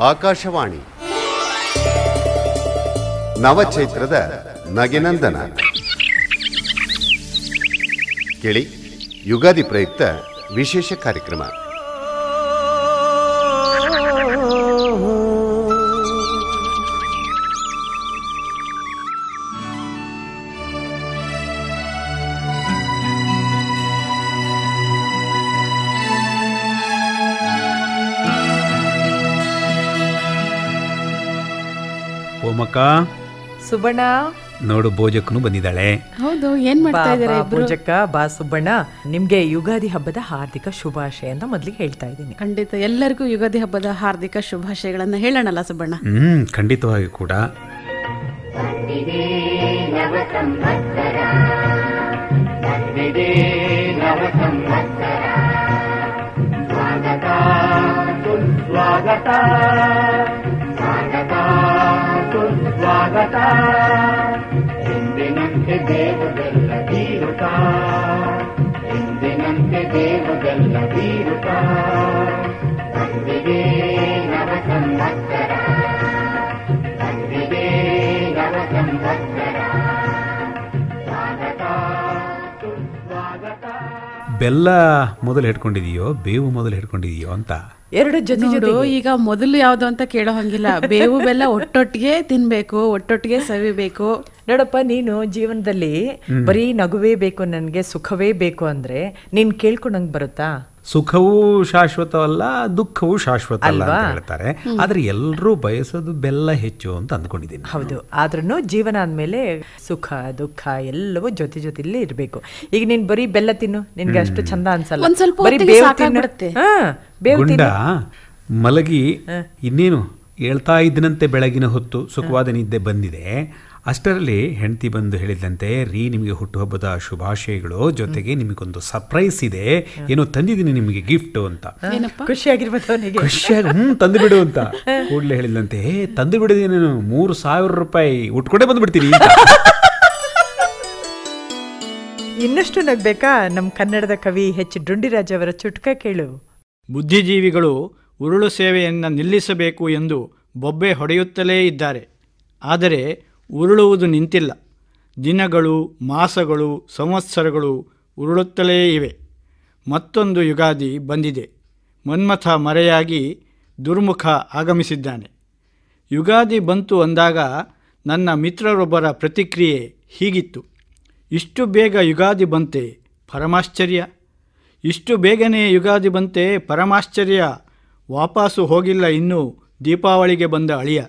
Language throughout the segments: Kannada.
ಆಕಾಶವಾಣಿ ನವಚೈತ್ರದ ನಗೆನಂದನ ಕೇಳಿ. ಯುಗಾದಿ ಪ್ರಯುಕ್ತ ವಿಶೇಷ ಕಾರ್ಯಕ್ರಮ. ಓಮಕ್ಕ, ಸುಬ್ಬಣ್ಣ ನೋಡು ಭೋಜಕ್ಕನು ಬಂದಿದ್ದಾಳೆ. ಹೌದು, ಏನ್ ಮಾಡ್ತಾ ಇದ್ದಾರೆ ಭೋಜಕ್ಕ? ಬಾ ಸುಬ್ಬಣ್ಣ, ನಿಮ್ಗೆ ಯುಗಾದಿ ಹಬ್ಬದ ಹಾರ್ದಿಕ ಶುಭಾಶಯ ಅಂತ ಮೊದ್ಲಿಗೆ ಹೇಳ್ತಾ ಇದ್ದೀನಿ. ಖಂಡಿತ ಎಲ್ಲರಿಗೂ ಯುಗಾದಿ ಹಬ್ಬದ ಹಾರ್ದಿಕ ಶುಭಾಶಯಗಳನ್ನ ಹೇಳೋಣಲ್ಲ ಸುಬ್ಬಣ್ಣ? ಖಂಡಿತವಾಗಿ ಕೂಡ. ಸ್ವಾಗತ ಎಂದಿನಂತೆ ದೇವರೆಲ್ಲ ಬೀರುತ್ತ, ಎಂದಿನಂತೆ ದೇವರೆಲ್ಲ ಬೀರುತ್ತ, ಬಂದಿದೆ ನವ ಸಂವತ್ಸರ, ಬಂದಿದೆ ನವ ಸಂವತ್ಸರ, ಸ್ವಾಗತ ಸುಸ್ವಾಗತ. ಬೆಲ್ಲ ಮೊದಲು ಹಿಡ್ಕೊಂಡಿದೀಯೋ ಬೇವು ಮೊದಲು ಹಿಡ್ಕೊಂಡಿದೀಯೋ ಅಂತ ಎರಡು ಜೊತೆ ಈಗ ಮೊದಲು ಯಾವ್ದು ಅಂತ ಕೇಳೋ ಹಂಗಿಲ್ಲ. ಬೇವು ಬೆಲ್ಲ ಒಟ್ಟೊಟ್ಟಿಗೆ ತಿನ್ಬೇಕು, ಒಟ್ಟೊಟ್ಟಿಗೆ ಸವಿಬೇಕು. ನೋಡಪ್ಪ, ನೀನು ಜೀವನದಲ್ಲಿ ಬರೀ ನಗುವೇ ಬೇಕು, ನನ್ಗೆ ಸುಖವೇ ಬೇಕು ಅಂದ್ರೆ ನೀನ್ ಕೇಳ್ಕೊಂಡಂಗ್ ಬರುತ್ತಾ? ಸುಖವೂ ಶಾಶ್ವತವಲ್ಲ, ದುಃಖವೂ ಶಾಶ್ವತ ಅಲ್ಲ ಅಂತ ಹೇಳ್ತಾರೆ. ಆದ್ರೆ ಎಲ್ಲರೂ ಬಯಸೋದು ಬೆಲ್ಲ ಹೆಚ್ಚು ಅಂತ ಅಂದ್ಕೊಂಡಿದ್ದೀನಿ. ಹೌದು, ಆದ್ರೂ ಜೀವನ ಅಂದ್ಮೇಲೆ ಸುಖ ದುಃಖ ಎಲ್ಲವೂ ಜೊತೆ ಜೊತೆಲಿ ಇರ್ಬೇಕು. ಈಗ ನೀನ್ ಬರೀ ಬೆಲ್ಲ ತಿನ್ನು, ನಿನ್ಗೆ ಅಷ್ಟು ಚಂದ ಅನ್ಸಲ್ಲ. ಒಂದ್ ಸ್ವಲ್ಪ ಬರೀ ಬೇವು ತಿನ್ನು. ಗುಂಡ ಮಲಗಿ ಇನ್ನೇನು ಹೇಳ್ತಾ ಇದ್ದನಂತೆ ಬೆಳಗಿನ ಹೊತ್ತು ಸುಖವಾದ ನಿದ್ದೆ ಬಂದಿದೆ. ಅಷ್ಟರಲ್ಲಿ ಹೆಂಡತಿ ಬಂದು ಹೇಳಿದಂತೆ, ರೀ ನಿಮಗೆ ಹುಟ್ಟುಹಬ್ಬದ ಶುಭಾಶಯಗಳು, ಜೊತೆಗೆ ನಿಮಗೊಂದು ಸರ್ಪ್ರೈಸ್ ಇದೆ, ಏನೋ ತಂದಿದ್ದೀನಿ ನಿಮಗೆ ಗಿಫ್ಟ್ ಅಂತ. ಖುಷಿಯಾಗಿರ್ಬೋದು ಅವನಿಗೆ. ಖುಷಿಯಾಗಿ ತಂದು ಬಿಡು ಅಂತ ಕೂಡಲೇ ಹೇಳಿದಂತೆ, ತಂದು ಬಿಡಿದೀನಿ, 3,000 ರೂಪಾಯಿ ಉಟ್ಕೊಂಡೇ ಬಂದ್ಬಿಡ್ತೀನಿ. ಇನ್ನಷ್ಟು ನಗ್ಬೇಕಾ? ನಮ್ಮ ಕನ್ನಡದ ಕವಿ ಎಚ್ ಡುಂಡಿರಾಜ್ ಅವರ ಚುಟ್ಕ ಕೇಳು. ಬುದ್ಧಿಜೀವಿಗಳು ಉರುಳು ಸೇವೆಯನ್ನು ನಿಲ್ಲಿಸಬೇಕು ಎಂದು ಬೊಬ್ಬೆ ಹೊಡೆಯುತ್ತಲೇ ಇದ್ದಾರೆ. ಆದರೆ ಉರುಳುವುದು ನಿಂತಿಲ್ಲ. ದಿನಗಳು, ಮಾಸಗಳು, ಸಂವತ್ಸರಗಳು ಉರುಳುತ್ತಲೇ ಇವೆ. ಮತ್ತೊಂದು ಯುಗಾದಿ ಬಂದಿದೆ. ಮನ್ಮಥ ಮರೆಯಾಗಿ ದುರ್ಮುಖ ಆಗಮಿಸಿದ್ದಾನೆ. ಯುಗಾದಿ ಬಂತು ಅಂದಾಗ ನನ್ನ ಮಿತ್ರರೊಬ್ಬರ ಪ್ರತಿಕ್ರಿಯೆ ಹೀಗಿತ್ತು: ಇಷ್ಟು ಬೇಗ ಯುಗಾದಿ ಬಂತೆ, ಪರಮಾಶ್ಚರ್ಯ. ಇಷ್ಟು ಬೇಗನೆ ಯುಗಾದಿ ಬಂತೆ, ಪರಮಾಶ್ಚರ್ಯ. ವಾಪಸ್ಸು ಹೋಗಿಲ್ಲ ಇನ್ನೂ ದೀಪಾವಳಿಗೆ ಬಂದ ಅಳಿಯ.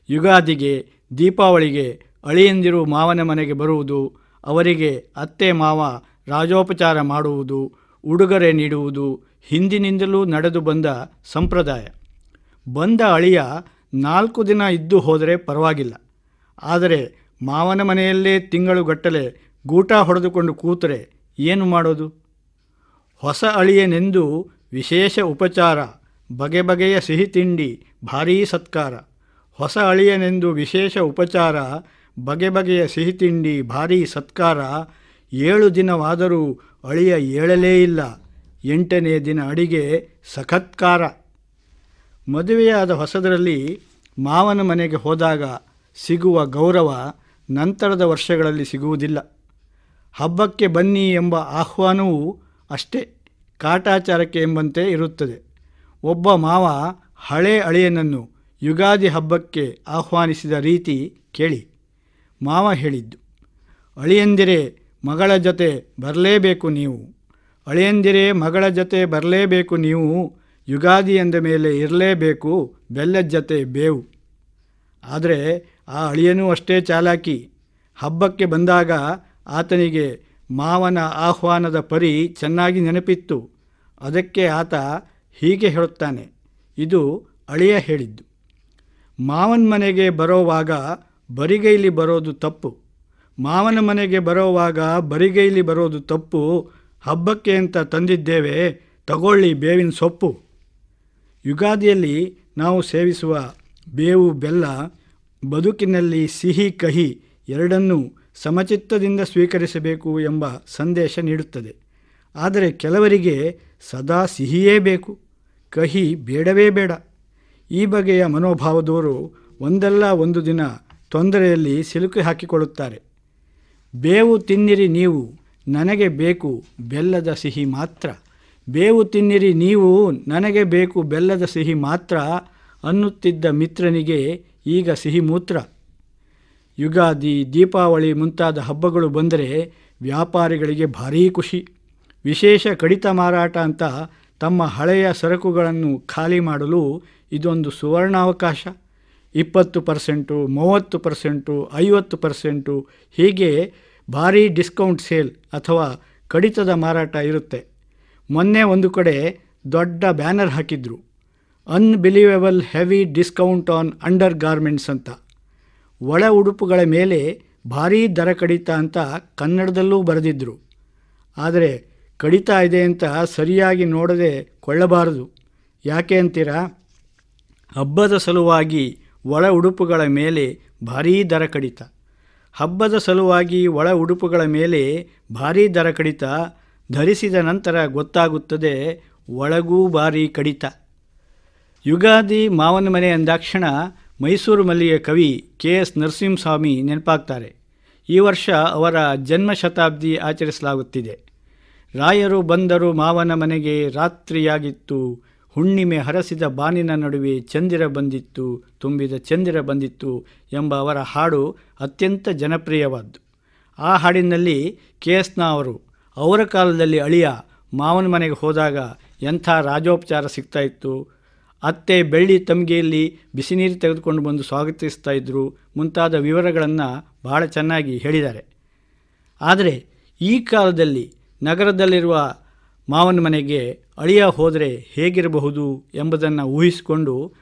ಯುಗಾದಿಗೆ ದೀಪಾವಳಿಗೆ ಅಳಿಯಂದಿರು ಮಾವನ ಮನೆಗೆ ಬರುವುದು, ಅವರಿಗೆ ಅತ್ತೆ ಮಾವ ರಾಜೋಪಚಾರ ಮಾಡುವುದು, ಉಡುಗೊರೆ ನೀಡುವುದು ಹಿಂದಿನಿಂದಲೂ ನಡೆದು ಬಂದ ಸಂಪ್ರದಾಯ. ಬಂದ ಅಳಿಯ 4 ದಿನ ಇದ್ದು ಹೋದರೆ ಪರವಾಗಿಲ್ಲ. ಆದರೆ ಮಾವನ ಮನೆಯಲ್ಲೇ ತಿಂಗಳುಗಟ್ಟಲೆ ಗೂಟ ಹೊಡೆದುಕೊಂಡು ಕೂತರೆ ಏನು ಮಾಡೋದು? ಹೊಸ ಅಳಿಯನೆಂದು ವಿಶೇಷ ಉಪಚಾರ, ಬಗೆ ಬಗೆಯ ಸಿಹಿ ತಿಂಡಿ, ಭಾರೀ ಸತ್ಕಾರ. ಹೊಸ ಅಳಿಯನೆಂದು ವಿಶೇಷ ಉಪಚಾರ, ಬಗೆ ಬಗೆಯ ಸಿಹಿ ತಿಂಡಿ, ಭಾರೀ ಸತ್ಕಾರ. 7 ದಿನವಾದರೂ ಅಳಿಯ ಏಳಲೇ ಇಲ್ಲ. 8ನೇ ದಿನ ಅಡಿಗೆ ಸಖತ್ಕಾರ. ಮದುವೆಯಾದ ಹೊಸದರಲ್ಲಿ ಮಾವನ ಮನೆಗೆ ಹೋದಾಗ ಸಿಗುವ ಗೌರವ ನಂತರದ ವರ್ಷಗಳಲ್ಲಿ ಸಿಗುವುದಿಲ್ಲ. ಹಬ್ಬಕ್ಕೆ ಬನ್ನಿ ಎಂಬ ಆಹ್ವಾನವೂ ಅಷ್ಟೇ ಕಾಟಾಚಾರಕ್ಕೆ ಎಂಬಂತೆ ಇರುತ್ತದೆ. ಒಬ್ಬ ಮಾವ ಹಳೆ ಅಳಿಯನನ್ನು ಯುಗಾದಿ ಹಬ್ಬಕ್ಕೆ ಆಹ್ವಾನಿಸಿದ ರೀತಿ ಕೇಳಿ. ಮಾವ ಹೇಳಿದ್ದು: ಅಳಿಯಂದಿರೇ ಮಗಳ ಜೊತೆ ಬರಲೇಬೇಕು ನೀವು, ಅಳಿಯಂದಿರೇ ಮಗಳ ಜೊತೆ ಬರಲೇಬೇಕು ನೀವು, ಯುಗಾದಿ ಎಂದ ಮೇಲೆ ಇರಲೇಬೇಕು ಬೆಲ್ಲದ ಜೊತೆ ಬೇವು. ಆದರೆ ಆ ಅಳಿಯನೂ ಅಷ್ಟೇ ಚಾಲಾಕಿ. ಹಬ್ಬಕ್ಕೆ ಬಂದಾಗ ಆತನಿಗೆ ಮಾವನ ಆಹ್ವಾನದ ಪರಿ ಚೆನ್ನಾಗಿ ನೆನಪಿತ್ತು. ಅದಕ್ಕೆ ಆತ ಹೀಗೆ ಹೇಳುತ್ತಾನೆ. ಇದು ಅಳಿಯ ಹೇಳಿದ್ದು: ಮಾವನ ಮನೆಗೆ ಬರೋವಾಗ ಬರಿಗೈಲಿ ಬರೋದು ತಪ್ಪು, ಮಾವನ ಮನೆಗೆ ಬರೋವಾಗ ಬರಿಗೈಲಿ ಬರೋದು ತಪ್ಪು. ಹಬ್ಬಕ್ಕೆ ಅಂತ ತಂದಿದ್ದೇವೆ, ತಗೊಳ್ಳಿ ಬೇವಿನ ಸೊಪ್ಪು. ಯುಗಾದಿಯಲ್ಲಿ ನಾವು ಸೇವಿಸುವ ಬೇವು ಬೆಲ್ಲ ಬದುಕಿನಲ್ಲಿ ಸಿಹಿ ಕಹಿ ಎರಡನ್ನೂ ಸಮಚಿತ್ತದಿಂದ ಸ್ವೀಕರಿಸಬೇಕು ಎಂಬ ಸಂದೇಶ ನೀಡುತ್ತದೆ. ಆದರೆ ಕೆಲವರಿಗೆ ಸದಾ ಸಿಹಿಯೇ ಬೇಕು, ಕಹಿ ಬೇಡವೇ ಬೇಡ. ಈ ಬಗೆಯ ಮನೋಭಾವದವರು ಒಂದಲ್ಲ ಒಂದು ದಿನ ತೊಂದರೆಯಲ್ಲಿ ಸಿಲುಕಿ ಹಾಕಿಕೊಳ್ಳುತ್ತಾರೆ. ಬೇವು ತಿನ್ನಿರಿ ನೀವು, ನನಗೆ ಬೇಕು ಬೆಲ್ಲದ ಸಿಹಿ ಮಾತ್ರ. ಬೇವು ತಿನ್ನಿರಿ ನೀವು, ನನಗೆ ಬೇಕು ಬೆಲ್ಲದ ಸಿಹಿ ಮಾತ್ರ ಅನ್ನುತ್ತಿದ್ದ ಮಿತ್ರನಿಗೆ ಈಗ ಸಿಹಿ ಮೂತ್ರ. ಯುಗಾದಿ, ದೀಪಾವಳಿ ಮುಂತಾದ ಹಬ್ಬಗಳು ಬಂದರೆ ವ್ಯಾಪಾರಿಗಳಿಗೆ ಭಾರೀ ಖುಷಿ. ವಿಶೇಷ ಕಡಿತ ಮಾರಾಟ ಅಂತ ತಮ್ಮ ಹಳೆಯ ಸರಕುಗಳನ್ನು ಖಾಲಿ ಮಾಡಲು ಇದೊಂದು ಸುವರ್ಣಾವಕಾಶ. 20%, 30%, 50% ಹೀಗೆ ಭಾರೀ ಡಿಸ್ಕೌಂಟ್ ಸೇಲ್ ಅಥವಾ ಕಡಿತದ ಮಾರಾಟ ಇರುತ್ತೆ. ಮೊನ್ನೆ ಒಂದು ಕಡೆ ದೊಡ್ಡ ಬ್ಯಾನರ್ ಹಾಕಿದ್ರು, unbelievable heavy discount on under garments ಅಂತ. ಒಳ ಉಡುಪುಗಳ ಮೇಲೆ ಭಾರೀ ದರ ಕಡಿತ ಅಂತ ಕನ್ನಡದಲ್ಲೂ ಬರೆದಿದ್ದರು. ಆದರೆ ಕಡಿತ ಇದೆ ಅಂತ ಸರಿಯಾಗಿ ನೋಡದೆ ಕೊಳ್ಳಬಾರದು. ಯಾಕೆ ಅಂತೀರಾ? ಹಬ್ಬದ ಸಲುವಾಗಿ ಒಳ ಉಡುಪುಗಳ ಮೇಲೆ ಭಾರೀ ದರ ಕಡಿತ. ಹಬ್ಬದ ಸಲುವಾಗಿ ಒಳ ಉಡುಪುಗಳ ಮೇಲೆ ಭಾರೀ ದರ ಕಡಿತ, ಧರಿಸಿದ ನಂತರ ಗೊತ್ತಾಗುತ್ತದೆ ಒಳಗೂ ಭಾರೀ ಕಡಿತ. ಯುಗಾದಿ ಮಾವನ ಮನೆ ಅಂದಾಕ್ಷಣ ಮೈಸೂರು ಮಲ್ಲಿಗೆ ಕವಿ KS ನರಸಿಂಹಸ್ವಾಮಿ ನೆನಪಾಗ್ತಾರೆ. ಈ ವರ್ಷ ಅವರ ಜನ್ಮ ಶತಾಬ್ದಿ ಆಚರಿಸಲಾಗುತ್ತಿದೆ. ರಾಯರು ಬಂದರು ಮಾವನ ಮನೆಗೆ, ರಾತ್ರಿಯಾಗಿತ್ತು, ಹುಣ್ಣಿಮೆ ಹರಸಿದ ಬಾನಿನ ನಡುವೆ ಚಂದಿರ ಬಂದಿತ್ತು, ತುಂಬಿದ ಚಂದಿರ ಬಂದಿತ್ತು ಎಂಬ ಅವರ ಹಾಡು ಅತ್ಯಂತ ಜನಪ್ರಿಯವಾದ್ದು. ಆ ಹಾಡಿನಲ್ಲಿ KSನ ಅವರು ಅವರ ಕಾಲದಲ್ಲಿ ಅಳಿಯ ಮಾವನ ಮನೆಗೆ ಹೋದಾಗ ಎಂಥ ರಾಜೋಪಚಾರ ಸಿಗ್ತಾಯಿತ್ತು, ಅತ್ತೆ ಬೆಳ್ಳಿ ತಮ್ಗೆಯಲ್ಲಿ ಬಿಸಿ ನೀರು ತೆಗೆದುಕೊಂಡು ಬಂದು ಸ್ವಾಗತಿಸ್ತಾ ಇದ್ದರು ಮುಂತಾದ ವಿವರಗಳನ್ನು ಬಹಳ ಚೆನ್ನಾಗಿ ಹೇಳಿದ್ದಾರೆ. ಆದರೆ ಈ ಕಾಲದಲ್ಲಿ ನಗರದಲ್ಲಿರುವ ಮಾವನ ಮನೆಗೆ ಅಳಿಯ ಹೋದರೆ ಹೇಗಿರಬಹುದು ಎಂಬುದನ್ನು ಊಹಿಸಿಕೊಂಡು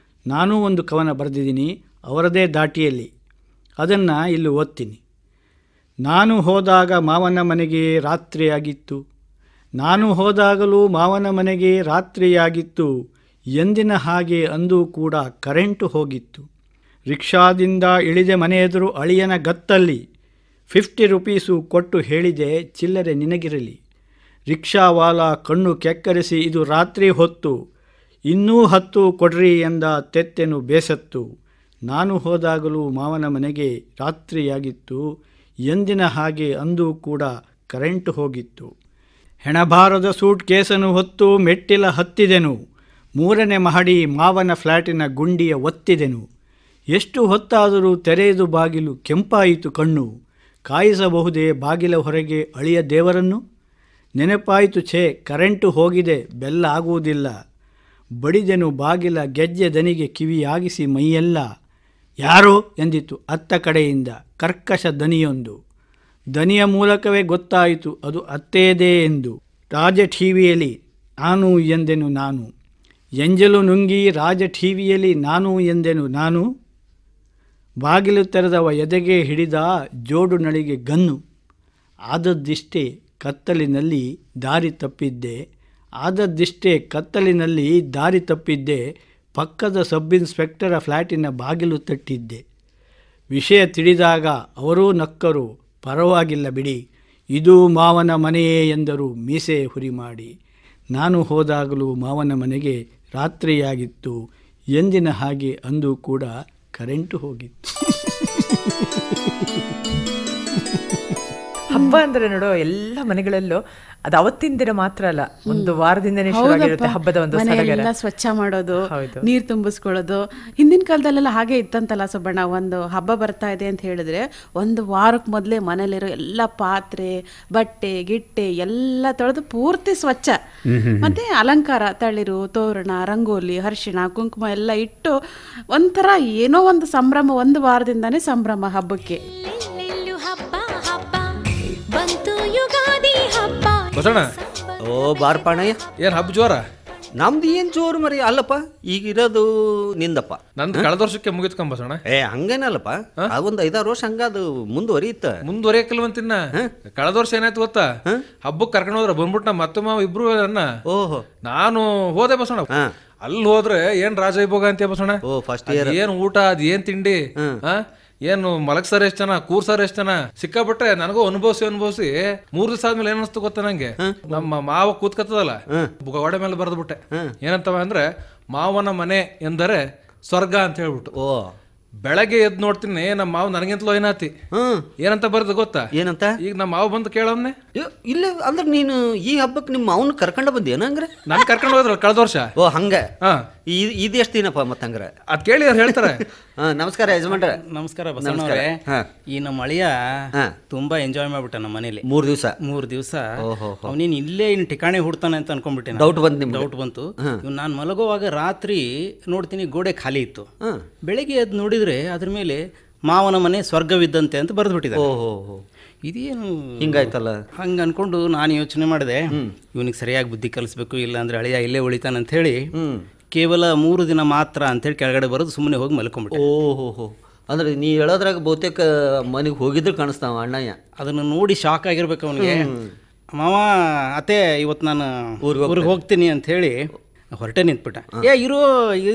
ನಾನೂ ಒಂದು ಕವನ ಬರೆದಿದ್ದೀನಿ ಅವರದೇ ದಾಟಿಯಲ್ಲಿ. ಅದನ್ನು ಇಲ್ಲಿ ಓದ್ತೀನಿ. ನಾನು ಹೋದಾಗ ಮಾವನ ಮನೆಗೆ ರಾತ್ರಿಯಾಗಿತ್ತು, ನಾನು ಹೋದಾಗಲೂ ಮಾವನ ಮನೆಗೆ ರಾತ್ರಿಯಾಗಿತ್ತು, ಎಂದಿನ ಹಾಗೆ ಅಂದು ಕೂಡ ಕರೆಂಟು ಹೋಗಿತ್ತು. ರಿಕ್ಷಾದಿಂದ ಇಳಿದೆ ಮನೆ ಎದುರು ಅಳಿಯನ ಗತ್ತಲ್ಲಿ, 50 ರೂಪೀಸು ಕೊಟ್ಟು ಹೇಳಿದೆ ಚಿಲ್ಲರೆ ನಿನಗಿರಲಿ. ರಿಕ್ಷಾವಾಲ ಕಣ್ಣು ಕೆಕ್ಕರಿಸಿ ಇದು ರಾತ್ರಿ ಹೊತ್ತು, ಇನ್ನೂ 10 ಕೊಡ್ರಿ ಎಂದ ತೆತ್ತೆನು ಬೇಸತ್ತು. ನಾನು ಹೋದಾಗಲೂ ಮಾವನ ಮನೆಗೆ ರಾತ್ರಿಯಾಗಿತ್ತು, ಎಂದಿನ ಹಾಗೆ ಅಂದು ಕೂಡ ಕರೆಂಟು ಹೋಗಿತ್ತು. ಹೆಣಭಾರದ ಸೂಟ್ ಕೇಸನ್ನು ಹೊತ್ತು ಮೆಟ್ಟಿಲ ಹತ್ತಿದೆನು, 3ನೇ ಮಹಡಿ ಮಾವನ ಫ್ಲ್ಯಾಟಿನ ಗುಂಡಿಯ ಒತ್ತಿದೆನು. ಎಷ್ಟು ಹೊತ್ತಾದರೂ ತೆರೆಯದು ಬಾಗಿಲು ಕೆಂಪಾಯಿತು ಕಣ್ಣು, ಕಾಯಿಸಬಹುದೇ ಬಾಗಿಲ ಹೊರಗೆ ಅಳಿಯ ದೇವರನ್ನು. ನೆನಪಾಯಿತು ಛೇ ಕರೆಂಟು ಹೋಗಿದೆ ಬೆಲ್ಲ ಆಗುವುದಿಲ್ಲ, ಬಡಿದೆನು ಬಾಗಿಲ ಗೆಜ್ಜೆ ದನಿಗೆ ಕಿವಿಯಾಗಿಸಿ ಮೈಯೆಲ್ಲ. ಯಾರೋ ಎಂದಿತು ಅತ್ತ ಕಡೆಯಿಂದ ಕರ್ಕಶ ದನಿಯೊಂದು, ದನಿಯ ಮೂಲಕವೇ ಗೊತ್ತಾಯಿತು ಅದು ಅತ್ತೇದೇ ಎಂದು. ರಾಜ ಟಿವಿಯಲ್ಲಿ ನಾನು ಎಂದೆನು ನಾನು, ಎಂಜಲು ನುಂಗಿ ರಾಜ ಟಿವಿಯಲ್ಲಿ ನಾನು ಎಂದೆನು ನಾನು. ಬಾಗಿಲು ತೆರೆದವ ಎದೆಗೆ ಹಿಡಿದ ಜೋಡು ನಳಿಗೆ ಗನ್ನು. ಆದದ್ದಿಷ್ಟೇ ಕತ್ತಲಿನಲ್ಲಿ ದಾರಿ ತಪ್ಪಿದ್ದೆ, ಆದದ್ದಿಷ್ಟೇ ಕತ್ತಲಿನಲ್ಲಿ ದಾರಿ ತಪ್ಪಿದ್ದೆ, ಪಕ್ಕದ ಸಬ್ ಇನ್ಸ್ಪೆಕ್ಟರ ಫ್ಲ್ಯಾಟಿನ ಬಾಗಿಲು ತಟ್ಟಿದ್ದೆ. ವಿಷಯ ತಿಳಿದಾಗ ಅವರೂ ನಕ್ಕರು, ಪರವಾಗಿಲ್ಲ ಬಿಡಿ, ಇದು ಮಾವನ ಮನೆಯೇ ಎಂದರು ಮೀಸೆ ಹುರಿ ಮಾಡಿ. ನಾನು ಹೋದಾಗಲೂ ಮಾವನ ಮನೆಗೆ ರಾತ್ರಿಯಾಗಿತ್ತು, ಎಂದಿನ ಹಾಗೆ ಅಂದು ಕೂಡ ಕರೆಂಟು ಹೋಗಿತ್ತು. ಹಬ್ಬ ಅಂದ್ರೆ ನೋಡೋ ಎಲ್ಲ ಮನೆಗಳಲ್ಲೂ ಅದು ಅವತ್ತಿನ ದಿನ ಮಾತ್ರ ಅಲ್ಲ, ಒಂದು ವಾರದಿಂದನೇ ಶುರುವಾಗಿರುತ್ತೆ ಹಬ್ಬದ ಒಂದು ಸಡಗರ. ಸ್ವಚ್ಛ ಮಾಡೋದು, ನೀರು ತುಂಬಿಸ್ಕೊಳ್ಳೋದು. ಹಿಂದಿನ ಕಾಲದಲ್ಲೆಲ್ಲ ಹಾಗೆ ಇತ್ತಂತಲ್ಲ ಸುಬ್ಬಣ್ಣ. ಒಂದು ಹಬ್ಬ ಬರ್ತಾ ಇದೆ ಅಂತ ಹೇಳಿದ್ರೆ ಒಂದು ವಾರಕ್ಕೆ ಮೊದಲೇ ಮನೇಲಿರೋ ಎಲ್ಲ ಪಾತ್ರೆ ಬಟ್ಟೆ ಗಿಟ್ಟೆ ಎಲ್ಲ ತೊಳೆದು ಪೂರ್ತಿ ಸ್ವಚ್ಛ, ಮತ್ತೆ ಅಲಂಕಾರ, ತಳಿರು, ತೋರಣ, ರಂಗೋಲಿ, ಅರಿಶಿಣ, ಕುಂಕುಮ ಎಲ್ಲ ಇಟ್ಟು ಒಂಥರ ಏನೋ ಒಂದು ಸಂಭ್ರಮ. ಒಂದು ವಾರದಿಂದಾನೇ ಸಂಭ್ರಮ ಹಬ್ಬಕ್ಕೆ. ಬಸಣ್ಣ, ಓ ಬಾರ್ಪಾಣಯ್ಯ, ಏನ್ ಹಬ್ಬ ಜೋರ? ನಮ್ದು ಏನ್ ಜೋರು ಮರಿ ಅಲ್ಲಪ್ಪ, ಈಗ ಇರೋದು ನಿಂದಪ್ಪ. ನಂದು ಕಳೆದ ವರ್ಷಕ್ಕೆ ಮುಗಿತ್ಕೊಂಡ್ ಬಸಣ್ಣ. ಹಂಗೇನಲ್ಲಪ್ಪ, ಅದೊಂದು 5-6 ವರ್ಷ ಹಂಗದು ಮುಂದುವರಿಯಕ್ಕಲ್ವಂತಿನ್ನ. ಕಳೆದ ವರ್ಷ ಏನಾಯ್ತು ಗೊತ್ತಾ, ಹಬ್ಬಕ್ಕೆ ಕರ್ಕೊಂಡು ಹೋದ್ರ ಬಂದ್ಬಿಟ್ಟು ನಮ್ಮ ಅತ್ತ ಮಾವ ಇಬ್ರು ಅನ್ನ. ಓಹೋ, ನಾನು ಹೋದೆ ಬಸಣ್ಣ. ಅಲ್ಲಿ ಹೋದ್ರೆ ಏನ್ ರಾಜವೈಭೋಗ ಅಂತ ಬಸಣ್ಣ. ಫಸ್ಟ್ ಇಯರ್ ಏನ್ ಊಟ, ಅದ್ ಏನ್ ತಿಂಡಿ, ಏನು ಮಲಗ್ಸಾರ ಎಷ್ಟ್ ಜನ, ಕೂರ್ಸಾರ ಎಷ್ಟ್ ಜನ ಸಿಕ್ಕಾಬಿಟ್ರೆ. ನನಗೂ ಅನುಭವಿಸಿ 3 ದಿವಸ ಆದ್ಮೇಲೆ ಏನ್ ಅನ್ಸ್ತು ಗೊತ್ತ ನಂಗೆ, ನಮ್ಮ ಮಾವ ಕೂತ್ಕತ್ತದಲ್ಲ ಗೋಡೆ ಮೇಲೆ ಬರೆದ್ಬಿಟ್ಟೆ. ಏನಂತವ ಅಂದ್ರೆ, ಮಾವನ ಮನೆ ಎಂದರೆ ಸ್ವರ್ಗ ಅಂತ ಹೇಳ್ಬಿಟ್ಟು. ಓ, ಬೆಳಗ್ಗೆ ಎದ್ದು ನೋಡ್ತೀನಿ ನಮ್ಮ ಮಾವು ನನಗಿಂತಲೂ ಏನಾತಿ. ಏನಂತ ಬರೋದು ಗೊತ್ತಾ? ಏನಂತ? ಈಗ ನಮ್ಮ ಮಾವು ಬಂದು ಕೇಳೋನ್ನೆ ಇಲ್ಲ ಅಂದ್ರೆ ನೀನು ಈ ಹಬ್ಬಕ್ಕೆ ನಿಮ್ಮ ಅವನು ಕರ್ಕೊಂಡ ಬಂದೇನ? ಹಂಗ್ರೆ ನಾನು ಕರ್ಕೊಂಡು ಹೋದ್ರ ಕಳೆದ ವರ್ಷ. ಓ ಹಂಗ. ಇದು ಎಷ್ಟು ದಿನಪ್ಪ ಮತ್ತ ಹಂಗ್ರ? ಅದ್ ಕೇಳಿ ಅವ್ರು ಹೇಳ್ತಾರೆ. ನಮಸ್ಕಾರ ಯಜಮಾನ್ರೆ. ನಮಸ್ಕಾರ ಬಸವಣ್ಣವ್ರೆ. ಈ ನಮ್ಮ ಅಳಿಯ ತುಂಬಾ ಎಂಜಾಯ್ ಮಾಡ್ಬಿಟ್ಟ ನಮ್ಮ ಮನೇಲಿ 3 ದಿವಸ. ಅವನೇನು ಇಲ್ಲೇ ಇನ್ ಠಿಕಾಣಿ ಹುಡ್ತಾನೆ ಅಂತ ಅನ್ಕೊಂಡ್ಬಿಟ್ಟೆ. ಡೌಟ್ ಬಂತು. ಇವ್ ನಾನ್ ಮಲಗುವಾಗ ರಾತ್ರಿ ನೋಡ್ತೀನಿ ಗೋಡೆ ಖಾಲಿ ಇತ್ತು. ಬೆಳಿಗ್ಗೆ ಎದ್ದು ನೋಡಿದ್ರೆ ಅದ್ರ ಮೇಲೆ ಮಾವನ ಮನೆ ಸ್ವರ್ಗವಿದ್ದಂತೆ ಅಂತ ಬರೆದ್ಬಿಟ್ಟಿದ್ದಾರೆ. ಇದೇನು ಹಿಂಗಾಯ್ತಲ್ಲ? ಹಂಗ ಅನ್ಕೊಂಡು ನಾನು ಯೋಚನೆ ಮಾಡಿದೆ, ಇವನಿಗೆ ಸರಿಯಾಗಿ ಬುದ್ಧಿ ಕಲಿಸ್ಬೇಕು, ಇಲ್ಲ ಅಂದ್ರೆ ಅಳಿಯ ಇಲ್ಲೇ ಉಳಿತಾನಂತ ಹೇಳಿ ಕೇವಲ 3 ದಿನ ಮಾತ್ರ ಅಂತೇಳಿ ಕೆಳಗಡೆ ಬರೋದು ಸುಮ್ಮನೆ ಹೋಗಿ ಮಲ್ಕೊಂಡ್ಬಿಟ್ಟೆ. ಓಹೋ, ಅಂದ್ರೆ ನೀ ಹೇಳೋದ್ರಾಗ ಬಹುತೇಕ ಮನೆಗೆ ಹೋಗಿದ್ರು ಕಾಣಿಸ್ತಾವ ಅಣ್ಣಯ್ಯ. ಅದನ್ನು ನೋಡಿ ಶಾಕ್ ಆಗಿರ್ಬೇಕು ಅವನಿಗೆ. ಮಾವ ಅತ್ತೆ ಇವತ್ತು ನಾನು ಊರಿಗೆ ಹೋಗ್ತೀನಿ ಅಂತ ಹೇಳಿ ಹೊರಟೆ ನಿಂತ್ಬಿಟ್ಟ. ಇರೋ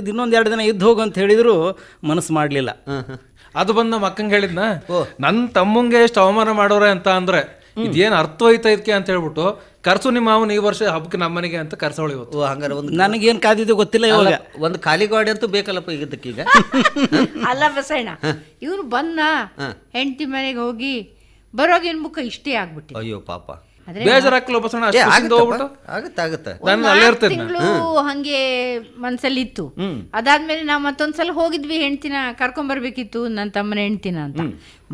ಇನ್ನೊಂದು 2 ದಿನ ಇದ್ದು ಹೋಗು ಅಂತ ಹೇಳಿದ್ರು ಮನಸ್ಸು ಮಾಡಲಿಲ್ಲ. ಅದು ಬಂದು ನಮ್ಮ ಅಕ್ಕಂಗೆ ಹೇಳಿದ್ನ, ನನ್ನ ತಮ್ಮಂಗೆ ಎಷ್ಟು ಅವಮಾನ ಮಾಡೋರೆ ಅಂತ ಅಂದ್ರೆ ಇದೇನು ಅರ್ಥ ಐತ ಇದಕ್ಕೆ ಅಂತ ಹೇಳ್ಬಿಟ್ಟು ಕರ್ಸು ನಿಮ್ಮ ಮಾವನ ಈ ವರ್ಷ ಹಬ್ಬಕ್ಕೆ ನಮ್ಮನೆಗೆ ಅಂತ ಕರ್ಸೋಳು ಇವತ್ತು. ಹಂಗಾರೆ ಒಂದು ನನಗೇನು ಕಾದಿದ್ದು ಗೊತ್ತಿಲ್ಲ. ಇವಾಗ ಒಂದು ಖಾಲಿ ಗಾಡಿ ಅಂತೂ ಬೇಕಲ್ಲಪ್ಪ ಈಗದಕ್ಕೀಗ. ಅಲ್ಲ ಬಸಣ್ಣ, ಇವ್ರು ಬಂದ ಹೆಂಡತಿ ಮನೆಗೆ ಹೋಗಿ ಬರೋಗ ಏನ್ ಮುಖ ಇಷ್ಟೇ ಆಗ್ಬಿಟ್ಟು. ಅಯ್ಯೋ ಪಾಪ, ಬೇಜಾರಾಗ್ಲೋ ಬಸಣ್ಣ. ತಿಂಗಳು ಹಂಗೆ ಮನ್ಸಲ್ಲಿ ಇತ್ತು. ಅದಾದ್ಮೇಲೆ ನಾವ್ ಮತ್ತೊಂದ್ಸಲ ಹೋಗಿದ್ವಿ ಹೆಂಡ್ತಿನ ಕರ್ಕೊಂಡ್ ಬರ್ಬೇಕಿತ್ತು, ನನ್ನ ತಮ್ಮನ ಹೆಂಡ್ತಿನ ಅಂತ.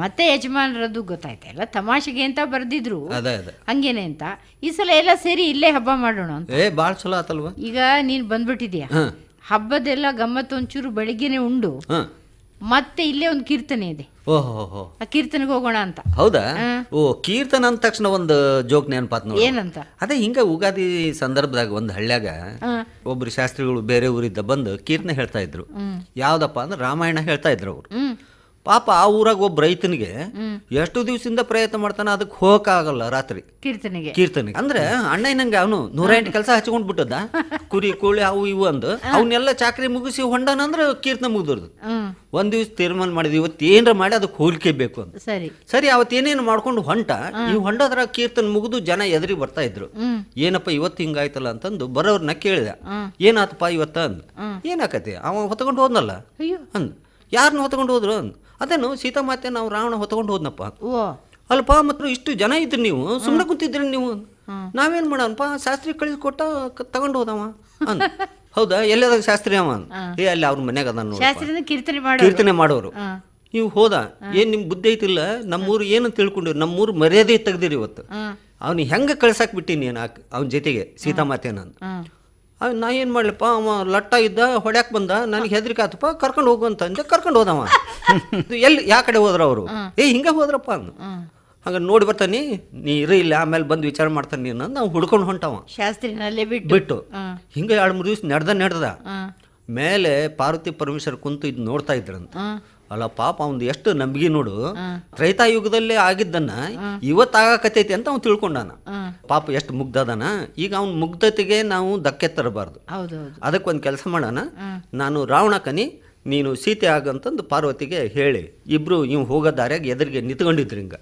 ಮತ್ತೆ ಯಜಮಾನ್ರದ್ದು ಗೊತ್ತಾಯ್ತಾ ಎಲ್ಲ ತಮಾಷೆಗೆ ಅಂತ ಬರ್ದಿದ್ರು ಹಂಗೇನೆ ಅಂತ. ಈ ಸಲ ಎಲ್ಲ ಸೇರಿ ಇಲ್ಲೇ ಹಬ್ಬ ಮಾಡೋಣ ಅಂತ. ಬಾಳ್ ಚಲೋ ಆತಲ್ವಾ? ಈಗ ನೀನ್ ಬಂದ್ಬಿಟ್ಟಿದ್ಯಾ, ಹಬ್ಬದೆಲ್ಲ ಗಮ್ಮತ್ತು ಒಂಚೂರು ಬೆಳಿಗ್ಗೆನೆ ಉಂಡು ಮತ್ತೆ ಇಲ್ಲೇ ಒಂದು ಕೀರ್ತನೆ ಇದೆ. ಓಹೋ, ಆ ಕೀರ್ತನೆಗೆ ಹೋಗೋಣ ಅಂತ. ಹೌದಾ? ಓ, ಕೀರ್ತನ ಅಂದ ತಕ್ಷಣ ಒಂದು ಜೋಕ್ ನೆನಪಾತ್ ನೋಡಿ. ಏನಂತ? ಅದೇ ಹಿಂಗ ಉಗಾದಿ ಸಂದರ್ಭದಾಗ ಒಂದ್ ಹಳ್ಳ್ಯಾಗ ಒಬ್ರು ಶಾಸ್ತ್ರಿಗಳು ಬೇರೆ ಊರಿದ್ದ ಬಂದು ಕೀರ್ತನೆ ಹೇಳ್ತಾ ಇದ್ರು. ಯಾವ್ದಪ್ಪ ಅಂದ್ರೆ ರಾಮಾಯಣ ಹೇಳ್ತಾ ಇದ್ರು ಅವ್ರು. ಪಾಪ ಆ ಊರಾಗ ಒಬ್ಬ ರೈತನಿಗೆ ಎಷ್ಟು ದಿವಸದಿಂದ ಪ್ರಯತ್ನ ಮಾಡ್ತಾನ, ಅದಕ್ಕೆ ಹೋಗಕ್ಕಾಗಲ್ಲ ರಾತ್ರಿ ಕೀರ್ತನೆಗೆ. ಅಂದ್ರೆ ಅಣ್ಣ ನಂಗೆ ಅವನು 108 ಕೆಲಸ ಹಚ್ಕೊಂಡ್ ಬಿಟ್ಟದ, ಕುರಿ ಕೋಳಿ ಅವು ಇವು ಅಂದು ಅವನ್ನೆಲ್ಲ ಚಾಕ್ರಿ ಮುಗಿಸಿ ಹೊಂಡನ ಅಂದ್ರೆ ಕೀರ್ತನೆ ಮುಗ್ದರ್ದು. ಒಂದ್ ದಿವ್ಸ ತೀರ್ಮಾನ ಮಾಡಿದ್ವಿ, ಇವತ್ತು ಏನ್ರ ಮಾಡಿ ಅದಕ್ಕೆ ಹೋಲಿಕೆ ಬೇಕು ಅಂತ. ಸರಿ ಅವತ್ತೇನೇನು ಮಾಡ್ಕೊಂಡು ಹೊಂಟ ಈ ಹೊಂಡದ್ರ ಕೀರ್ತನೆ ಮುಗಿದು ಜನ ಎದುರಿ ಬರ್ತಾ ಇದ್ರು. ಏನಪ್ಪ ಇವತ್ತು ಹಿಂಗಾಯ್ತಲ್ಲ ಅಂತಂದು ಬರೋರ್ನ ಕೇಳಿದ, ಏನಾತಪ್ಪ ಇವತ್ತ ಅಂದ್. ಏನಾಕತಿ? ಅವ ಹೊತ್ಕೊಂಡು ಹೋದ್ನಲ್ಲ ಅಂದ್. ಯಾರನ್ನ ಹೊತ್ಕೊಂಡು ಹೋದ್ರು ಅಂದ್. ಅದೇನು ಸೀತಾಮಾತೆ ನಾವು ರಾವಣ ಹೊತ್ಕೊಂಡು ಹೋದ್ನಪ್ಪ. ಅಲ್ಪ ಮಾತ್ರ ಇಷ್ಟು ಜನ ಇದ್ರಿ, ನೀವು ಸುಮ್ಮನೆ ಕೂತಿದ್ರಿ ನೀವು, ನಾವೇನ್ ಮಾಡೋಣಪ್ಪ, ಶಾಸ್ತ್ರಿ ಕಳಿಸ್ಕೊಟ್ಟ ತಗೊಂಡು ಹೋದವ ಅಂದ್. ಹೌದಾ? ಎಲ್ಲದಾಗ ಶಾಸ್ತ್ರಿ ಅವ? ಅಲ್ಲಿ ಅವ್ರ ಮನ್ಯಾಗ ಅದ ಕೀರ್ತನೆ ಮಾಡೋರು. ನೀವು ಹೋದ ಏನ್ ನಿಮ್ ಬುದ್ಧಿ ಐತಿಲ್ಲ, ನಮ್ಮೂರು ಏನು ತಿಳ್ಕೊಂಡಿರಿ, ನಮ್ಮೂರು ಮರ್ಯಾದೆ ತೆಗ್ದಿರಿ ಇವತ್ತು. ಅವ್ನಿಗೆ ಹೆಂಗ ಕಳ್ಸಾಕ್ ಬಿಟ್ಟಿನಿ ಅವನ ಜೊತೆಗೆ ಸೀತಾಮಾತೆನ. ನಾ ಏನು ಮಾಡ್ಲಪ್ಪ, ಅವ ಲಟ್ಟ ಇದ್ದ, ಹೊಡ್ಯಾಕ್ ಬಂದ, ನನಗೆ ಹೆದರಿಕೆ ಆತಪ್ಪ, ಕರ್ಕೊಂಡು ಹೋಗು ಅಂತ ಅಂದೆ, ಕರ್ಕೊಂಡು ಹೋದವ. ಎಲ್ಲಿ ಯಾವ ಕಡೆ ಹೋದ್ರ ಅವರು? ಹಿಂಗೆ ಹೋದ್ರಪ್ಪ ಅಂದ. ಹಂಗ ನೋಡಿ ಬರ್ತಾನಿ, ನೀ ಇಲ್ಲ ಆಮೇಲೆ ಬಂದು ವಿಚಾರ ಮಾಡ್ತಾನೆ ನೀನು. ನಾವು ಹುಡ್ಕೊಂಡು ಹೊಂಟವ ಶಾಸ್ತ್ರಿನಲ್ಲೇ ಬಿಟ್ಟು. ಹಿಂಗೆ 2-3 ದಿವಸ ನಡೆದ ಮೇಲೆ ಪಾರ್ವತಿ ಪರಮೇಶ್ವರ್ ಕುಂತು ಇದು ನೋಡ್ತಾ ಇದ್ರಂತ. ಅಲ್ಲ ಪಾಪ ಅವ್ನು ಎಷ್ಟು ನಂಬಿಕೆ ನೋಡು, ತ್ರೈತಾಯುಗದಲ್ಲೇ ಆಗಿದ್ದನ್ನ ಇವತ್ತಾಗಕತೈತಿ ಅಂತ ಅವ್ನು ತಿಳ್ಕೊಂಡಾನ. ಪಾಪ ಎಷ್ಟು ಮುಗ್ಧದಾನ. ಈಗ ಅವ್ನ ಮುಗ್ಧತೆಗೆ ನಾವು ಧಕ್ಕೆ ತರಬಾರ್ದು. ಅದಕ್ಕೊಂದು ಕೆಲಸ ಮಾಡೋಣ, ನಾನು ರಾವಣಕನಿ, ನೀನು ಸೀತೆ ಆಗಂತಂದು ಪಾರ್ವತಿಗೆ ಹೇಳಿ ಇಬ್ರು ಇವ್ ಹೋಗೋ ದಾರ್ಯಾಗ ಎದುರಿಗೆ ನಿಂತ್ಕೊಂಡಿದ್ರು. ಹಿಂಗ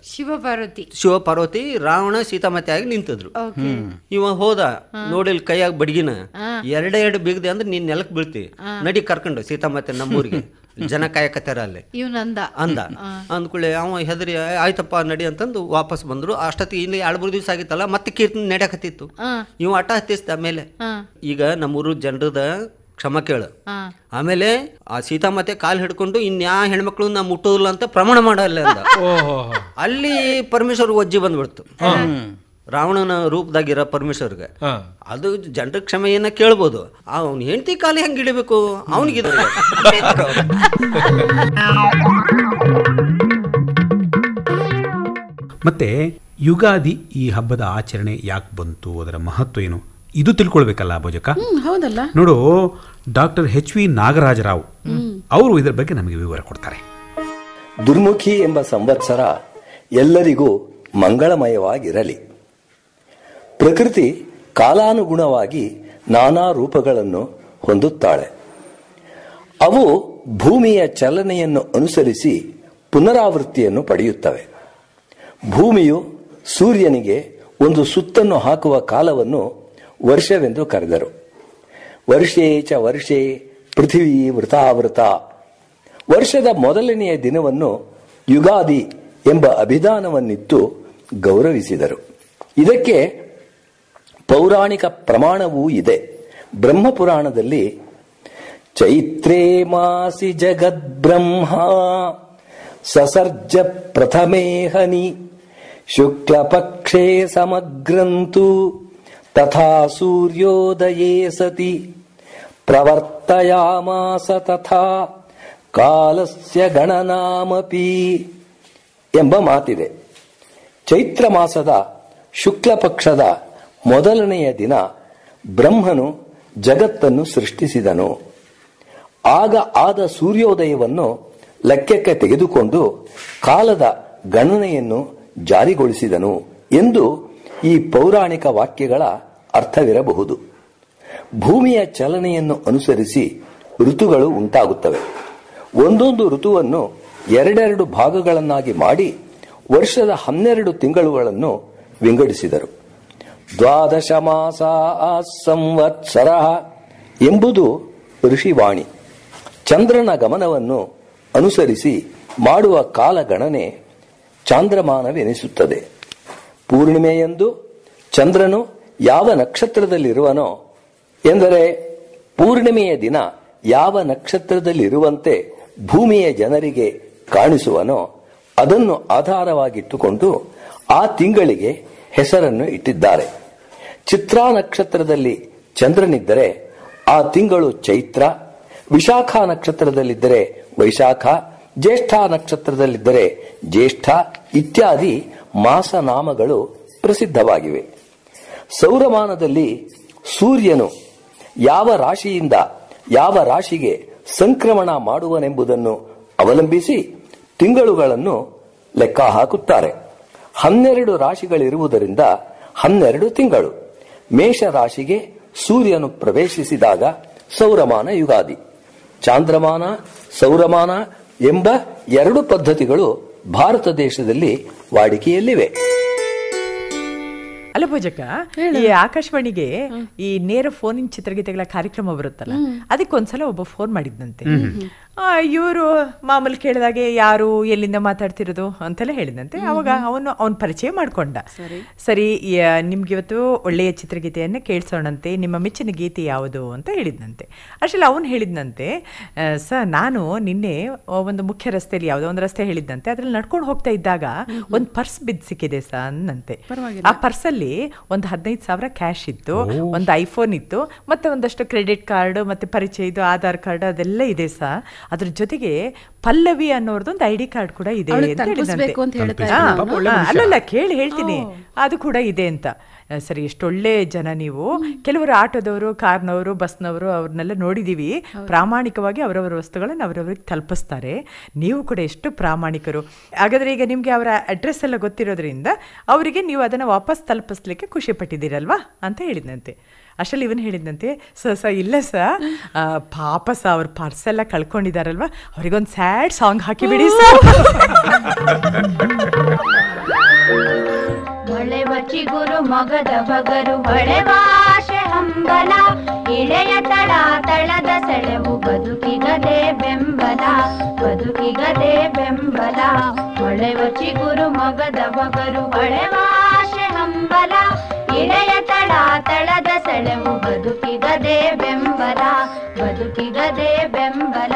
ಶಿವ ಪಾರ್ವತಿ ರಾವಣ ಸೀತಾಮಾತೆ ಆಗಿ ನಿಂತಿದ್ರು. ಇವ ಹೋದ ನೋಡಿಲ್ ಕೈಯಾಗ ಬಡ್ಗಿನ 2 ಬಿಗದೆ ಅಂದ್ರೆ ನೀನ್ ನೆಲಕ್ ಬೀಳ್ತಿ, ನಡಿ ಕರ್ಕೊಂಡು ಸೀತಾಮಾತೆ ನಮ್ಮೂರಿಗೆ, ಜನ ಕಾಯಕತ್ತಾರ ಅಲ್ಲಿ ಅಂದ. ಅಂದ್ಕೊಳ್ಳಿ ಅವ ಹೆದರಿ ಆಯ್ತಪ್ಪ ನಡಿ ಅಂತಂದು ವಾಪಸ್ ಬಂದ್ರು. ಅಷ್ಟೊತ್ತಿಗೆ ಇಲ್ಲಿ 2-3 ದಿವಸ ಆಗಿತ್ತಲ್ಲ, ಮತ್ತೆ ಕೀರ್ತನೆ ನಡೆಯಕತ್ತಿತ್ತು. ಇವ ಆಟ ಹತ್ತಿಸ್ದ. ಆಮೇಲೆ ಈಗ ನಮ್ಮೂರು ಜನರದ ಕ್ಷಮ ಕೇಳು, ಆಮೇಲೆ ಆ ಸೀತಾಮಾತೆ ಕಾಲ್ ಹಿಡ್ಕೊಂಡು ಇನ್ಯಾ ಹೆಣ್ಮಕ್ಳು ನಾ ಮುಟ್ಟೋದಿಲ್ಲ ಅಂತ ಪ್ರಮಾಣ ಮಾಡಲ್ಲ ಅಂದ. ಅಲ್ಲಿ ಪರಮೇಶ್ವರ್ ಒಜ್ಜಿ ಬಂದ್ಬಿಡ್ತು, ರಾವಣನ ರೂಪದಾಗಿರೋ ಪರಮೇಶ್ವರ್ಗೆ. ಅದು ಜನರ ಕ್ಷಮೆ ಏನ ಕೇಳ್ಬೋದು, ಅವ್ನ ಹೆಂಡತಿ ಕಾಲಿ ಹೆಂಗ್ ಹಿಡಿಬೇಕು ಅವನಿಗೆ. ಮತ್ತೆ ಯುಗಾದಿ ಈ ಹಬ್ಬದ ಆಚರಣೆ ಯಾಕೆ ಬಂತು, ಅದರ ಮಹತ್ವ ಏನು, ಇದು ತಿಳ್ಕೊಳ್ಬೇಕಲ್ಲ ಭೋಜಕ? ಹೌದಲ್ಲ. ನೋಡು, ಡಾಕ್ಟರ್ HV ನಾಗರಾಜರಾವ್ ಅವರು ಇದರ ಬಗ್ಗೆ ನಮಗೆ ವಿವರ ಕೊಡ್ತಾರೆ. ದುರ್ಮುಖಿ ಎಂಬ ಸಂವತ್ಸರ ಎಲ್ಲರಿಗೂ ಮಂಗಳಮಯವಾಗಿರಲಿ. ಪ್ರಕೃತಿ ಕಾಲಾನುಗುಣವಾಗಿ ನಾನಾ ರೂಪಗಳನ್ನು ಹೊಂದುತ್ತಾಳೆ. ಅವು ಭೂಮಿಯ ಚಲನೆಯನ್ನು ಅನುಸರಿಸಿ ಪುನರಾವೃತ್ತಿಯನ್ನು ಪಡೆಯುತ್ತವೆ. ಭೂಮಿಯು ಸೂರ್ಯನಿಗೆ ಒಂದು ಸುತ್ತನ್ನು ಹಾಕುವ ಕಾಲವನ್ನು ವರ್ಷವೆಂದು ಕರೆದರು. ವರ್ಷೇ ಚ ವರ್ಷೇ ಪೃಥಿವೀ ವೃತಾವೃತ. ವರ್ಷದ ಮೊದಲನೆಯ ದಿನವನ್ನು ಯುಗಾದಿ ಎಂಬ ಅಭಿಧಾನವನ್ನಿತ್ತು ಗೌರವಿಸಿದರು. ಇದಕ್ಕೆ ಪೌರಾಣಿಕ ಪ್ರಮಾಣವೂ ಇದೆ. ಬ್ರಹ್ಮಪುರಾಣದಲ್ಲಿ ಚೈತ್ರೇ ಮಾಸಿ ಜಗದ್ಬ್ರಹ್ಮ ಸಸರ್ಜ ಪ್ರಥಮೇ ಹನಿ ಶುಕ್ಲಪಕ್ಷೇ ಸಮಗ್ರಂತು ತಥಾ ಸೂರ್ಯೋದಯೇ ಸತಿ ಪ್ರವರ್ತಯಾಮಾಸ ತಥಾ ಕಾಲಸ್ಯ ಗಣನಾಮಪಿ ಎಂಬ ಮಾತಿದೆ. ಚೈತ್ರ ಮಾಸದ ಶುಕ್ಲ ಪಕ್ಷದ ಮೊದಲನೆಯ ದಿನ ಬ್ರಹ್ಮನು ಜಗತ್ತನ್ನು ಸೃಷ್ಟಿಸಿದನು. ಆಗ ಆದ ಸೂರ್ಯೋದಯವನ್ನು ಲೆಕ್ಕಕ್ಕೆ ತೆಗೆದುಕೊಂಡು ಕಾಲದ ಗಣನೆಯನ್ನು ಜಾರಿಗೊಳಿಸಿದನು ಎಂದು ಈ ಪೌರಾಣಿಕ ವಾಕ್ಯಗಳ ಅರ್ಥವಿರಬಹುದು. ಭೂಮಿಯ ಚಲನೆಯನ್ನು ಅನುಸರಿಸಿ ಋತುಗಳು ಉಂಟಾಗುತ್ತವೆ. ಒಂದೊಂದು ಋತುವನ್ನು ಎರಡೆರಡು ಭಾಗಗಳನ್ನಾಗಿ ಮಾಡಿ ವರ್ಷದ 12 ತಿಂಗಳುಗಳನ್ನು ವಿಂಗಡಿಸಿದರು. ದ್ವಾದಶ ಮಾಸ ಸಂವತ್ಸರ ಎಂಬುದು ಋಷಿವಾಣಿ. ಚಂದ್ರನ ಗಮನವನ್ನು ಅನುಸರಿಸಿ ಮಾಡುವ ಕಾಲಗಣನೆ ಚಾಂದ್ರಮಾನವೆನಿಸುತ್ತದೆ. ಪೂರ್ಣಿಮೆಯಂದು ಚಂದ್ರನು ಯಾವ ನಕ್ಷತ್ರದಲ್ಲಿರುವನೋ ಎಂದರೆ ಪೂರ್ಣಿಮೆಯ ದಿನ ಯಾವ ನಕ್ಷತ್ರದಲ್ಲಿರುವಂತೆ ಭೂಮಿಯ ಜನರಿಗೆ ಕಾಣಿಸುವನೋ ಅದನ್ನು ಆಧಾರವಾಗಿಟ್ಟುಕೊಂಡು ಆ ತಿಂಗಳಿಗೆ ಹೆಸರನ್ನು ಇಟ್ಟಿದ್ದಾರೆ. ಚಿತ್ರಾ ನಕ್ಷತ್ರದಲ್ಲಿ ಚಂದ್ರನಿದ್ದರೆ ಆ ತಿಂಗಳು ಚೈತ್ರ, ವಿಶಾಖ ನಕ್ಷತ್ರದಲ್ಲಿದ್ದರೆ ವೈಶಾಖ, ಜ್ಯೇಷ್ಠ ನಕ್ಷತ್ರದಲ್ಲಿದ್ದರೆ ಜ್ಯೇಷ್ಠ ಇತ್ಯಾದಿ ಮಾಸನಾಮಗಳು ಪ್ರಸಿದ್ಧವಾಗಿವೆ. ಸೌರಮಾನದಲ್ಲಿ ಸೂರ್ಯನು ಯಾವ ರಾಶಿಯಿಂದ ಯಾವ ರಾಶಿಗೆ ಸಂಕ್ರಮಣ ಮಾಡುವನೆಂಬುದನ್ನು ಅವಲಂಬಿಸಿ ತಿಂಗಳುಗಳನ್ನು ಲೆಕ್ಕ ಹಾಕುತ್ತಾರೆ. 12 ರಾಶಿಗಳಿರುವುದರಿಂದ 12 ತಿಂಗಳು. ಮೇಷ ರಾಶಿಗೆ ಸೂರ್ಯನು ಪ್ರವೇಶಿಸಿದಾಗ ಸೌರಮಾನ ಯುಗಾದಿ. ಚಾಂದ್ರಮಾನ, ಸೌರಮಾನ ಎಂಬ 2 ಪದ್ಧತಿಗಳು ಭಾರತ ದೇಶದಲ್ಲಿ ವಾಡಿಕೆಯಲ್ಲಿವೆ. ಅಲ್ಲ ಪೂಜಕ್ಕ, ಈ ಆಕಾಶವಾಣಿಗೆ ಈ ನೇರ ಫೋನಿನ ಚಿತ್ರಗೀತೆಗಳ ಕಾರ್ಯಕ್ರಮ ಬರುತ್ತಲ್ಲ, ಅದಕ್ಕೊಂದ್ಸಲ ಒಬ್ಬ ಫೋನ್ ಮಾಡಿದ್ನಂತೆ. ಇವರು ಮಾಮೂಲಿ ಕೇಳಿದಾಗೆ ಯಾರು ಎಲ್ಲಿಂದ ಮಾತಾಡ್ತಿರೋದು ಅಂತೆಲ್ಲ ಹೇಳಿದಂತೆ. ಅವಾಗ ಅವನ ಪರಿಚಯ ಮಾಡ್ಕೊಂಡ. ಸರಿ, ನಿಮ್ಗೆ ಇವತ್ತು ಒಳ್ಳೆಯ ಚಿತ್ರಗೀತೆಯನ್ನ ಕೇಳಿಸೋಣಂತೆ, ನಿಮ್ಮ ಮೆಚ್ಚಿನ ಗೀತೆ ಯಾವುದು ಅಂತ ಹೇಳಿದ್ನಂತೆ. ಅಷ್ಟರಲ್ಲಿ ಅವನು ಹೇಳಿದ್ನಂತೆ, ನಾನು ನಿನ್ನೆ ಒಂದು ಮುಖ್ಯ ರಸ್ತೆಯಲ್ಲಿ ಯಾವುದೋ ಒಂದು ರಸ್ತೆ ಹೇಳಿದ್ದಂತೆ, ಅದ್ರಲ್ಲಿ ನಡ್ಕೊಂಡು ಹೋಗ್ತಾ ಇದ್ದಾಗ ಒಂದು ಪರ್ಸ್ ಬಿದ್ದು ಸಿಕ್ಕಿದೆ ಅನ್ನಂತೆ. ಆ ಪರ್ಸಲ್ಲಿ ಒಂದು 15,000 ಕ್ಯಾಶ್ ಇತ್ತು, ಒಂದು ಐಫೋನ್ ಇತ್ತು, ಮತ್ತೆ ಒಂದಷ್ಟು ಕ್ರೆಡಿಟ್ ಕಾರ್ಡ್, ಮತ್ತೆ ಪರಿಚಯದು ಆಧಾರ್ ಕಾರ್ಡ್ ಅದೆಲ್ಲ ಇದೆ ಅದ್ರ ಜೊತೆಗೆ ಪಲ್ಲವಿ ಅನ್ನೋರ್ದೊಂದು ID ಕಾರ್ಡ್ ಕೂಡ ಇದೆ ಅಂತ ಹೇಳಿದಂತೆ. ಅಲ್ಲಲ್ಲ, ಹೇಳ್ತೀನಿ, ಅದು ಕೂಡ ಇದೆ ಅಂತ. ಸರಿ, ಎಷ್ಟೊಳ್ಳೆ ಜನ ನೀವು. ಕೆಲವರು ಆಟೋದವರು, ಕಾರ್ನವರು, ಬಸ್ನವರು ಅವ್ರನ್ನೆಲ್ಲ ನೋಡಿದೀವಿ, ಪ್ರಾಮಾಣಿಕವಾಗಿ ಅವರವರ ವಸ್ತುಗಳನ್ನು ಅವರವ್ರಿಗೆ ತಲುಪಿಸ್ತಾರೆ. ನೀವು ಕೂಡ ಎಷ್ಟು ಪ್ರಾಮಾಣಿಕರು. ಹಾಗಾದ್ರೆ ಈಗ ನಿಮ್ಗೆ ಅವರ ಅಡ್ರೆಸ್ ಎಲ್ಲ ಗೊತ್ತಿರೋದ್ರಿಂದ ಅವರಿಗೆ ನೀವು ಅದನ್ನ ವಾಪಸ್ ತಲುಪಿಸ್ಲಿಕ್ಕೆ ಖುಷಿ ಪಟ್ಟಿದ್ದೀರಲ್ವಾ ಅಂತ ಹೇಳಿದಂತೆ. ಅಷ್ಟರಲ್ಲಿ ಇವನು ಹೇಳಿದಂತೆ, ಇಲ್ಲ ಪಾಪ ಅವ್ರ ಪಾರ್ಸೆಲ್ಲ ಕಳ್ಕೊಂಡಿದಾರಲ್ವಾ, ಅವ್ರಿಗೊಂದು ಸ್ಯಾಡ್ ಸಾಂಗ್ ಹಾಕಿಬಿಡಿ ಹೊಳೆವ ಚಿಗುರು ಮೊಗದ ಬಗರು ಹೊಳೆವಾಶೆ ಹಂಬಲ, ಇಳೆಯ ತಳ ತಳದ ಸೆಳೆವು ಬದುಕಿಗದೆ ಬೆಂಬಲ, ಬದುಕಿಗದೆ ಬೆಂಬಲ. ಹೊಳೆವ ಚಿಗುರು ಮೊಗದ ಬಗರು ಹೊಳೆವಾಶೆ ಹಂಬಲ, ಇಳೆಯ ತಳ ತಳದ ಸೆಳೆವು ಬದುಕಿಗದೆ ಬೆಂಬಲ, ಬದುಕಿಗದೆ ಬೆಂಬಲ.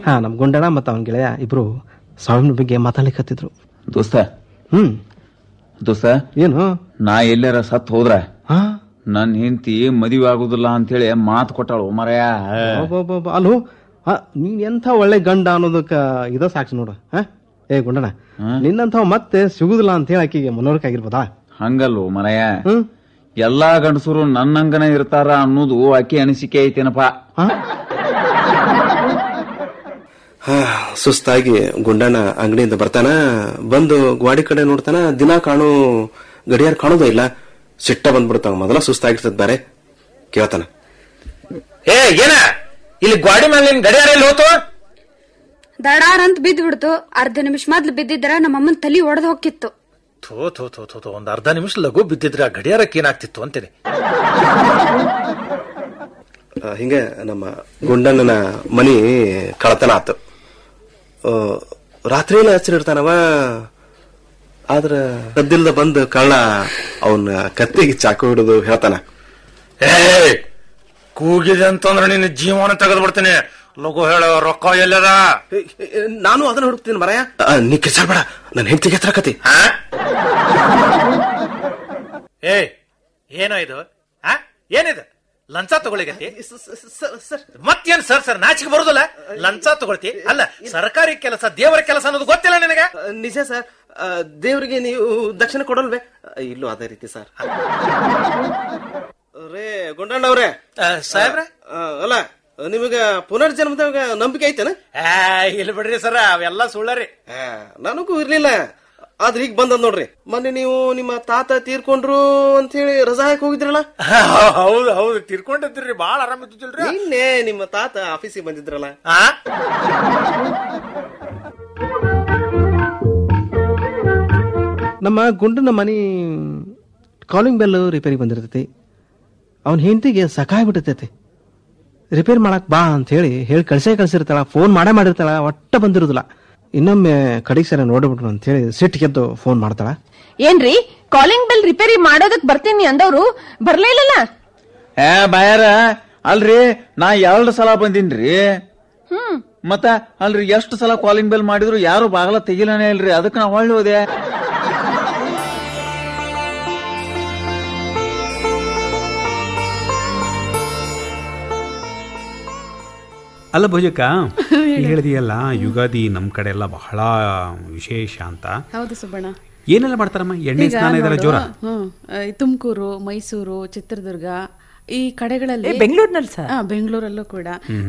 ಹಾ, ನಮ್ ಗುಂಡಣ್ಣ ಮತ್ತು ಅವನ ಗೆಳೆಯ ಇಬ್ರು ಸಾವಿನ ಬಗ್ಗೆ ಮಾತಾಡ್ಲಿಕ್ಕತ್ತಿದ್ರು. ದೋಸ್ತ ದೋಸ್ತ, ಏನು ನಾ ಎಲ್ಲಾರ ಸತ್ ಹೋದ್ರ ನನ್ ಹೆಂಡತಿ ಮದುವೆ ಆಗುದಿಲ್ಲ ಅಂತೇಳಿ ಮಾತು ಕೊಟ್ಟಾಳು ಮರಯ. ಅಲ್ಲೋ, ನೀನ್ ಎಂಥ ಒಳ್ಳೆ ಗಂಡ ಅನ್ನೋದಕ್ಕ ಇದ ಸಾಕ್ಷಿ ನೋಡು. ಏ ಗುಂಡಣ್ಣ, ನಿನ್ನಂಥವ್ ಮತ್ತೆ ಸಿಗುದಿಲ್ಲ ಅಂತ ಹೇಳಿ ಆಕಿಗೆ ಮನೋರಕ ಆಗಿರ್ಬೋದಾ? ಹಂಗಲ್ವ ಮರಯ, ಎಲ್ಲಾ ಗಂಡಸರು ನನ್ನಂಗನ ಇರ್ತಾರ ಅನ್ನೋದು ಆಕಿ ಅನಿಸಿಕೆ ಐತೇನಪ್ಪ. ಸುಸ್ತಾಗಿ ಗುಂಡಣ್ಣ ಅಂಗಡಿಯಿಂದ ಬರ್ತಾನ, ಬಂದು ಗ್ವಾಡಿ ಕಡೆ ನೋಡ್ತಾನ, ದಿನ ಕಾಣೋ ಗಡಿಯಾರ ಕಾಣೋದೇ ಇಲ್ಲ. ಸಿಟ್ಟ ಬಂದ್ಬಿಡ್ತಾವ. ಮೊದಲ ಸುಸ್ತಾಗಿರ್ತದ ಬಾರೆ. ಕೇಳ್ತಾನ, ಏನ ಇಲ್ಲಿ ಗ್ವಾಡಿ ಮೇಲೆ ಗಡಿಯಾರ ಎಲ್ಲಿ ಹೋತು? ದಡಾರ್ ಅಂತ ಬಿದ್ದು ಬಿಡ್ತು. ಅರ್ಧ ನಿಮಿಷ ಮೊದ್ಲು ಬಿದ್ದಿದ್ರ ನಮ್ಮಮ್ಮನ ತಲಿ ಒಡೆದು ಹೋಗಿತ್ತು. ಥೋ ಥೋ ಥೋ ಥೋ ಒಂದ್ ಅರ್ಧ ನಿಮಿಷ ಲಘು ಬಿದ್ದಿದ್ರೆ ಆ ಗಡಿಯಾರಕ್ಕೆ ಏನಾಗ್ತಿತ್ತು ಅಂತೇನೆ. ಹಿಂಗೆ ನಮ್ಮ ಗುಂಡಣ್ಣನ ಮನಿ ಕಳತನ ಆತು. ರಾತ್ರಿ ಎಲ್ಲ ಹಚ್ಚಿರ್ತಾನವ. ಆದ್ರ ಸದ್ದಿಲ್ದ ಬಂದು ಕಳ್ಳ ಅವನ ಕತ್ತಿಗೆ ಚಾಕು ಹಿಡಿದು ಹೇಳ್ತಾನ, ಕೂಗಿದೆ ಅಂತಂದ್ರೆ ನಿನ್ನ ಜೀವನ ತೆಗೆದು ಬಿಡ್ತೀನಿ, ಲಘು ಹೇಳ ರೊಕ್ಕ ಎಲ್ಲದ. ನಾನು ಅದನ್ನ ಹುಡುಕ್ತೀನಿ ಮರಯ. ನೀ ಕಿಚ್ಚಾಡ್ಬೇಡ, ನನ್ನ ಹೆಂಡತಿಗೆ ಹತ್ರ ಕತಿ. ಏನೋ ಇದು? ಏನಿದು? ಲಂಚ ತಗೊಳಿಗತಿ? ಮತ್ತೇನ್ ಸರ್ ನಾಚಿಕೆ ಬರುದಿಲ್ಲ? ಲಂಚ ತಗೊಳ್ತಿ? ಅಲ್ಲ, ಸರ್ಕಾರಿ ಕೆಲಸ ದೇವರ ಕೆಲಸ ಅನ್ನೋದು ಗೊತ್ತಿಲ್ಲ ನಿನಗೆ? ನಿಜ ಸರ್, ದೇವರಿಗೆ ನೀವು ದಕ್ಷಿಣ ಕೊಡಲ್ವೇ? ಇಲ್ಲೂ ಅದೇ ರೀತಿ ಸರ್. ರೇ ಗುಂಡಣ್ಣ ಅವ್ರೆ, ಸಾಹೇಬ್ರೆ, ಅಲ್ಲ ನಿಮಗ ಪುನರ್ಜನ್ಮದಾಗ ನಂಬಿಕೆ ಐತೇನ? ಇಲ್ಲ ಬಿಡ್ರಿ ಸರ್, ಅವೆಲ್ಲ ಸುಳ್ಳರಿ. ನನಗೂ ಇರ್ಲಿಲ್ಲ, ಆದ್ರೆ ಈಗ ಬಂದದ್ ನೋಡ್ರಿ. ಮೊನ್ನೆ ನೀವು ನಿಮ್ಮ ತಾತ ತೀರ್ಕೊಂಡ್ರು ಅಂತ ಹೇಳಿ ರಜಾ ಹಾಕಿ ಹೋಗಿದ್ರಲ್ಲ? ಹೌದು ಹೌದು, ತೀರ್ಕೊಂಡಿದ್ರಿ, ಬಾಳ ಆರಾಮಿದ್ದಿಲ್ರಿ. ನಿನ್ನೆ ನಿಮ್ಮ ತಾತ ಆಫೀಸಿಗೆ ಬಂದಿದ್ರಲ್ಲ? ನಮ್ಮ ಗುಂಡನ ಮನಿ ಕಾಲಿಂಗ್ ಬೆಲ್ ರಿಪೇರಿ ಬಂದಿರ್ತೈತಿ. ಅವನ ಹೆಂಡತಿಗೆ ಸಕಾಯ್ಬಿಟ್ಟೈತಿ. ರಿಪೇರಿ ಮಾಡಕ್ ಬಾ ಅಂತ ಹೇಳಿ ಕಳ್ಸಿರ್ತಾಳ. ಫೋನ್ ಮಾಡಿರ್ತಾಳ, ಒಟ್ಟ ಬಂದಿರುದಿಲ್ಲ. ಇನ್ನೊಮ್ಮೆ ಕಡೆಗೆ ಸರ ನೋಡ್ಬಿಟ್ರು ಅಂತ ಹೇಳಿ ಸಿಟ್ಟಿಗೆದ್ದು ಫೋನ್ ಮಾಡ್ತಾಳ. ಏನ್ರಿ ಕಾಲಿಂಗ್ ಬೆಲ್ ರಿಪೇರಿ ಮಾಡೋದಕ್ ಬರ್ತೀನಿ ಅಂದವ್ರು ಬರ್ಲೇ ಇಲ್ಲಲ್ಲ? ಬಾಯಾರ ಅಲ್ರಿ, ನಾ 2 ಸಲ ಬಂದಿನ್ರಿ. ಮತ್ತ ಅಲ್ರಿ, ಎಷ್ಟು ಸಲ ಕಾಲಿಂಗ್ ಬೆಲ್ ಮಾಡಿದ್ರು ಯಾರು ಬಾಗಲ ತೆಗಿಲಾನೇ ಇಲ್ರಿ. ಅದಕ್ಕೆ ನಾ ಹೊಳ್ಳಿ ಹೋದೆ. ಅಲ್ಲ ಭೋಜಕ್ಕ, ಹೇಳಿದೆಯಲ್ಲ ಯುಗಾದಿ ನಮ್ ಕಡೆ ಎಲ್ಲ ಬಹಳ ವಿಶೇಷ ಅಂತ. ಹೌದು ಸುಬ್ಬಣ್ಣ. ಏನೆಲ್ಲ ಮಾಡ್ತಾರಮ್ಮ? ಎಣ್ಣೆ ಸ್ನಾನ ಇದೆಲ್ಲ ಜೋರ? ತುಮಕೂರು, ಮೈಸೂರು, ಚಿತ್ರದುರ್ಗ ಈ ಕಡೆಗಳಲ್ಲಿ, ಬೆಂಗಳೂರಲ್ಲೂ ಕೂಡ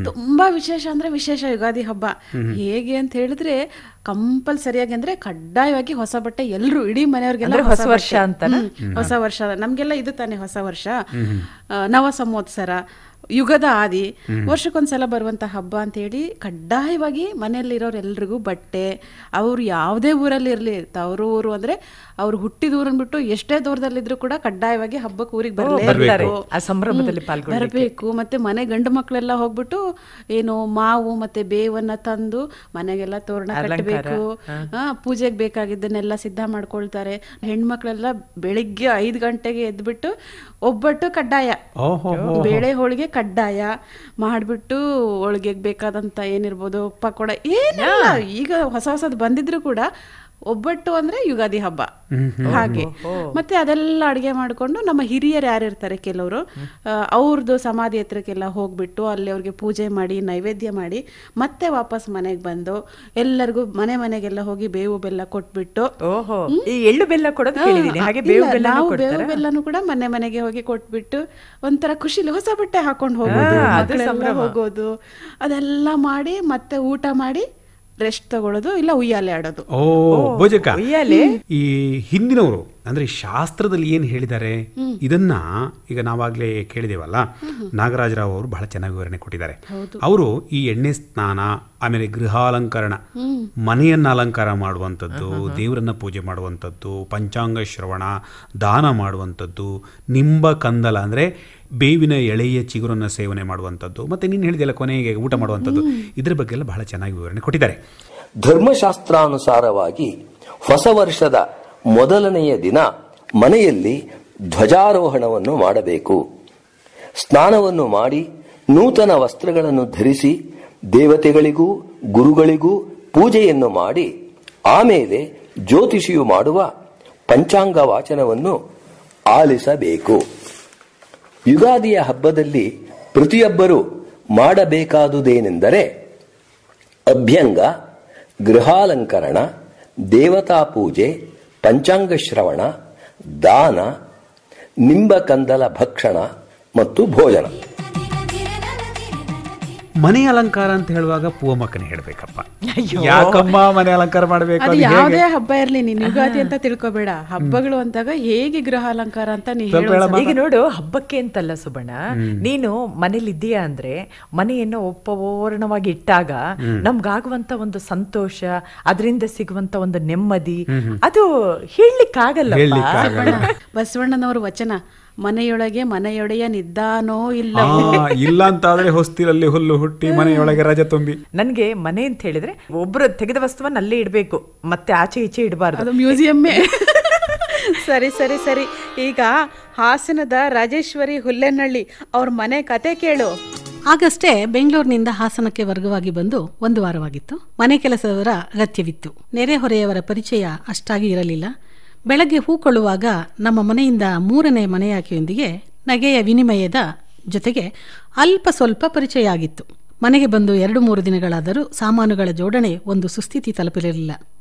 ತುಂಬಾ ವಿಶೇಷ ಅಂದ್ರೆ ವಿಶೇಷ ಯುಗಾದಿ ಹಬ್ಬ. ಹೇಗೆ ಅಂತ ಹೇಳಿದ್ರೆ ಕಂಪಲ್ಸರಿಯಾಗಿ ಅಂದ್ರೆ ಕಡ್ಡಾಯವಾಗಿ ಹೊಸ ಬಟ್ಟೆ ಎಲ್ರು, ಇಡೀ ಮನೆಯವ್ರಿಗೆಲ್ಲ ಹೊಸ ವರ್ಷ ಅಂತ. ಹೊಸ ವರ್ಷ ನಮ್ಗೆಲ್ಲ ಇದು ತಾನೆ ಹೊಸ ವರ್ಷ, ನವ ಸಂವತ್ಸರ, ಯುಗದ ಆದಿ, ವರ್ಷಕ್ಕೊಂದ್ಸಲ ಬರುವಂತ ಹಬ್ಬ ಅಂತ ಹೇಳಿ ಕಡ್ಡಾಯವಾಗಿ ಮನೆಯಲ್ಲಿರೋರೆಲ್ರಿಗೂ ಬಟ್ಟೆ, ಅವ್ರು ಯಾವುದೇ ಊರಲ್ಲಿ ಇರ್ಲಿ, ಅವ್ರ ಊರು ಅಂದ್ರೆ ಅವ್ರು ಹುಟ್ಟಿದ ಊರನ್ ಬಿಟ್ಟು ಎಷ್ಟೇ ದೂರದಲ್ಲಿದ್ರು ಕೂಡ ಕಡ್ಡಾಯವಾಗಿ ಹಬ್ಬಕ್ಕೆ ಊರಿಗೆ ಬರಬೇಕು. ಮತ್ತೆ ಮನೆ ಗಂಡು ಮಕ್ಕಳೆಲ್ಲ ಹೋಗ್ಬಿಟ್ಟು ಏನು ಮಾವು ಮತ್ತೆ ಬೇವನ್ನ ತಂದು ಮನೆಗೆಲ್ಲ ತೋರಣ ಕಟ್ಟಬೇಕು, ಪೂಜೆಗೆ ಬೇಕಾಗಿದ್ದನ್ನೆಲ್ಲ ಸಿದ್ಧ ಮಾಡ್ಕೊಳ್ತಾರೆ. ಹೆಣ್ಮಕ್ಳೆಲ್ಲ ಬೆಳಿಗ್ಗೆ 5 ಗಂಟೆಗೆ ಎದ್ಬಿಟ್ಟು ಒಬ್ಬಟ್ಟು ಕಡ್ಡಾಯ, ಬೇಳೆ ಹೋಳಿಗೆ ಕಡ್ಡಾಯ ಮಾಡ್ಬಿಟ್ಟು ಹೋಳಿಗೆಗೆ ಬೇಕಾದಂತ ಏನಿರ್ಬೋದು ಪಕೋಡ ಏನಿಲ್ಲ. ಈಗ ಹೊಸದು ಬಂದಿದ್ರು ಕೂಡ ಒಬ್ಬಟ್ಟು ಅಂದ್ರೆ ಯುಗಾದಿ ಹಬ್ಬ ಹಾಗೆ. ಮತ್ತೆ ಅದೆಲ್ಲ ಅಡಿಗೆ ಮಾಡ್ಕೊಂಡು ನಮ್ಮ ಹಿರಿಯರು ಯಾರಿರ್ತಾರೆ ಕೆಲವರು, ಅವ್ರದ್ದು ಸಮಾಧಿ ಹತ್ರಕ್ಕೆಲ್ಲ ಹೋಗ್ಬಿಟ್ಟು ಅಲ್ಲಿ ಅವ್ರಿಗೆ ಪೂಜೆ ಮಾಡಿ ನೈವೇದ್ಯ ಮಾಡಿ ಮತ್ತೆ ವಾಪಸ್ ಮನೆಗೆ ಬಂದು ಎಲ್ಲರಿಗೂ ಮನೆಗೆಲ್ಲ ಹೋಗಿ ಬೇವು ಬೆಲ್ಲ ಕೊಟ್ಬಿಟ್ಟು, ಎಳ್ಳು ಬೆಲ್ಲ ಕೊಡೋದು ಹಾಗೆ ಬೇವು ಬೆಲ್ಲನು ಕೂಡ ಮನೆಗೆ ಹೋಗಿ ಕೊಟ್ಬಿಟ್ಟು ಒಂಥರ ಖುಷಿಲಿ ಹೊಸ ಬಟ್ಟೆ ಹಾಕೊಂಡು ಹೋಗೋದು ಅದೆಲ್ಲ ಮಾಡಿ ಮತ್ತೆ ಊಟ ಮಾಡಿ ರೆಸ್ಟ್ ತಗೊಳ್ಳೋದು, ಇಲ್ಲ ಉಯ್ಯಾಲೆ ಆಡೋದು. ಭೋಜಕ, ಈ ಹಿಂದಿನವರು ಅಂದ್ರೆ ಶಾಸ್ತ್ರದಲ್ಲಿ ಏನ್ ಹೇಳಿದ್ದಾರೆ ಇದನ್ನ ಈಗ ನಾವಾಗ್ಲೇ ಕೇಳಿದೇವಲ್ಲ, ನಾಗರಾಜರಾವ್ ಅವರು ಬಹಳ ಚೆನ್ನಾಗಿ ವಿವರಣೆ ಕೊಟ್ಟಿದ್ದಾರೆ. ಅವರು ಈ ಎಣ್ಣೆ ಸ್ನಾನ, ಆಮೇಲೆ ಗೃಹಾಲಂಕರಣ, ಮನೆಯನ್ನ ಅಲಂಕಾರ ಮಾಡುವಂಥದ್ದು, ದೇವರನ್ನ ಪೂಜೆ ಮಾಡುವಂಥದ್ದು, ಪಂಚಾಂಗ ಶ್ರವಣ, ದಾನ ಮಾಡುವಂಥದ್ದು, ನಿಂಬ ಕಂದಲ ಅಂದ್ರೆ ಬೇವಿನ ಎಳೆಯ ಚಿಗುರನ್ನ ಸೇವನೆ ಮಾಡುವಂಥದ್ದು, ಮತ್ತೆ ನೀನು ಹೇಳಿದೆಲ್ಲ ಕೊನೆಗೆ ಊಟ ಮಾಡುವಂಥದ್ದು, ಇದ್ರ ಬಗ್ಗೆ ಎಲ್ಲ ಬಹಳ ಚೆನ್ನಾಗಿ ವಿವರಣೆ ಕೊಟ್ಟಿದ್ದಾರೆ. ಧರ್ಮಶಾಸ್ತ್ರಾನುಸಾರವಾಗಿ ಹೊಸ ವರ್ಷದ ಮೊದಲನೆಯ ದಿನ ಮನೆಯಲ್ಲಿ ಧ್ವಜಾರೋಹಣವನ್ನು ಮಾಡಬೇಕು. ಸ್ನಾನವನ್ನು ಮಾಡಿ ನೂತನ ವಸ್ತ್ರಗಳನ್ನು ಧರಿಸಿ ದೇವತೆಗಳಿಗೂ ಗುರುಗಳಿಗೂ ಪೂಜೆಯನ್ನು ಮಾಡಿ ಆಮೇಲೆ ಜ್ಯೋತಿಷಿಯು ಮಾಡುವ ಪಂಚಾಂಗ ವಾಚನವನ್ನು ಆಲಿಸಬೇಕು. ಯುಗಾದಿಯ ಹಬ್ಬದಲ್ಲಿ ಪ್ರತಿಯೊಬ್ಬರೂ ಮಾಡಬೇಕಾದುದೇನೆಂದರೆ ಅಭ್ಯಂಗ, ಗೃಹಾಲಂಕರಣ, ದೇವತಾ ಪೂಜೆ, ಪಂಚಾಂಗ ಶ್ರವಣ, ದಾನ, ನಿಂಬಕಂದಲ ಭಕ್ಷಣ ಮತ್ತು ಭೋಜನ. ಮನೆ ಅಲಂಕಾರ ಅಂತ ಹೇಳುವಾಗ ಪೂವಮ್ಮಕ್ಕನೇ ಹೇಳ್ಬೇಕಪ್ಪ. ಯಾಕಮ್ಮ ಮನೆ ಅಲಂಕಾರ ಮಾಡ್ಬೇಕು? ಅದು ಯಾವುದೇ ಹಬ್ಬ ಇರ್ಲಿ, ನೀನ್ ಯುಗಾದಿ ಅಂತ ತಿಳ್ಕೊಬೇಡ. ಹಬ್ಬಗಳು ಅಂದಾಗ ಹೇಗೆ ಗೃಹ ಅಲಂಕಾರ ಅಂತ ಈಗ ನೋಡು, ಹಬ್ಬಕ್ಕೆ ಅಂತಲ್ಲ ಸುಬಣ್ಣ, ನೀನು ಮನೇಲಿ ಇದೀಯಾ ಅಂದ್ರೆ ಮನೆಯನ್ನು ಒಪ್ಪೋರ್ಣವಾಗಿ ಇಟ್ಟಾಗ ನಮ್ಗಾಗುವಂತ ಒಂದು ಸಂತೋಷ, ಅದರಿಂದ ಸಿಗುವಂತ ಒಂದು ನೆಮ್ಮದಿ, ಅದು ಹೇಳಲಿಕ್ಕಾಗಲ್ಲ. ಬಸವಣ್ಣನವರು ವಚನ, ಮನೆಯೊಳಗೆ ಮನೆಯೊಡೆಯ ನಿದ್ದಾನೋ ಇಲ್ಲ ಇಲ್ಲ ಅಂತಾದ್ರೆ ಹೊಸ್ತಿಲಲ್ಲಿ ಹುಲ್ಲು ಹುಟ್ಟಿ ಮನೆಯೊಳಗೆ ರಜೆ ತುಂಬಿ. ನನ್ಗೆ ಮನೆ ಅಂತ ಹೇಳಿದ್ರೆ ಒಬ್ರು ತೆಗೆದ ವಸ್ತುವನ್ನ ಅಲ್ಲೇ ಇಡ್ಬೇಕು, ಮತ್ತೆ ಆಚೆ ಈಚೆ ಇಡಬಾರ್ದು, ಅದು ಮ್ಯೂಸಿಯಮ್ಮೇ. ಸರಿ ಸರಿ ಸರಿ, ಈಗ ಹಾಸನದ ರಾಜೇಶ್ವರಿ ಹುಲ್ಲೆನಹಳ್ಳಿ ಅವ್ರ ಮನೆ ಕತೆ ಕೇಳು. ಆಗಷ್ಟೇ ಬೆಂಗಳೂರಿನಿಂದ ಹಾಸನಕ್ಕೆ ವರ್ಗವಾಗಿ ಬಂದು 1 ವಾರವಾಗಿತ್ತು. ಮನೆ ಕೆಲಸದವರ ಅಗತ್ಯವಿತ್ತು. ನೆರೆಹೊರೆಯವರ ಪರಿಚಯ ಅಷ್ಟಾಗಿ ಇರಲಿಲ್ಲ. ಬೆಳಗ್ಗೆ ಹೂಕೊಳ್ಳುವಾಗ ನಮ್ಮ ಮನೆಯಿಂದ 3ನೇ ಮನೆಯಾಕೆಯೊಂದಿಗೆ ನಗೆಯ ವಿನಿಮಯದ ಜೊತೆಗೆ ಅಲ್ಪ ಸ್ವಲ್ಪ ಪರಿಚಯ ಆಗಿತ್ತು. ಮನೆಗೆ ಬಂದು 2-3 ದಿನಗಳಾದರೂ ಸಾಮಾನುಗಳ ಜೋಡಣೆ ಒಂದು ಸುಸ್ಥಿತಿ ತಲುಪಿರಲಿಲ್ಲ.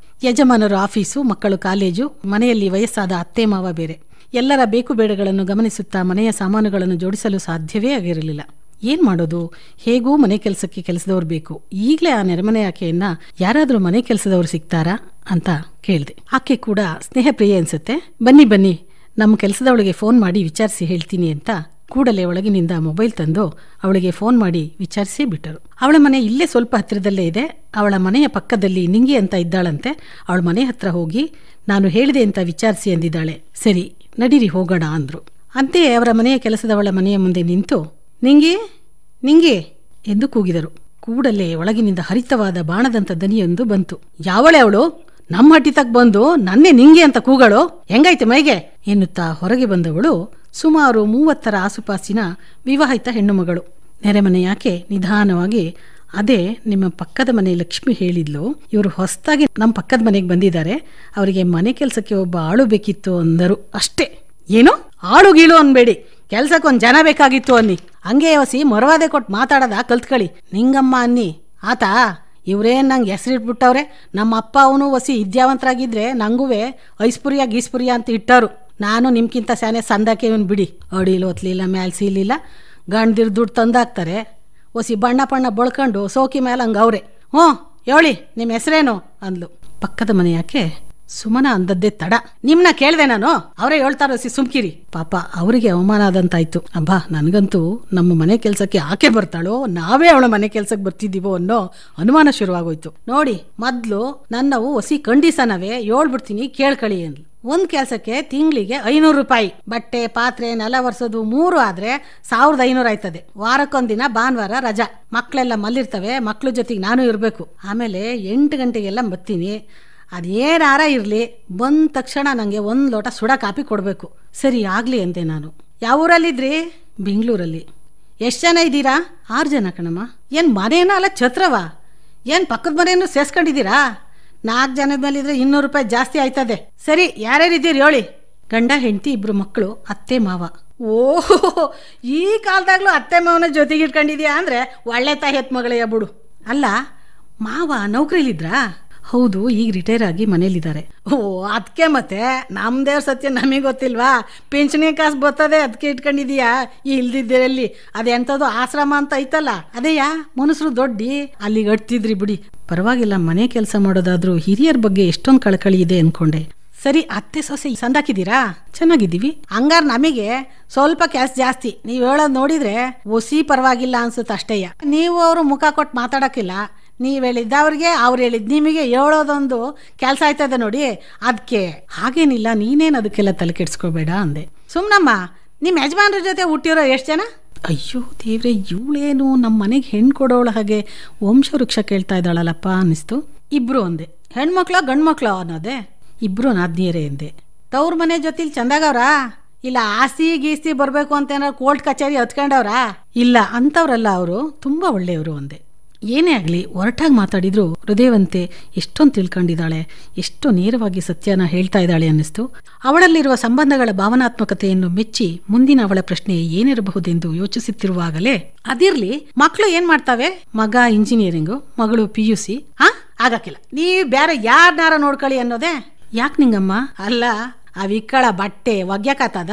ಯಜಮಾನರು ಆಫೀಸು, ಮಕ್ಕಳು ಕಾಲೇಜು, ಮನೆಯಲ್ಲಿ ವಯಸ್ಸಾದ ಅತ್ತೆ ಮಾವ ಬೇರೆ. ಎಲ್ಲರ ಬೇಕು ಬೇಡಗಳನ್ನು ಗಮನಿಸುತ್ತಾ ಮನೆಯ ಸಾಮಾನುಗಳನ್ನು ಜೋಡಿಸಲು ಸಾಧ್ಯವೇ ಆಗಿರಲಿಲ್ಲ. ಏನ್ ಮಾಡೋದು? ಹೇಗೂ ಮನೆ ಕೆಲಸಕ್ಕೆ ಕೆಲಸದವ್ರು ಬೇಕು. ಈಗಲೇ ಆ ನೆರೆಮನೆ ಆಕೆಯನ್ನ ಯಾರಾದರೂ ಮನೆ ಕೆಲಸದವ್ರು ಸಿಗ್ತಾರಾ ಅಂತ ಕೇಳಿದೆ. ಆಕೆ ಕೂಡ ಸ್ನೇಹ ಪ್ರಿಯ ಅನ್ಸುತ್ತೆ. ಬನ್ನಿ ಬನ್ನಿ, ನಮ್ಮ ಕೆಲಸದವಳಿಗೆ ಫೋನ್ ಮಾಡಿ ವಿಚಾರಿಸಿ ಹೇಳ್ತೀನಿ ಅಂತ ಕೂಡಲೇ ಒಳಗಿನಿಂದ ಮೊಬೈಲ್ ತಂದು ಅವಳಿಗೆ ಫೋನ್ ಮಾಡಿ ವಿಚಾರಿಸಿ ಬಿಟ್ಟರು. ಅವಳ ಮನೆ ಇಲ್ಲೇ ಸ್ವಲ್ಪ ಹತ್ತಿರದಲ್ಲೇ ಇದೆ. ಅವಳ ಮನೆಯ ಪಕ್ಕದಲ್ಲಿ ನಿಂಗಿ ಅಂತ ಇದ್ದಾಳಂತೆ. ಅವಳ ಮನೆ ಹತ್ರ ಹೋಗಿ ನಾನು ಹೇಳಿದೆ ಅಂತ ವಿಚಾರಿಸಿ ಅಂದಿದ್ದಾಳೆ. ಸರಿ ನಡೀರಿ ಹೋಗೋಣ ಅಂದ್ರು. ಅಂತೆಯೇ ಅವರ ಮನೆಯ ಕೆಲಸದವಳ ಮನೆಯ ಮುಂದೆ ನಿಂತು ನಿಂಗಿ ನಿಂಗಿ ಎಂದು ಕೂಗಿದರು. ಕೂಡಲೇ ಒಳಗಿನಿಂದ ಹರಿತವಾದ ಬಾಣದಂತ ದನಿಯೊಂದು ಬಂತು. ಯಾವಳೆ ಅವಳು? ನಮ್ಮ ಹಟ್ಟಿ ತಕ್ ಬಂದು ನನ್ನೇ ನಿಂಗೆ ಅಂತ ಕೂಗಳು? ಹೆಂಗೈತೆ ಮೈಗೆ ಎನ್ನುತ್ತಾ ಹೊರಗೆ ಬಂದವಳು ಸುಮಾರು 30ರ ಆಸುಪಾಸಿನ ವಿವಾಹಿತ ಹೆಣ್ಣು ಮಗಳು. ನೆರೆಮನೆಯಾಕೆ ನಿಧಾನವಾಗಿ, ಅದೇ ನಿಮ್ಮ ಪಕ್ಕದ ಮನೆ ಲಕ್ಷ್ಮಿ ಹೇಳಿದ್ಲು, ಇವರು ಹೊಸದಾಗಿ ನಮ್ಮ ಪಕ್ಕದ ಮನೆಗೆ ಬಂದಿದ್ದಾರೆ, ಅವರಿಗೆ ಮನೆ ಕೆಲಸಕ್ಕೆ ಒಬ್ಬ ಆಳು ಬೇಕಿತ್ತು ಅಂದರು. ಅಷ್ಟೇ. ಏನು ಆಳು ಗೀಳು ಅನ್ಬೇಡಿ, ಕೆಲ್ಸಕ್ಕೊಂದು ಜನ ಬೇಕಾಗಿತ್ತು ಅನ್ನಿ. ಹಂಗೆ ಹೊಸಿ ಮೊರವಾದೆ ಕೊಟ್ಟು ಮಾತಾಡೋದ ಕಲ್ತ್ಕಳಿ. ನಿಂಗಮ್ಮ ಅನ್ನಿ ಆತ. ಇವ್ರೇನ್ ನಂಗೆ ಹೆಸರಿಟ್ಬಿಟ್ಟವ್ರೆ. ನಮ್ಮ ಅಪ್ಪ ಅವನು ಹೊಸಿ ವಿದ್ಯಾವಂತರಾಗಿದ್ರೆ ನಂಗೂವೆ ಐಸ್ಪುರಿಯ ಗೀಸ್ಪುರಿಯ ಅಂತ ಇಟ್ಟರು. ನಾನು ನಿಮ್ಗಿಂತ ಸ್ಯಾನೆ ಸಂದಕ್ಕೆ ಇವನ್ ಬಿಡಿ. ಅಡಿಲಿ ಒತ್ಲಿಲ್ಲ, ಮ್ಯಾಲ್ ಸೀಲಿಲ್ಲ, ಗಂಡ್ದಿರ್ ದುಡ್ಡು ತಂದಾಕ್ತಾರೆ. ಹೊಸಿ ಬಣ್ಣ ಪಣ್ಣ ಬಳ್ಕೊಂಡು ಸೋಕಿ ಮೇಲೆ ಹಂಗ ಅವ್ರೆ. ಹೇಳಿ ನಿಮ್ಮ ಹೆಸರೇನು ಅಂದ್ಲು. ಪಕ್ಕದ ಮನೆಯಾಕೆ ಸುಮನ ಅಂದದ್ದೇ ತಡ. ನಿಮ್ನ ಕೇಳ್ದೆ ನಾನು, ಅವರೇ ಹೇಳ್ತಾರೋ ಸುಮ್ಕಿರಿ. ಪಾಪ ಅವರಿಗೆ ಅವಮಾನ ಆದಂತಾಯ್ತು. ಅಬ್ಬಾ, ನನ್ಗಂತೂ ನಮ್ಮ ಮನೆ ಕೆಲ್ಸಕ್ಕೆ ಆಕೆ ಬರ್ತಾಳೋ ನಾವೇ ಅವಳ ಮನೆ ಕೆಲ್ಸಕ್ಕೆ ಬರ್ತಿದ್ದೀವೋ ಅನ್ನೋ ಅನುಮಾನ ಶುರುವಾಗೋಯ್ತು. ನೋಡಿ, ಮೊದ್ಲು ನನ್ನವು ಹೊಸಿ ಕಂಡೀಸನವೇ ಹೇಳ್ಬಿಡ್ತೀನಿ ಕೇಳ್ಕಳಿ ಅಂದ್ಲು. ಒಂದ್ ಕೆಲ್ಸಕ್ಕೆ ತಿಂಗಳಿಗೆ 500 ರೂಪಾಯಿ. ಬಟ್ಟೆ ಪಾತ್ರೆ ನೆಲ ಒರೆಸೋದು 3 ಆದ್ರೆ 1500 ಆಯ್ತದೆ. ವಾರಕ್ಕೊಂದಿನ ಭಾನುವಾರ ರಜಾ. ಮಕ್ಳೆಲ್ಲ ಮಲ್ಲಿರ್ತವೆ, ಮಕ್ಳ ಜೊತೆಗೆ ನಾನು ಇರ್ಬೇಕು. ಆಮೇಲೆ 8 ಗಂಟೆಗೆಲ್ಲ ಬರ್ತೀನಿ. ಅದೇನಾರ ಇರ್ಲಿ, ಬಂದ ತಕ್ಷಣ ನಂಗೆ 1 ಲೋಟ ಸುಡ ಕಾಪಿ ಕೊಡ್ಬೇಕು. ಸರಿ ಆಗ್ಲಿ ಅಂದೆ ನಾನು. ಯಾವ ಊರಲ್ಲಿದ್ರಿ? ಬೆಂಗಳೂರಲ್ಲಿ. ಎಷ್ಟು ಜನ ಇದ್ದೀರಾ? 6 ಜನ ಕಣಮ್ಮ. ಏನ್ ಮನೇನ ಅಲ್ಲ ಛತ್ರವಾ? ಏನ್ ಪಕ್ಕದ ಮನೆಯನ್ನು ಸೇರ್ಸ್ಕೊಂಡಿದ್ದೀರಾ? 4 ಜನದ ಮೇಲಿದ್ರೆ 200 ರೂಪಾಯಿ ಜಾಸ್ತಿ ಆಯ್ತದೆ. ಸರಿ ಯಾರ್ಯಾರಿದ್ದೀರಿ ಹೇಳಿ. ಗಂಡ ಹೆಂಡತಿ 2 ಮಕ್ಕಳು, ಅತ್ತೆ ಮಾವ. ಓಹೋ, ಈ ಕಾಲದಾಗ್ಲೂ ಅತ್ತೆ ಮಾವನ ಜೊತೆಗೆ ಇಟ್ಕೊಂಡಿದ್ಯಾ ಅಂದ್ರೆ ಒಳ್ಳೆ ತಾಯಿ ಹೆತ್ ಮಗಳಯ್ಯ ಬಿಡು. ಅಲ್ಲ, ಮಾವ ನೌಕರಿಲಿದ್ರಾ? ಹೌದು, ಈಗ ರಿಟೈರ್ ಆಗಿ ಮನೇಲಿದ್ದಾರೆ. ಓ, ಅದಕ್ಕೆ ಮತ್ತೆ ನಮ್ದೇವ್ರ ಸತ್ಯ ನಮಗೆ ಗೊತ್ತಿಲ್ವಾ? ಪಿಂಚಣಿ ಕಾಸು ಬರ್ತದೆ, ಅದಕ್ಕೆ ಇಟ್ಕೊಂಡಿದೀಯಾ? ಇಲ್ದಿದ್ದರಲ್ಲಿ ಅದೆಂಥದ್ದು ಆಶ್ರಮ ಅಂತ ಐತಲ್ಲ, ಅದೇಯಾ ಮನುಷ್ಯರು ದೊಡ್ಡಿ ಅಲ್ಲಿಗೆ ಅಟ್ತಿದ್ರಿ ಬಿಡಿ. ಪರವಾಗಿಲ್ಲ, ಮನೆ ಕೆಲಸ ಮಾಡೋದಾದ್ರೂ ಹಿರಿಯರ ಬಗ್ಗೆ ಎಷ್ಟೊಂದು ಕಳಕಳಿ ಇದೆ ಅನ್ಕೊಂಡೆ. ಸರಿ, ಅತ್ತೆ ಸೊಸೆ ಸಂದಾಕಿದ್ದೀರಾ? ಚೆನ್ನಾಗಿದ್ದೀವಿ. ಹಂಗಾರ ನಮಗೆ ಸ್ವಲ್ಪ ಕೆಲಸ ಜಾಸ್ತಿ. ನೀವು ಹೇಳೋದು ನೋಡಿದ್ರೆ ಒಸಿ ಪರವಾಗಿಲ್ಲ ಅನ್ಸುತ್ತೆ ಅಷ್ಟೇಯ. ನೀವು ಅವರು ಮುಖ ಕೊಟ್ಟು ಮಾತಾಡೋಕ್ಕಿಲ್ಲ. ನೀವು ಹೇಳಿದ್ದವ್ರಿಗೆ ಅವ್ರು ಹೇಳಿದ್ ನಿಮಗೆ ಹೇಳೋದೊಂದು ಕೆಲಸ ಆಯ್ತದೆ ನೋಡಿ. ಅದಕ್ಕೆ ಹಾಗೇನಿಲ್ಲ, ನೀನೇನು ಅದಕ್ಕೆಲ್ಲ ತಲೆ ಕೆಡ್ಸ್ಕೋಬೇಡ ಅಂದೆ. ಸುಮ್ನಮ್ಮ, ನಿಮ್ಮ ಯಜಮಾನ್ರ ಜೊತೆ ಹುಟ್ಟಿರೋ ಎಷ್ಟು ಜನ? ಅಯ್ಯೋ ದೇವ್ರೆ, ಇವಳೇನು ನಮ್ಮ ಮನೆಗೆ ಹೆಣ್ಣು ಕೊಡೋಳ ಹಾಗೆ ವಂಶವೃಕ್ಷ ಕೇಳ್ತಾ ಇದ್ದಾಳಲ್ಲಪ್ಪ ಅನ್ನಿಸ್ತು. 2 ಅಂದೆ. ಹೆಣ್ಮಕ್ಳ ಗಂಡ್ಮಕ್ಳ ಅನ್ನೋದೆ? 2 ನಾದ್ನಿಯರೇ ಎಂದೆ. ತವ್ರ ಮನೆ ಜೊತೆಲಿ ಚಂದಾಗವ್ರಾ? ಇಲ್ಲ ಆಸ್ತಿ ಗೀಸ್ತಿ ಬರಬೇಕು ಅಂತ ಏನಾರು ಕೋರ್ಟ್ ಕಚೇರಿ ಹತ್ಕೊಂಡವ್ರಾ? ಇಲ್ಲ, ಅಂಥವ್ರಲ್ಲ, ಅವರು ತುಂಬ ಒಳ್ಳೆಯವರು ಅಂದೆ. ಏನೇ ಆಗಲಿ, ಒರಟಾಗಿ ಮಾತಾಡಿದ್ರು ಹೃದಯವಂತೆ ಎಷ್ಟೊಂದು ತಿಳ್ಕೊಂಡಿದ್ದಾಳೆ, ಎಷ್ಟು ನೇರವಾಗಿ ಸತ್ಯನ ಹೇಳ್ತಾ ಇದ್ದಾಳೆ ಅನ್ನಿಸ್ತು. ಅವಳಲ್ಲಿರುವ ಸಂಬಂಧಗಳ ಭಾವನಾತ್ಮಕತೆಯನ್ನು ಮೆಚ್ಚಿ ಮುಂದಿನ ಅವಳ ಪ್ರಶ್ನೆ ಏನಿರಬಹುದೆಂದು ಯೋಚಿಸುತ್ತಿರುವಾಗಲೇ, ಅದಿರ್ಲಿ, ಮಕ್ಕಳು ಏನ್ ಮಾಡ್ತಾವೆ? ಮಗ ಇಂಜಿನಿಯರಿಂಗು, ಮಗಳು PUC. ಆಗಕ್ಕಿಲ್ಲ, ನೀವ್ ಬೇರೆ ಯಾರನ್ನಾರ ನೋಡ್ಕೊಳ್ಳಿ ಅನ್ನೋದೇ? ಯಾಕೆ ನಿಂಗಮ್ಮ? ಅಲ್ಲ, ಅವಿಕ್ಕಳ ಬಟ್ಟೆ ಒಗ್ಯಕತ್ತದ?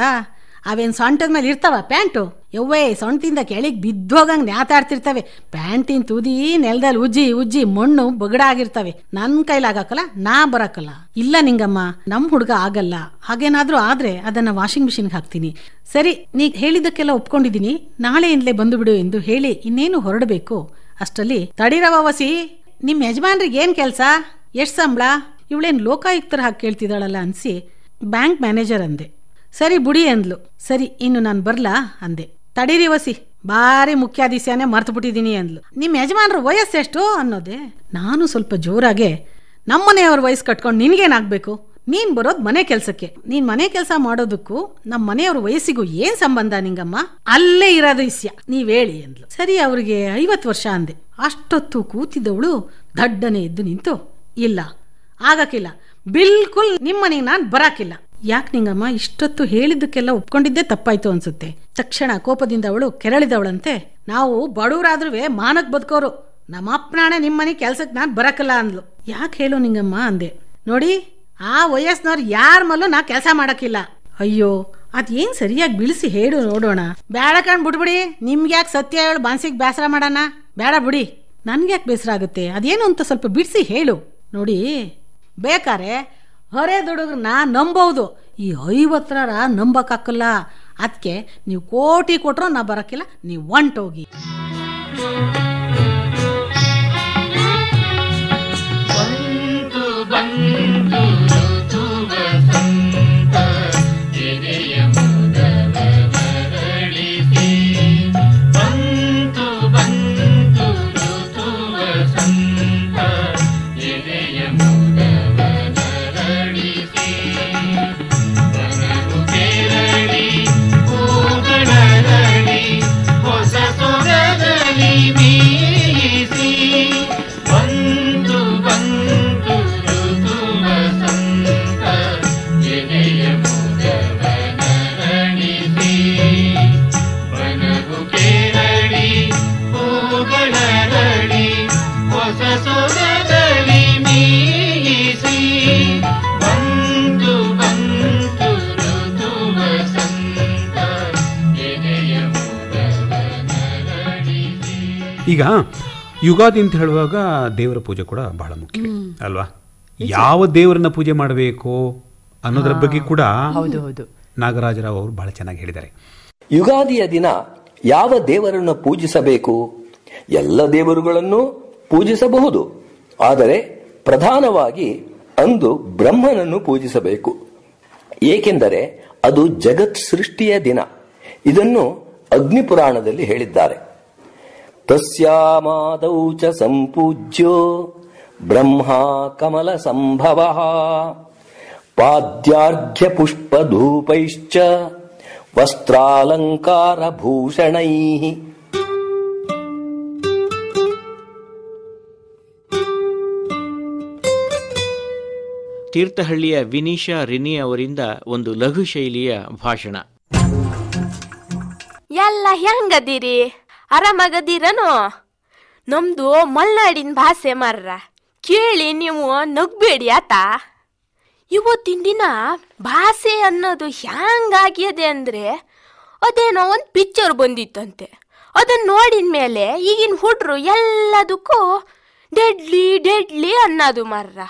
ಅವೇನ್ ಸೊಂಟದ ಮೇಲೆ ಇರ್ತಾವ ಪ್ಯಾಂಟು? ಯವ್ವೇ ಸೊಂಟದಿಂದ ಕೆಳಗೆ ಬಿದ್ದೋಗಂಗ್ ನ್ಯಾತಾಡ್ತಿರ್ತವೆ. ಪ್ಯಾಂಟಿನ ತುದಿ ನೆಲದಲ್ಲಿ ಉಜ್ಜಿ ಉಜ್ಜಿ ಮಣ್ಣು ಬಗಡಾಗಿರ್ತವೆ. ನನ್ನ ಕೈಲಾಗಕ್ಕಲ್ಲ, ನಾ ಬರಕ್ಕಲ್ಲ. ಇಲ್ಲ ನಿಂಗಮ್ಮ, ನಮ್ ಹುಡುಗ ಆಗಲ್ಲ. ಹಾಗೇನಾದ್ರೂ ಆದ್ರೆ ಅದನ್ನ ವಾಷಿಂಗ್ ಮಿಷಿನ್ಗೆ ಹಾಕ್ತೀನಿ. ಸರಿ, ನೀ ಹೇಳಿದ್ದಕ್ಕೆಲ್ಲ ಒಪ್ಕೊಂಡಿದ್ದೀನಿ, ನಾಳೆಯಿಂದಲೇ ಬಂದು ಬಿಡು ಎಂದು ಹೇಳಿ ಇನ್ನೇನು ಹೊರಡಬೇಕು. ಅಷ್ಟರಲ್ಲಿ ತಡಿರವ ವಸಿ, ನಿಮ್ ಯಜಮಾನ್ರಿಗೆ ಏನ್ ಕೆಲ್ಸ, ಎಷ್ಟ್ ಸಂಬಳ? ಇವಳೇನ್ ಲೋಕಾಯುಕ್ತರ ಹಾಕಿ ಕೇಳ್ತಿದ್ದಾಳಲ್ಲ ಅನ್ಸಿ ಬ್ಯಾಂಕ್ ಮ್ಯಾನೇಜರ್ ಅಂದೆ. ಸರಿ ಬುಡಿ ಅಂದ್ಲು. ಸರಿ, ಇನ್ನು ನಾನು ಬರ್ಲಾ ಅಂದೆ. ತಡೀರಿ ವಸಿ, ಬಾರಿ ಮುಖ್ಯಾಧಿಸ್ಯಾನೆ ಮರ್ತು ಬಿಟ್ಟಿದ್ದೀನಿ ಅಂದ್ಲು. ನಿಮ್ ಯಜಮಾನ್ರ ವಯಸ್ಸೆಷ್ಟು ಅನ್ನೋದೆ. ನಾನು ಸ್ವಲ್ಪ ಜೋರಾಗೆ, ನಮ್ಮನೆಯವ್ರ ವಯಸ್ಸು ಕಟ್ಕೊಂಡು ನಿನ್ಗೇನಾಗ್ಬೇಕು? ನೀನ್ ಬರೋದ್ ಮನೆ ಕೆಲ್ಸಕ್ಕೆ. ನೀನ್ ಮನೆ ಕೆಲಸ ಮಾಡೋದಕ್ಕೂ ನಮ್ಮ ಮನೆಯವ್ರ ವಯಸ್ಸಿಗೂ ಏನ್ ಸಂಬಂಧ ನಿಂಗಮ್ಮ? ಅಲ್ಲೇ ಇರೋದು ಇಸ್ಯ, ನೀವ್ ಹೇಳಿ ಅಂದ್ಲು. ಸರಿ, ಅವ್ರಿಗೆ 50 ವರ್ಷ ಅಂದೆ. ಅಷ್ಟೊತ್ತು ಕೂತಿದ್ದವಳು ದಡ್ಡನೆ ಎದ್ದು ನಿಂತು, ಇಲ್ಲ ಆಗಕ್ಕಿಲ್ಲ, ಬಿಲ್ಕುಲ್ ನಿಮ್ಮನೆಗೆ ನಾನು ಬರಾಕಿಲ್ಲ. ಯಾಕೆ ನಿಂಗಮ್ಮ, ಇಷ್ಟೊತ್ತು ಹೇಳಿದ್ದಕ್ಕೆಲ್ಲ ಒಪ್ಕೊಂಡಿದ್ದೇ ತಪ್ಪಾಯ್ತು ಅನ್ಸುತ್ತೆ. ತಕ್ಷಣ ಕೋಪದಿಂದ ಅವಳು ಕೆರಳಿದವಳಂತೆ, ನಾವು ಬಡವರಾದ್ರೂ ಮಾನಕ್ ಬದುಕೋರು, ನಮ್ಮ ಅಪ್ಪನಾಣೆ ನಿಮ್ಮನೆ ಕೆಲ್ಸಕ್ಕೆ ನಾನು ಬರಕಲ್ಲ ಅಂದ್ಲು. ಯಾಕೆ ಹೇಳು ನಿಂಗಮ್ಮ ಅಂದೆ. ನೋಡಿ, ಆ ವಯಸ್ಸಿನವ್ರು ಯಾರ ಮಲ್ಲೂ ನಾ ಕೆಲಸ ಮಾಡಕ್ಕಿಲ್ಲ. ಅಯ್ಯೋ, ಅದೇನ್ ಸರಿಯಾಗಿ ಬಿಳಿಸಿ ಹೇಳು ನೋಡೋಣ. ಬೇಡ ಕಣ್ ಬಿಡ್ಬಿಡಿ, ನಿಮ್ಗೆ ಯಾಕೆ ಸತ್ಯ ಹೇಳು ಬಾನ್ಸಿಗೆ ಬೇಸರ ಮಾಡೋಣ? ಬೇಡ ಬಿಡಿ, ನನ್ಗೆ ಯಾಕೆ ಬೇಸರ ಆಗುತ್ತೆ? ಅದೇನು ಅಂತ ಸ್ವಲ್ಪ ಬಿಡಿಸಿ ಹೇಳು. ನೋಡಿ, ಬೇಕಾರೆ ಹೊರೆ ದುಡುಗ್ರನ್ನ ನಂಬೋದು, ಈ 50ರ ನಂಬಕ್ಕಾಗಲ್ಲ. ಅದಕ್ಕೆ ನೀವು ಕೋಟಿ ಕೊಟ್ರು ನಾ ಬರಕ್ಕಿಲ್ಲ, ನೀವು ಹೊಂಟೋಗಿ. ಈಗ ಯುಗಾದಿ ಅಂತ ಹೇಳುವಾಗ ದೇವರ ಪೂಜೆ ಕೂಡ ಬಹಳ ಮುಖ್ಯ ಅಲ್ವಾ? ಯಾವ ದೇವರನ್ನ ಪೂಜೆ ಮಾಡಬೇಕು ಅನ್ನೋದ್ರ ಬಗ್ಗೆ ಕೂಡ ನಾಗರಾಜರಾವ್ ಅವರು ಬಹಳ ಚೆನ್ನಾಗಿ ಹೇಳಿದ್ದಾರೆ. ಯುಗಾದಿಯ ದಿನ ಯಾವ ದೇವರನ್ನು ಪೂಜಿಸಬೇಕು? ಎಲ್ಲ ದೇವರುಗಳನ್ನು ಪೂಜಿಸಬಹುದು, ಆದರೆ ಪ್ರಧಾನವಾಗಿ ಅಂದು ಬ್ರಹ್ಮನನ್ನು ಪೂಜಿಸಬೇಕು. ಏಕೆಂದರೆ ಅದು ಜಗತ್ ಸೃಷ್ಟಿಯ ದಿನ. ಇದನ್ನು ಅಗ್ನಿಪುರಾಣದಲ್ಲಿ ಹೇಳಿದ್ದಾರೆ. ತಸ್ಯಾಮಾದೌ ಚ ಸಂಪೂಜ್ಯೋ ಬ್ರಹ್ಮ ಕಮಲ ಸಂಭವಃ ಪಾದ್ಯಾರ್ಘ್ಯ ಪುಷ್ಪ ಧೂಪೈಶ್ಚ ವಸ್ತ್ರಾಲಂಕಾರ ಭೂಷಣೈಃ. ತೀರ್ಥಹಳ್ಳಿಯ ವಿನೀಶಾ ರಿನಿ ಅವರಿಂದ ಒಂದು ಲಘು ಶೈಲಿಯ ಭಾಷಣ. ಎಲ್ಲ ಹೆಂಗದಿರಿ? ಆರಾಮಾಗದಿರನು? ನಮ್ದು ಮಲ್ನಾಡಿನ ಭಾಷೆ ಮಾರ್ರ, ಕೇಳಿ ನೀವು ನಗ್ಬೇಡಿ ಆತ. ಇವತ್ತಿನ ದಿನ ಭಾಷೆ ಅನ್ನೋದು ಹ್ಯಾಂಗಾಗ್ಯದೆ ಅಂದ್ರೆ, ಅದೇನೋ ಒಂದು ಪಿಕ್ಚರ್ ಬಂದಿತ್ತಂತೆ. ಅದನ್ನ ನೋಡಿದ ಮೇಲೆ ಈಗಿನ ಹುಡ್ರು ಎಲ್ಲದಕ್ಕೂ ಡೆಡ್ಲಿ ಡೆಡ್ಲಿ ಅನ್ನೋದು ಮಾರ್ರ.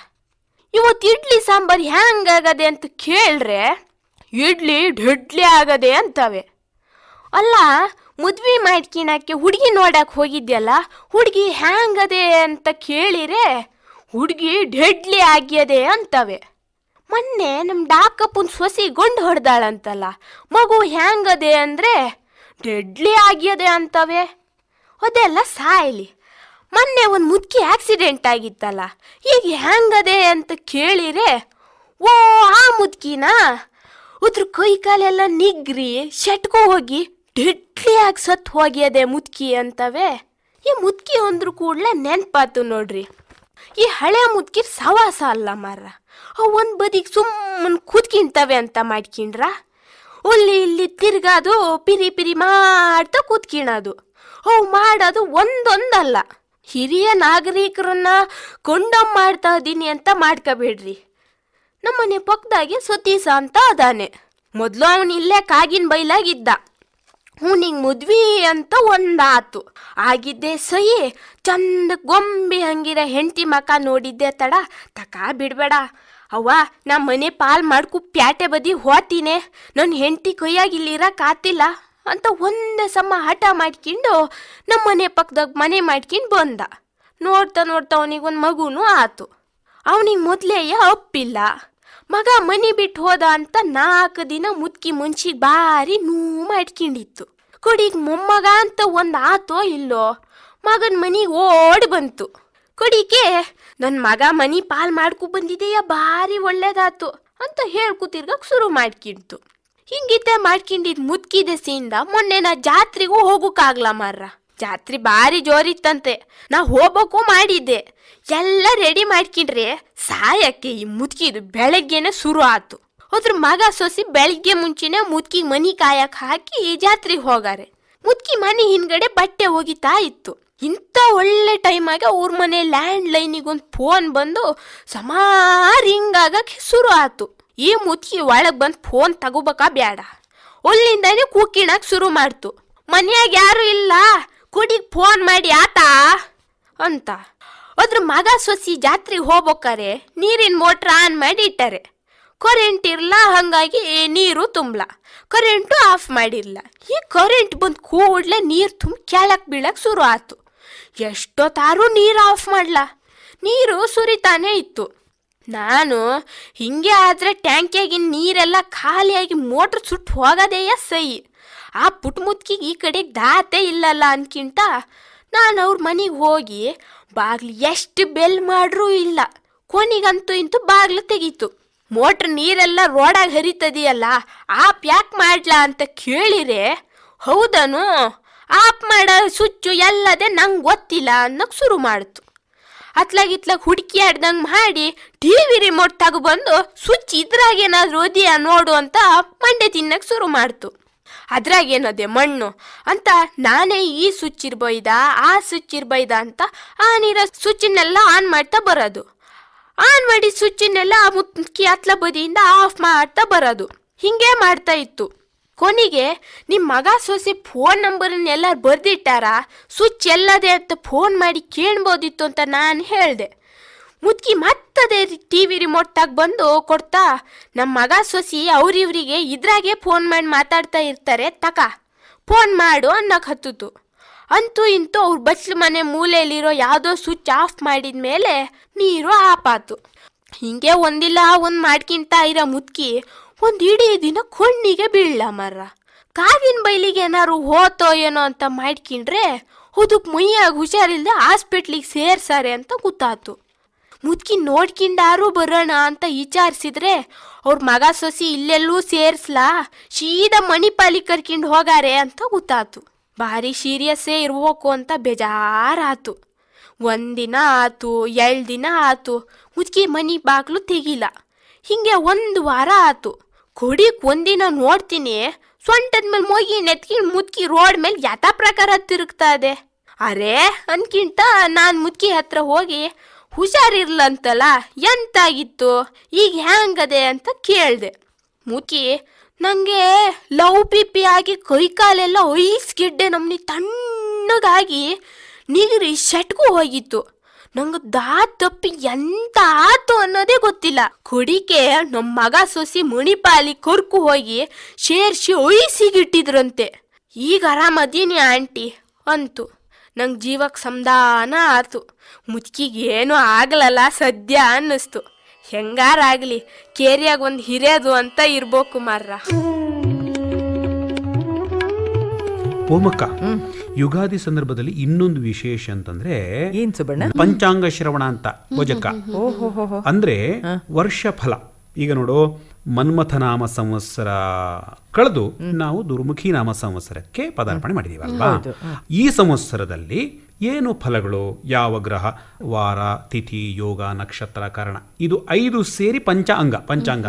ಇವತ್ತು ಇಡ್ಲಿ ಸಾಂಬಾರು ಹ್ಯಾಂಗಾಗದೆ ಅಂತ ಕೇಳ್ರೆ ಇಡ್ಲಿ ಡೆಡ್ಲಿ ಆಗದೆ ಅಂತವೆ. ಅಲ್ಲ, ಮದ್ವೆ ಮಾಡ್ಕಿಣಕ್ಕೆ ಹುಡುಗಿ ನೋಡಕ್ ಹೋಗಿದ್ಯಲ್ಲ, ಹುಡುಗಿ ಹ್ಯಾಂಗದೆ ಅಂತ ಕೇಳಿರೆ ಹುಡುಗಿ ಡೆಡ್ಲಿ ಆಗ್ಯದೆ ಅಂತವೆ. ಮೊನ್ನೆ ನಮ್ಮ ಡಾಕಪ್ಪನ ಸೊಸಿ ಗೊಂಡು ಹೊಡೆದಾಳಂತಲ್ಲ, ಮಗು ಹ್ಯಾಂಗದೆ ಅಂದ್ರೆ ಡೆಡ್ಲಿ ಆಗ್ಯದೆ ಅಂತವೆ. ಅದೆಲ್ಲ ಸಾಯ್ಲಿ. ಮೊನ್ನೆ ಒಂದು ಮುದುಕಿ ಆಕ್ಸಿಡೆಂಟ್ ಆಗಿತ್ತಲ್ಲ, ಈಗ ಹ್ಯಾಂಗದೆ ಅಂತ ಕೇಳಿರೆ ಓ ಆ ಮುದುಕಿನ ಅದ್ರ ಕೈ ಕಾಲೆಲ್ಲ ನಿಗ್ರಿ ಶೆಟ್ಕೋ ಹೋಗಿ ಡೆಡ್ಲಿ ಆಗಿ ಸತ್ ಹೋಗ್ಯದೆ ಮುದುಕಿ ಅಂತವೆ. ಈ ಮುದುಕಿ ಅಂದ್ರು ಕೂಡಲೇ ನೆನ್ಪಾತು ನೋಡ್ರಿ, ಈ ಹಳೆ ಮುದುಕಿ ಸವಾಸ ಅಲ್ಲ ಮಾರ. ಅವು ಒಂದು ಬದಿಗೆ ಸುಮ್ಮನೆ ಕೂತ್ಕಿಂತವೆ ಅಂತ ಮಾಡ್ಕಿಂಡ್ರ, ಅಲ್ಲಿ ಇಲ್ಲಿ ತಿರ್ಗಾದು ಪಿರಿ ಪಿರಿ ಮಾಡ್ತಾ ಕೂತ್ಕಿಣದು. ಅವು ಮಾಡೋದು ಒಂದೊಂದಲ್ಲ. ಹಿರಿಯ ನಾಗರಿಕರನ್ನ ಕೊಂಡಮ್ ಮಾಡ್ತಾ ಇದೀನಿ ಅಂತ ಮಾಡ್ಕೋಬೇಡ್ರಿ. ನಮ್ಮನೆ ಪಕ್ಕದಾಗೆ ಸತೀಶ ಅಂತ ಅದಾನೆ. ಮೊದ್ಲು ಅವನ್ ಇಲ್ಲೇ ಕಾಗಿನ ಬೈಲಾಗಿದ್ದ. ಅವನಿಗೆ ಮದ್ವಿ ಅಂತ ಒಂದಾತು. ಆಗಿದ್ದೆ ಸಹಿ ಚಂದ ಗೊಂಬಿ ಹಂಗಿರ ಹೆಂಡತಿ ಮಕ ನೋಡಿದ್ದೆ ತಡ ತಕ ಬಿಡ್ಬೇಡ ಅವ್ವ, ನಾ ಮನೆ ಪಾಲ್ ಮಾಡ್ಕು ಪ್ಯಾಟೆ ಬದಿ ಹೋತೀನೆ, ನನ್ನ ಹೆಂಡತಿ ಕೈಯಾಗಿ ಇಲ್ಲಿ ಇರಕ್ಕಾತಿಲ್ಲ ಅಂತ ಒಂದೇ ಸಮ ಹಠ ಮಾಡ್ಕೊಂಡು ನಮ್ಮ ಮನೆ ಪಕ್ಕದಾಗ ಮನೆ ಮಾಡ್ಕೊಂಡು ಬಂದ. ನೋಡ್ತಾ ನೋಡ್ತಾ ಅವನಿಗೊಂದು ಮಗುನೂ ಆತು. ಅವನಿಗೆ ಮೊದಲೇಯ ಅಪ್ಪಿಲ್ಲ. ಮಗ ಮನೆ ಬಿಟ್ಟು ಹೋದ ಅಂತ 4 ದಿನ ಮುದ್ಕಿ ಮುನ್ಸಿಗೆ ಭಾರಿ ನೋವು ಮಾಡ್ಕೊಂಡಿತ್ತು. ಕೊಡಿಗೆ ಮೊಮ್ಮಗ ಅಂತ ಒಂದು ಆತೋ ಇಲ್ಲೋ, ಮಗನ ಮನೆಗೆ ಓಡಿ ಬಂತು. ಕೊಡಿಗೆ ನನ್ನ ಮಗ ಮನಿ ಪಾಲ್ ಮಾಡ್ಕೊ ಬಂದಿದೆಯ, ಭಾರಿ ಒಳ್ಳೇದಾತು ಅಂತ ಹೇಳ್ಕೂತಿರ್ಗಕ್ ಶುರು ಮಾಡ್ಕಿಂತು. ಹಿಂಗಿದ್ದೆ ಮಾಡ್ಕೊಂಡಿದ್ ಮುದ್ಕಿ ದೆಸೆಯಿಂದ ಮೊನ್ನೆ ನಾ ಜಾತ್ರೆಗೂ ಹೋಗೋಕ್ಕಾಗ್ಲ ಮಾರ್ರ. ಜಾತ್ರೆ ಭಾರಿ ಜೋರಿತ್ತಂತೆ. ನಾ ಹೋಗ್ಬೇಕು ಮಾಡಿದ್ದೆ, ಎಲ್ಲ ರೆಡಿ ಮಾಡ್ಕೊಂಡ್ರೆ ಸಾಯಕ್ಕೆ ಈ ಮುದ್ಕಿದು ಬೆಳಗ್ಗೆನೆ ಶುರು ಆತು. ಅದ್ರ ಮಗ ಸೊಸಿ ಬೆಳಗ್ಗೆ ಮುಂಚೆನೆ ಮುದ್ಕಿ ಮನಿ ಕಾಯಕ್ ಹಾಕಿ ಜಾತ್ರೆಗೆ ಹೋಗಾರೆ. ಮುದ್ಕಿ ಮನೆ ಹಿಂದ್ಗಡೆ ಬಟ್ಟೆ ಹೋಗಿತಾ ಇತ್ತು. ಇಂಥ ಒಳ್ಳೆ ಟೈಮಾಗ ಅವ್ರ ಮನೆ ಲ್ಯಾಂಡ್ ಲೈನಿಗೊಂದು ಫೋನ್ ಬಂದು ರಿಂಗ್ ಆಗಕ್ಕೆ ಶುರು ಆತು. ಈ ಮುದ್ಕಿ ಒಳಗೆ ಬಂದು ಫೋನ್ ತಗೋಬೇಕಾ ಬೇಡ, ಅಲ್ಲಿಂದಾನೆ ಕೂಕಿಣಕ್ ಶುರು ಮಾಡ್ತು. ಮನ್ಯಾಗ ಯಾರು ಇಲ್ಲ, ಕುಡಿಗೆ ಫೋನ್ ಮಾಡಿ ಆತಾ ಅಂತ. ಅದ್ರ ಮಗ ಸೊಸಿ ಜಾತ್ರೆಗೆ ಹೋಗ್ಬೇಕಾರೆ ನೀರಿನ ಮೋಟ್ರ್ ಆನ್ ಮಾಡಿ ಇಟ್ಟಾರೆ. ಕರೆಂಟ್ ಇರಲ್ಲ, ಹಂಗಾಗಿ ನೀರು ತುಂಬಲ. ಕರೆಂಟು ಆಫ್ ಮಾಡಿರಲ್ಲ. ಈ ಕರೆಂಟ್ ಬಂದು ಕೂಡಲೇ ನೀರು ತುಂಬ ಕೆಳಕ್ಕೆ ಬೀಳಕ್ಕೆ ಶುರು ಆಯ್ತು. ಎಷ್ಟೊತ್ತಾರು ನೀರು ಆಫ್ ಮಾಡಲ, ನೀರು ಸುರಿತಾನೆ ಇತ್ತು. ನಾನು ಹಿಂಗೆ ಆದರೆ ಟ್ಯಾಂಕಿಯಾಗಿನ ನೀರೆಲ್ಲ ಖಾಲಿಯಾಗಿ ಮೋಟ್ರ್ ಸುಟ್ಟು ಹೋಗೋದೇಯ ಸೈ. ಆ ಪುಟ್ ಮುದ್ಕಿಗೆ ಈ ಕಡೆಗೆ ದಾತೆ ಇಲ್ಲಲ್ಲ ಅನ್ಕಿಂತ ನಾನು ಅವ್ರ ಮನೆಗೆ ಹೋಗಿ ಬಾಗ್ಲು ಎಷ್ಟು ಬೆಲ್ ಮಾಡ್ರೂ ಇಲ್ಲ. ಕೊನೆಗಂತೂ ಇಂತೂ ಬಾಗ್ಲು ತೆಗೀತು. ಮೋಟ್ರ್ ನೀರೆಲ್ಲ ರೋಡಾಗ ಹರಿತದಿಯಲ್ಲ, ಆಪ್ ಯಾಕೆ ಮಾಡ್ಲಾ ಅಂತ ಕೇಳಿರೆ, ಹೌದನು ಆಪ್ ಮಾಡೋ ಸ್ವಿಚ್ಚು ಎಲ್ಲದೆ ನಂಗೆ ಗೊತ್ತಿಲ್ಲ ಅನ್ನೋಕೆ ಶುರು ಮಾಡ್ತು. ಅತ್ಲಾಗಿತ್ಲಾಗ ಹುಡುಕಿ ಆಡ್ದಂಗೆ ಮಾಡಿ TV ರಿಮೋಟ್ ತಗೊಬಂದು ಸ್ವಿಚ್ ಇದ್ರಾಗೇನಾದ್ರೂ ಓದಿಯಾ ನೋಡು ಅಂತ ಮಂಡೆ ತಿನ್ನಕ್ಕೆ ಶುರು ಮಾಡ್ತು. ಅದ್ರಾಗೇನದೆ ಮಣ್ಣು ಅಂತ ನಾನೇ ಈ ಸ್ವಿಚ್ ಇರ್ಬೈದ ಆ ಸ್ವಿಚ್ ಇರ್ಬೈದ ಅಂತ ಆ ನೀರ ಸ್ವಿಚ್ಚನ್ನೆಲ್ಲ ಆನ್ ಮಾಡ್ತಾ ಬರೋದು. ಆನ್ ಮಾಡಿ ಸ್ವಿಚ್ಚನ್ನೆಲ್ಲ ಮುಕ್ಕಿ ಹತ್ಲ ಬದಿಯಿಂದ ಆಫ್ ಮಾಡ್ತಾ ಬರೋದು. ಹಿಂಗೆ ಮಾಡ್ತಾ ಇತ್ತು. ಕೊನೆಗೆ ನಿಮ್ಮ ಮಗ ಸೊಸೆ ಫೋನ್ ನಂಬರನ್ನೆಲ್ಲ ಬರ್ದಿಟ್ಟಾರ, ಸ್ವಿಚ್ ಎಲ್ಲದೆ ಅಂತ ಫೋನ್ ಮಾಡಿ ಕೇಳ್ಬೋದಿತ್ತು ಅಂತ ನಾನು ಹೇಳಿದೆ. ಮುದ್ಕಿ ಮತ್ತದೇ TV ರಿಮೋಟ್ ತಾಗ ಬಂದು ಕೊಡ್ತಾ, ನಮ್ಮ ಮಗ ಸೊಸಿ ಅವ್ರಿವ್ರಿಗೆ ಇದ್ರಾಗೆ ಫೋನ್ ಮಾಡಿ ಮಾತಾಡ್ತಾ ಇರ್ತಾರೆ, ತಕ ಫೋನ್ ಮಾಡು ಅನ್ನಕ್ಕೆ ಹತ್ತಿತು. ಅಂತೂ ಇಂತೂ ಅವ್ರ ಬಚ್ಲು ಮನೆ ಮೂಲೆಯಲ್ಲಿರೋ ಯಾವುದೋ ಸ್ವಿಚ್ ಆಫ್ ಮಾಡಿದ ಮೇಲೆ ನೀರು ಆಪಾತು. ಹಿಂಗೆ ಒಂದಿಲ್ಲ ಒಂದು ಮಾಡ್ಕಿಂತ ಇರೋ ಮುದ್ಕಿ ಒಂದು ಇಡೀ ದಿನ ಕಣ್ಣಿಗೆ ಬೀಳಲ್ಲ ಮರ್ರ. ಕಾಗಿನ ಬೈಲಿಗೆ ಏನಾರು ಹೋತೋ ಏನೋ ಅಂತ ಮಾಡ್ಕೊಂಡ್ರೆ ಅದಕ್ಕೆ ಮೈಯಾಗ ಹುಷಾರಿಲ್ಲದೆ ಹಾಸ್ಪಿಟ್ಲಿಗೆ ಸೇರ್ಸಾರೆ ಅಂತ ಗೊತ್ತಾತು. ಮುದ್ಕಿ ನೋಡ್ಕೊಂಡಾರು ಬರೋಣ ಅಂತ ವಿಚಾರಿಸಿದ್ರೆ ಅವ್ರ ಮಗ ಸೊಸಿ ಇಲ್ಲೆಲ್ಲೂ ಸೇರಿಸ್ಲಾ, ಸೀದಾ ಮಣಿಪಾಲಿಗೆ ಕರ್ಕೊಂಡು ಹೋಗಾರೆ ಅಂತ ಗೊತ್ತಾತು. ಭಾರಿ ಸೀರಿಯಸ್ಸೇ ಇರ್ಬೇಕು ಅಂತ ಬೇಜಾರಾತು. 1 ದಿನ ಆತು, 2 ದಿನ ಆತು, ಮುದ್ಕಿ ಮನೆ ಬಾಗ್ಲು ತೆಗಿಲ್ಲ. ಹಿಂಗೆ 1 ವಾರ ಆತು. ಕೊಡಿಗೆ ಒಂದಿನ ನೋಡ್ತೀನಿ, ಸೊಂಟದ ಮೇಲೆ ಹೋಗಿ ನೆತ್ಕೊಂಡು ಮುದ್ಕಿ ರೋಡ್ ಮೇಲೆ ಯಥಾ ಪ್ರಕಾರ ತಿರುಗ್ತಾ ಇದೆ. ಅರೆ ಅನ್ಕಿಂತ ನಾನು ಮುದ್ಕಿ ಹತ್ರ ಹೋಗಿ ಹುಷಾರಿರ್ಲಂತಲ್ಲ, ಎಂತಾಗಿತ್ತು, ಈಗ ಹ್ಯಾಂಗದೆ ಅಂತ ಕೇಳಿದೆ. ಮುದ್ಕಿ ನನಗೆ ಲವ್ ಪಿಪಿ ಆಗಿ ಕೈ ಕಾಲೆಲ್ಲ ಐಸ್ಗೆಡ್ಡೆ ನಮ್ನಿ ತಣ್ಣಗಾಗಿ ನೀರಿ ಶೆಟ್ಗೂ ಹೋಗಿತ್ತು. ನಂಗೆ ದಾತ್ ತಪ್ಪಿ ಎಂತ ಆತು ಅನ್ನೋದೇ ಗೊತ್ತಿಲ್ಲ. ಕೊಡಿಕೆ ನಮ್ಮ ಮಗ ಸೊಸಿ ಮಣಿಪಾಲಿ ಕರ್ಕು ಹೋಗಿ ಸೇರ್ಸಿ ಒಯ್ಸಿಗಿಟ್ಟಿದ್ರಂತೆ. ಈಗ ಆರಾಮದೀನಿ ಆಂಟಿ ಅಂತು. ನಂಗೆ ಜೀವಕ್ಕೆ ಸಮಾಧಾನ ಆತು. ಮುದ್ಕಿಗೆ ಏನೂ ಆಗ್ಲಲ್ಲ ಸದ್ಯ ಅನ್ನಿಸ್ತು. ಹೆಂಗಾರಾಗ್ಲಿ ಕೇರಿಯಾಗ ಒಂದು ಹಿರಿಯದು ಅಂತ ಇರ್ಬೇಕು ಮಾರ್ರ. ಓಮಕ್ಕ, ಯುಗಾದಿ ಸಂದರ್ಭದಲ್ಲಿ ಇನ್ನೊಂದು ವಿಶೇಷ ಅಂತಂದ್ರೆ ಪಂಚಾಂಗ ಶ್ರವಣ ಅಂತ ಭೋಜಕ. ಅಂದ್ರೆ ವರ್ಷ ಫಲ. ಈಗ ನೋಡು, ಮನ್ಮಥನಾಮ ಸಂವತ್ಸರ ಕಳೆದು ನಾವು ದುರ್ಮುಖಿ ನಾಮ ಸಂವತ್ಸರಕ್ಕೆ ಪದಾರ್ಪಣೆ ಮಾಡಿದೀವಲ್ವಾ. ಈ ಸಂವತ್ಸರದಲ್ಲಿ ಏನು ಫಲಗಳು, ಯಾವ ಗ್ರಹ, ವಾರ, ತಿಥಿ, ಯೋಗ, ನಕ್ಷತ್ರ, ಕಾರಣ, ಇದು 5 ಸೇರಿ ಪಂಚಾಂಗ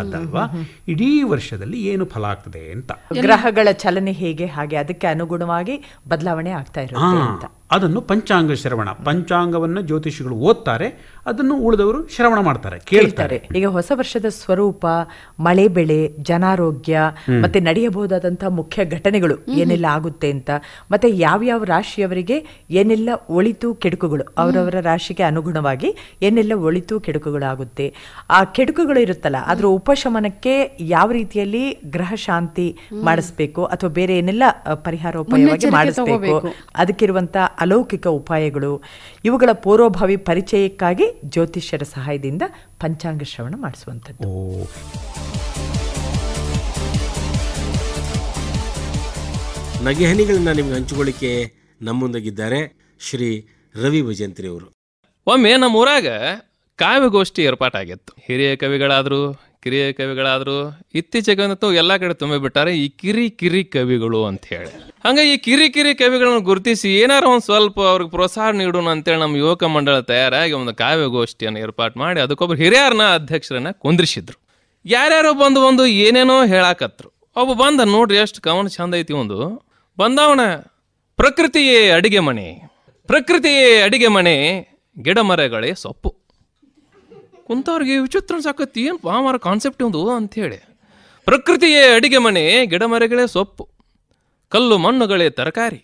ಅಂತಲ್ವಾ. ಇಡೀ ವರ್ಷದಲ್ಲಿ ಏನು ಫಲ ಆಗ್ತದೆ ಅಂತ, ಗ್ರಹಗಳ ಚಲನೆ ಹೇಗೆ, ಹಾಗೆ ಅದಕ್ಕೆ ಅನುಗುಣವಾಗಿ ಬದಲಾವಣೆ ಆಗ್ತಾ ಇರುತ್ತೆ ಅಂತ. ಅದನ್ನು ಪಂಚಾಂಗ ಶ್ರವಣ. ಪಂಚಾಂಗವನ್ನು ಜ್ಯೋತಿಷಿಗಳು ಓದ್ತಾರೆ, ಅದನ್ನು ಉಳಿದವರು ಶ್ರವಣ ಮಾಡ್ತಾರೆ, ಕೇಳ್ತಾರೆ. ಈಗ ಹೊಸ ವರ್ಷದ ಸ್ವರೂಪ, ಮಳೆ ಬೆಳೆ, ಜನಾರೋಗ್ಯ, ಮತ್ತೆ ನಡೆಯಬಹುದಾದಂತಹ ಮುಖ್ಯ ಘಟನೆಗಳು ಏನೆಲ್ಲ ಆಗುತ್ತೆ ಅಂತ, ಮತ್ತೆ ಯಾವ್ಯಾವ ರಾಶಿಯವರಿಗೆ ಏನೆಲ್ಲ ಒಳಿತು ಕೆಡುಕುಗಳು, ಅವರವರ ರಾಶಿಗೆ ಅನುಗುಣವಾಗಿ ಏನೆಲ್ಲ ಒಳಿತು ಕೆಡುಕುಗಳು ಆಗುತ್ತೆ, ಆ ಕೆಡುಕುಗಳು ಇರುತ್ತಲ್ಲ ಅದರ ಉಪಶಮನಕ್ಕೆ ಯಾವ ರೀತಿಯಲ್ಲಿ ಗ್ರಹ ಶಾಂತಿ ಮಾಡಿಸ್ಬೇಕು ಅಥವಾ ಬೇರೆ ಏನೆಲ್ಲ ಪರಿಹಾರೋಪಾಯವಾಗಿ ಮಾಡಿಸ್ಬೇಕು, ಅದಕ್ಕಿರುವಂತ ಅಲೌಕಿಕ ಉಪಾಯಗಳು, ಇವುಗಳ ಪೂರ್ವಭಾವಿ ಪರಿಚಯಕ್ಕಾಗಿ ಜ್ಯೋತಿಷ್ಯರ ಸಹಾಯದಿಂದ ಪಂಚಾಂಗ ಶ್ರವಣ ಮಾಡಿಸುವಂಥದ್ದು. ನಗೆಹನಿಗಳನ್ನ ನಿಮ್ಗೆ ಹಂಚಿಕೊಳ್ಳಿಕ್ಕೆ ನಮ್ಮೊಂದಿಗಿದ್ದಾರೆ ಶ್ರೀ ರವಿ ಭಜಂತ್ರಿ ಅವರು. ಒಮ್ಮೆ ನಮ್ಮ ಊರಾಗ ಕಾವ್ಯಗೋಷ್ಠಿ ಏರ್ಪಾಟಾಗಿತ್ತು. ಹಿರಿಯ ಕವಿಗಳಾದ್ರು, ಕಿರಿಯ ಕವಿಗಳಾದ್ರು, ಇತ್ತೀಚೆಗಂತೂ ಎಲ್ಲ ಕಡೆ ತುಂಬಿಬಿಟ್ಟಾರೆ ಈ ಕಿರಿ ಕವಿಗಳು ಅಂತ ಹೇಳಿ. ಹಂಗೆ ಈ ಕಿರಿ ಕವಿಗಳನ್ನು ಗುರುತಿಸಿ ಏನಾರ ಒಂದು ಸ್ವಲ್ಪ ಅವ್ರಿಗೆ ಪ್ರೋತ್ಸಾಹ ನೀಡೋಣ ಅಂತೇಳಿ ನಮ್ಮ ಯುವಕ ಮಂಡಳ ತಯಾರಾಗಿ ಒಂದು ಕಾವ್ಯಗೋಷ್ಠಿಯನ್ನು ಏರ್ಪಾటు ಮಾಡಿ ಅದಕ್ಕೊಬ್ಬರು ಹಿರಿಯರನ್ನ ಅಧ್ಯಕ್ಷರನ್ನ ಕುಂದ್ರಿಸಿದ್ರು. ಯಾರ್ಯಾರೋ ಬಂದು ಏನೇನೋ ಹೇಳಾಕತ್ರು. ಒಬ್ಬ ಬಂದ, ನೋಡ್ರಿ ಎಷ್ಟು ಕವನ ಚಂದ ಐತಿ. ಒಂದು ಬಂದವನ, ಪ್ರಕೃತಿಯೇ ಅಡಿಗೆ ಮನೆ, ಪ್ರಕೃತಿಯೇ ಅಡಿಗೆ ಮನೆ, ಗಿಡ ಮರಗಳೇ ಸೊಪ್ಪು. ಕುಂತವ್ರಿಗೆ ವಿಚಿತ್ರ ಸಾಕತ್ತಿ, ಏನು ಮಾರ ಕಾನ್ಸೆಪ್ಟ್ ಒಂದು ಅಂಥೇಳಿ. ಪ್ರಕೃತಿಯೇ ಅಡಿಗೆ ಮನೆ, ಗಿಡ ಮರಗಳೇ ಸೊಪ್ಪು, ಕಲ್ಲು ಮಣ್ಣುಗಳೇ ತರಕಾರಿ,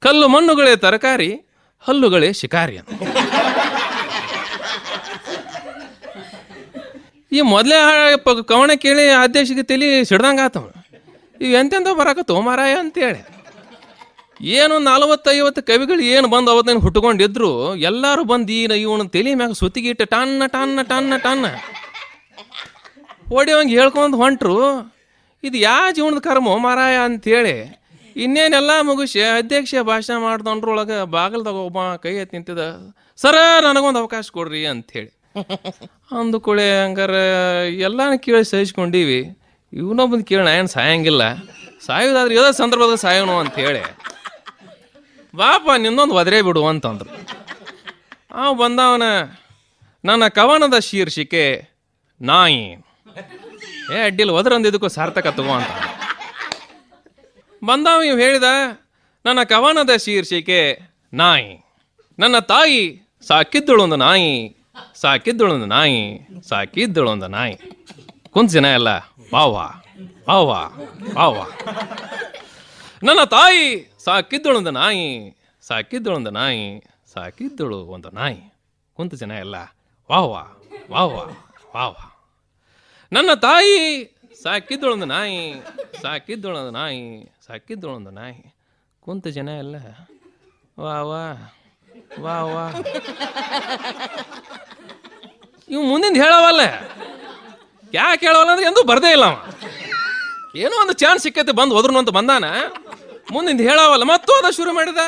ಕಲ್ಲು ಮಣ್ಣುಗಳೇ ತರಕಾರಿ, ಹಲ್ಲುಗಳೇ ಶಿಕಾರಿ ಅಂತ. ಈ ಮೊದಲೇ ಕವನ ಕೇಳಿ ಅಧ್ಯಕ್ಷಗೆ ತಲೆ ಸಿಡ್ದಂಗೆ ಆತವ. ಇವು ಎಂತೆಂತ ಬರಾಕತ್ತೋ ಮಾರಾಯ ಅಂತೇಳಿ. ಏನು 40-50 ಕವಿಗಳು ಏನು ಬಂದು ಅವತ್ತೇನು ಹುಟ್ಕೊಂಡಿದ್ರು, ಎಲ್ಲರೂ ಬಂದು ಇವನು ತಲೆ ಮ್ಯಾಗ ಸುತ್ತಿಗಿಟ್ಟು ಟನ್ನ ಟನ್ನ ಟನ್ನ ಟನ್ನ ಹೊಡಿಯವಂಗೆ ಹೇಳ್ಕೊಂಡು ಹೊಂಟ್ರು. ಇದು ಯಾವ ಜೀವನದ ಕರ್ಮ ಮಾರಾಯ ಅಂಥೇಳಿ ಇನ್ನೇನೆಲ್ಲ ಮುಗಿಸಿ ಅಧ್ಯಕ್ಷ ಭಾಷಣ ಮಾಡ್ದೊಂಡ್ರೊಳಗೆ ಬಾಗಲ್ದಾಗ ಒಬ್ಬ ಕೈ ಎತ್ತಿ ನಿಂತಿದ್ದ, ಸರ ನನಗೊಂದು ಅವಕಾಶ ಕೊಡ್ರಿ ಅಂಥೇಳಿ. ಅಂದುಕೊಳ್ಳೆ ಹಂಗಾರೆ ಎಲ್ಲಾನು ಕೇಳಿ ಸಹಿಸ್ಕೊಂಡೀವಿ, ಇವನೊಬ್ಬಂದು ಕೇಳಿ ನಾ ಏನು ಸಾಯಂಗಿಲ್ಲ, ಸಾಯೋದಾದ್ರೆ ಯಾವುದೋ ಸಂದರ್ಭದಾಗ ಸಾಯೋನು ಅಂಥೇಳಿ, ಬಾಪ ನಿನ್ನೊಂದು ಒದರೇ ಬಿಡು ಅಂತಂದ್ರು. ಅವ ಬಂದವನ, ನನ್ನ ಕವನದ ಶೀರ್ಷಿಕೆ ನಾಯಿ. ಅಡ್ಡಿಲ್ಲ ಒದರಂದಿದ್ದಕ್ಕೂ ಸಾರ್ಥಕ ತಗೋ ಅಂತ ಬಂದವ. ಇವ್ ಹೇಳಿದ, ನನ್ನ ಕವನದ ಶೀರ್ಷಿಕೆ ನಾಯಿ. ನನ್ನ ತಾಯಿ ಸಾಕಿದ್ದಳೊಂದು ನಾಯಿ, ಸಾಕಿದ್ದಳೊಂದು ನಾಯಿ, ಸಾಕಿದ್ದಳೊಂದು ನಾಯಿ. ಕುಂತ ಜನ ಎಲ್ಲ ವಾವಾ ವಾವಾ ವಾವಾ. ನನ್ನ ತಾಯಿ ಸಾಕಿದ್ದಳೊಂದು ನಾಯಿ, ಸಾಕಿದ್ದಳೊಂದು ನಾಯಿ, ಸಾಕಿದ್ದಳು ಒಂದು ನಾಯಿ. ಕುಂತ ಜನ ಎಲ್ಲ ವಾವಾ ವಾವಾ ವಾವಾ. ನನ್ನ ತಾಯಿ ಸಾಕಿದ್ದಳೊಂದು ನಾಯಿ, ಸಾಕಿದ್ದಳೊಂದು ನಾಯಿ, ಸಾಕಿದ್ದಳೊಂದು ನಾಯಿ. ಕುಂತ ಜನ ಎಲ್ಲ ವಾ ವಾ ವಾ ವಾ. ಇವು ಮುಂದಿಂದ ಹೇಳವಲ್ಲ, ಯಾಕೆ ಹೇಳವಲ್ಲ ಅಂದ್ರೆ ಎಂದೂ ಬರ್ದೇ ಇಲ್ಲ ಅವ. ಏನೋ ಒಂದು ಚಾನ್ಸ್ ಸಿಕ್ಕತ್ತೆ ಬಂದು ಹೋದ್ರು ಅಂತ ಬಂದಾನ, ಮುಂದಿಂದ ಹೇಳವಲ್ಲ ಮತ್ತೂ ಅದ ಶುರು ಮಾಡಿದ.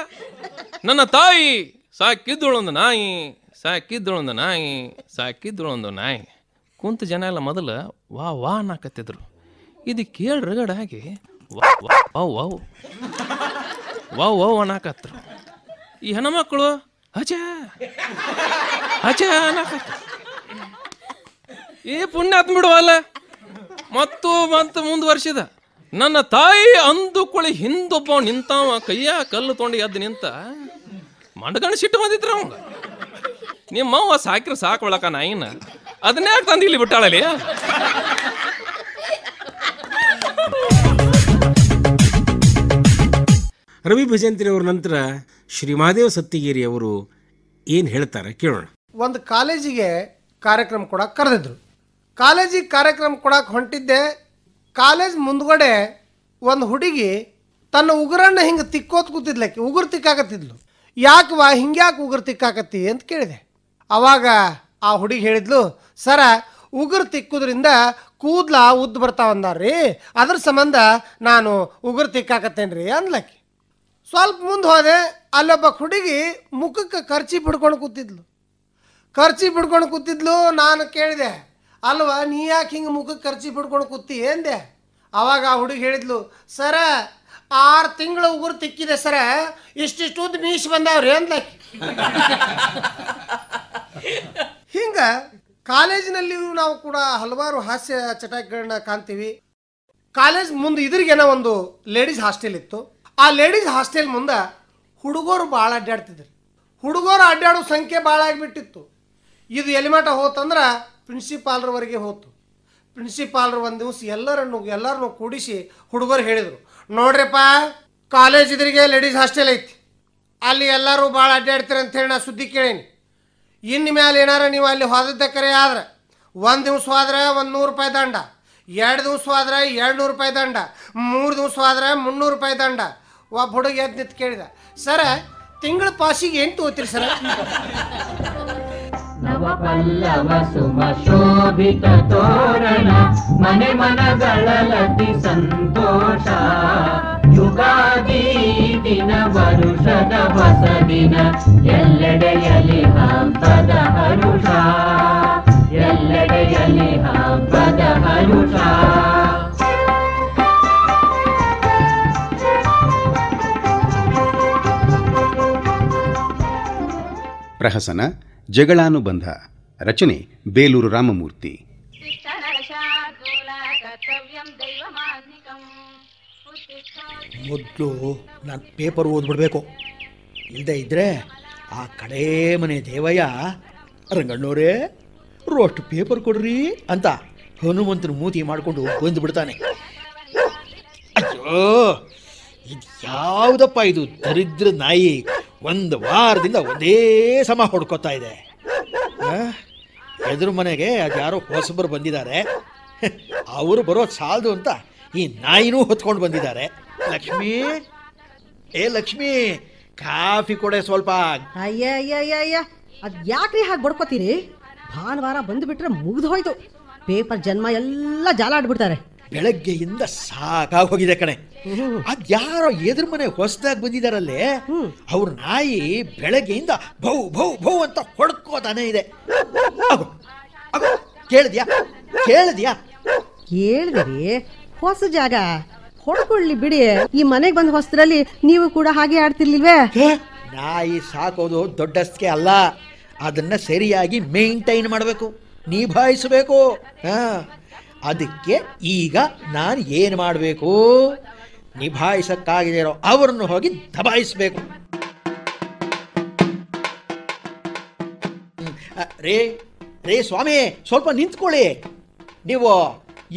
ನನ್ನ ತಾಯಿ ಸಾಕಿದ್ದಳೊಂದು ನಾಯಿ, ಸಾಕಿದ್ದಳೊಂದು ನಾಯಿ, ಸಾಕಿದ್ದಳೊಂದು ನಾಯಿ. ಕುಂತ ಜನ ಎಲ್ಲ ಮೊದಲು ವಾ ವಾ ಅನ್ನಕತ್ತಿದ್ರು. ಇದು ಕೇಳಿ ರಗಡಾಗಿ wow wow wow wow wow ಅನ್ನಕತ್ರು. ಈ ಹೆಣ್ಮಕ್ಳು ಅಜ ಅಜ ಅನ್ನಕತ್ತ. ಈ ಪುಣ್ಯಾತ್ಮ ಬಿಡುವಲ್ಲ ಮತ್ತು ಮುಂದುವರ್ಸಿದ. ನನ್ನ ತಾಯಿ ಅಂದುಕೊಳ್ಳಿ ಹಿಂದೊಬ್ಬ ನಿಂತವ, ಕೈಯ ಕಲ್ಲು ತೊಗೊಂಡು ಎದ್ದು ನಿಂತ. ಮಂಡಗಣ ಸಿಟ್ಟು ಬಂದಿದ್ರು ಅವಂಗ. ನಿಮ್ಮವ್ವ ಸಾಕಿರ ಸಾಕೊಳಕ ನಾಯಿನ, ಅದನ್ನೇ ತಂದು ಇಲ್ಲಿ ಬಿಟ್ಟಾಳಲ್ಲಿ. ರವಿ ಭಜಂತ್ರಿ ಅವ್ರ ನಂತರ ಶ್ರೀ ಮಹಾದೇವ ಸತ್ತಿಗೇರಿ ಅವರು ಏನು ಹೇಳ್ತಾರೆ ಕೇಳೋಣ. ಒಂದು ಕಾಲೇಜಿಗೆ ಕಾರ್ಯಕ್ರಮ ಕೊಡಕ್ಕೆ ಕರೆದಿದ್ರು. ಕಾಲೇಜಿಗೆ ಕಾರ್ಯಕ್ರಮ ಕೊಡಕ್ಕೆ ಹೊಂಟಿದ್ದೆ. ಕಾಲೇಜ್ ಮುಂದ್ಗಡೆ ಒಂದು ಹುಡುಗಿ ತನ್ನ ಉಗುರನ್ನ ಹಿಂಗೆ ತಿಕ್ಕೋತ್ ಕೂತಿದ್ಲಕ್ಕೆ, ಉಗುರು ತಿಕ್ಕಾಕತ್ತಿದ್ಲು. ಯಾಕವಾ ಹಿಂಗ್ಯಾಕೆ ಉಗುರು ತಿಕ್ಕಾಕತ್ತಿ ಅಂತ ಕೇಳಿದೆ. ಅವಾಗ ಆ ಹುಡುಗಿ ಹೇಳಿದ್ಲು, ಸರ ಉಗುರು ತಿಕ್ಕುದ್ರಿಂದ ಕೂದ್ಲ ಉದ್ದು ಬರ್ತಾವಂದಾರ್ರಿ, ಅದ್ರ ಸಂಬಂಧ ನಾನು ಉಗುರು ತಿಕ್ಕಾಕತ್ತೇನ್ರಿ ಅಂದ್ಲಕ್ಕಿ. ಸ್ವಲ್ಪ ಮುಂದೆ ಹೋದೆ, ಅಲ್ಲೊಬ್ಬ ಹುಡುಗಿ ಮುಖಕ್ಕೆ ಖರ್ಚಿ ಬಿಡ್ಕೊಂಡು ಕೂತಿದ್ಲು. ಖರ್ಚಿ ಬಿಡ್ಕೊಂಡು ಕೂತಿದ್ಲು. ನಾನು ಕೇಳಿದೆ, ಅಲ್ವಾ ನೀ ಯಾಕೆ ಹಿಂಗೆ ಮುಖಕ್ಕೆ ಖರ್ಚಿ ಬಿಡ್ಕೊಂಡು ಕೂತಿ ಎಂದೆ. ಅವಾಗ ಆ ಹುಡುಗಿ ಹೇಳಿದ್ಲು, ಸರ 6 ತಿಂಗಳ ಉಗುರು ತಿಕ್ಕಿದೆ ಸರ, ಇಷ್ಟಿಷ್ಟು ಉದ್ದು ಮೀಸಿ ಬಂದಾವ್ರಿ ಅಂದ್ಲಕ್ಕಿ. ಹಿಂಗೆ ಕಾಲೇಜಿನಲ್ಲಿಯೂ ನಾವು ಕೂಡ ಹಲವಾರು ಹಾಸ್ಯ ಚಟಗಳನ್ನ ಕಾಣ್ತೀವಿ. ಕಾಲೇಜ್ ಮುಂದೆ ಇದ್ರಿಗೇನೋ ಒಂದು ಲೇಡೀಸ್ ಹಾಸ್ಟೆಲ್ ಇತ್ತು. ಆ ಲೇಡೀಸ್ ಹಾಸ್ಟೆಲ್ ಮುಂದೆ ಹುಡುಗರು ಭಾಳ ಅಡ್ಡಾಡ್ತಿದ್ರು. ಹುಡುಗರು ಅಡ್ಡಾಡೋ ಸಂಖ್ಯೆ ಭಾಳ ಆಗಿಬಿಟ್ಟಿತ್ತು. ಇದು ಎಲ್ಲಿ ಮಠ ಹೋತಂದ್ರೆ ಪ್ರಿನ್ಸಿಪಾಲ್ರವರೆಗೆ ಹೋತು. ಪ್ರಿನ್ಸಿಪಾಲ್ರು ಒಂದು ದಿವಸ ಎಲ್ಲರನ್ನು ಕೂಡಿಸಿ ಹುಡುಗರು ಹೇಳಿದರು, ನೋಡ್ರಿಪ್ಪ, ಕಾಲೇಜ್ ಇದ್ರಿಗೆ ಲೇಡೀಸ್ ಹಾಸ್ಟೆಲ್ ಐತಿ, ಅಲ್ಲಿ ಎಲ್ಲರೂ ಭಾಳ ಅಡ್ಡಾಡ್ತೀರಿ ಅಂತೇಳಿ ನಾ ಸುದ್ದಿ ಕೇಳೀನಿ. ಇನ್ನು ಮೇಲೆ ಏನಾರ ನೀವು ಅಲ್ಲಿ ಹೋದದ್ದ ಕರೆ ಆದ್ರೆ 1 ದಿವಸ ಹೋದ್ರೆ 100 ರೂಪಾಯಿ ದಂಡ, 2 ದಿವಸ ಹೋದ್ರೆ 200 ರೂಪಾಯಿ ದಂಡ, 3 ದಿವಸ ಹೋದ್ರೆ 300 ರೂಪಾಯಿ ದಂಡ. ಒಬ್ಬ ಹುಡುಗ ಎದ್ದು ನಿಂತು ಕೇಳಿದ, ಸರ ತಿಂಗಳ ಪಾಸಿಗೆ ಏನು ತಗೋತೀರಿ ಸರ? ನವಪಲ್ಲವ ಸುಮ ಶೋಭಿತ ತೋರಣ ಮನೆ ಮನಗಳಲತಿ ಸಂತೋಷ. ಯುಗಾದಿ ದಿನ ವರುಷದ ಹೊಸ ದಿನ ಎಲ್ಲೆಡೆಯಲಿ ಹಬ್ಬದ ಹರುಷ, ಎಲ್ಲೆಡೆಯಲಿ ಹಬ್ಬದ ಹರುಷ. ಪ್ರಹಸನ ಜಗಳಾನುಬಂಧ. ರಚನೆ ಬೇಲೂರು ರಾಮಮೂರ್ತಿ. ಮೊದಲು ನಾನು ಪೇಪರ್ ಓದ್ಬಿಡ್ಬೇಕು, ಇಲ್ಲದೆ ಇದ್ರೆ ಆ ಕಡೇ ಮನೆ ದೇವಯ್ಯ ರಂಗಣ್ಣವರೇ ರೋಸ್ಟ್ ಪೇಪರ್ ಕೊಡ್ರಿ ಅಂತ ಹನುಮಂತನ ಮೂತಿ ಮಾಡಿಕೊಂಡು ಬಂದುಬಿಡ್ತಾನೆ. ಅಯ್ಯೋ, ಇದು ಯಾವುದಪ್ಪ ಇದು ದರಿದ್ರ ನಾಯಿ, 1 ವಾರದಿಂದ ಒಂದೇ ಸಮ ಹೊಡ್ಕೊತಾ ಇದೆ. ಎದುರು ಮನೆಗೆ ಅದ್ಯಾರೋ ಹೊಸಬರು ಬಂದಿದ್ದಾರೆ, ಅವರು ಬರೋದು ಸಾಲದು ಅಂತ ಈ ನಾಯಿನೂ ಹೊತ್ಕೊಂಡು ಬಂದಿದ್ದಾರೆ. ಲಕ್ಷ್ಮೀ, ಏ ಲಕ್ಷ್ಮೀ, ಕಾಫಿ ಕೊಡೆ ಸ್ವಲ್ಪ. ಅಯ್ಯ ಅದ್ ಯಾಕ್ರಿ ಹಾಗೆ ಬಡ್ಕೋತೀರಿ? ಭಾನುವಾರ ಬಂದುಬಿಟ್ರೆ ಮುಗಿದು ಹೋಯ್ತು, ಪೇಪರ್ ಜನ್ಮ ಎಲ್ಲ ಜಾಲ ಆಡ್ಬಿಡ್ತಾರೆ. ಬೆಳಗ್ಗೆಯಿಂದ ಸಾಕಾಗಿ ಹೋಗಿದೆ ಕಣೆ. ಅದ್ಯಾರೋ ಎದುರು ಮನೆ ಹೊಸದಾಗಿ ಬಂದಿದಾರಲ್ಲೇ, ಅವ್ರ ನಾಯಿ ಬೆಳಗ್ಗೆಯಿಂದ ಭೌ ಭೌ ಭೌ ಅಂತ ಹೊಡ್ಕೋತಾನೆ ಇದೆ. ಕೇಳಿದ್ಯಾ ಕೇಳಿದ್ರಿ? ಹೊಸ ಜಾಗ ಹೊಡ್ಕೊಳ್ಳಿ ಬಿಡಿ, ಈ ಮನೆಗೆ ಬಂದ ಹೊಸದ್ರಲ್ಲಿ ನೀವು ಕೂಡ ಹಾಗೆ ಆಡ್ತಿರ್ಲಿಲ್ವೇ? ನಾಯಿ ಸಾಕೋದು ದೊಡ್ಡಸ್ಕೆ ಅಲ್ಲ, ಅದನ್ನ ಸರಿಯಾಗಿ ಮೇಂಟೈನ್ ಮಾಡಬೇಕು, ನಿಭಾಯಿಸಬೇಕು. ಅದಕ್ಕೆ ಈಗ ನಾನು ಏನು ಮಾಡಬೇಕು? ನಿಭಾಯಿಸಕ್ಕಾಗದಿರೋ ಅವರನ್ನು ಹೋಗಿ ದಬಾಯಿಸಬೇಕು. ರೇ ಸ್ವಾಮಿ, ಸ್ವಲ್ಪ ನಿಂತ್ಕೊಳ್ಳಿ. ನೀವು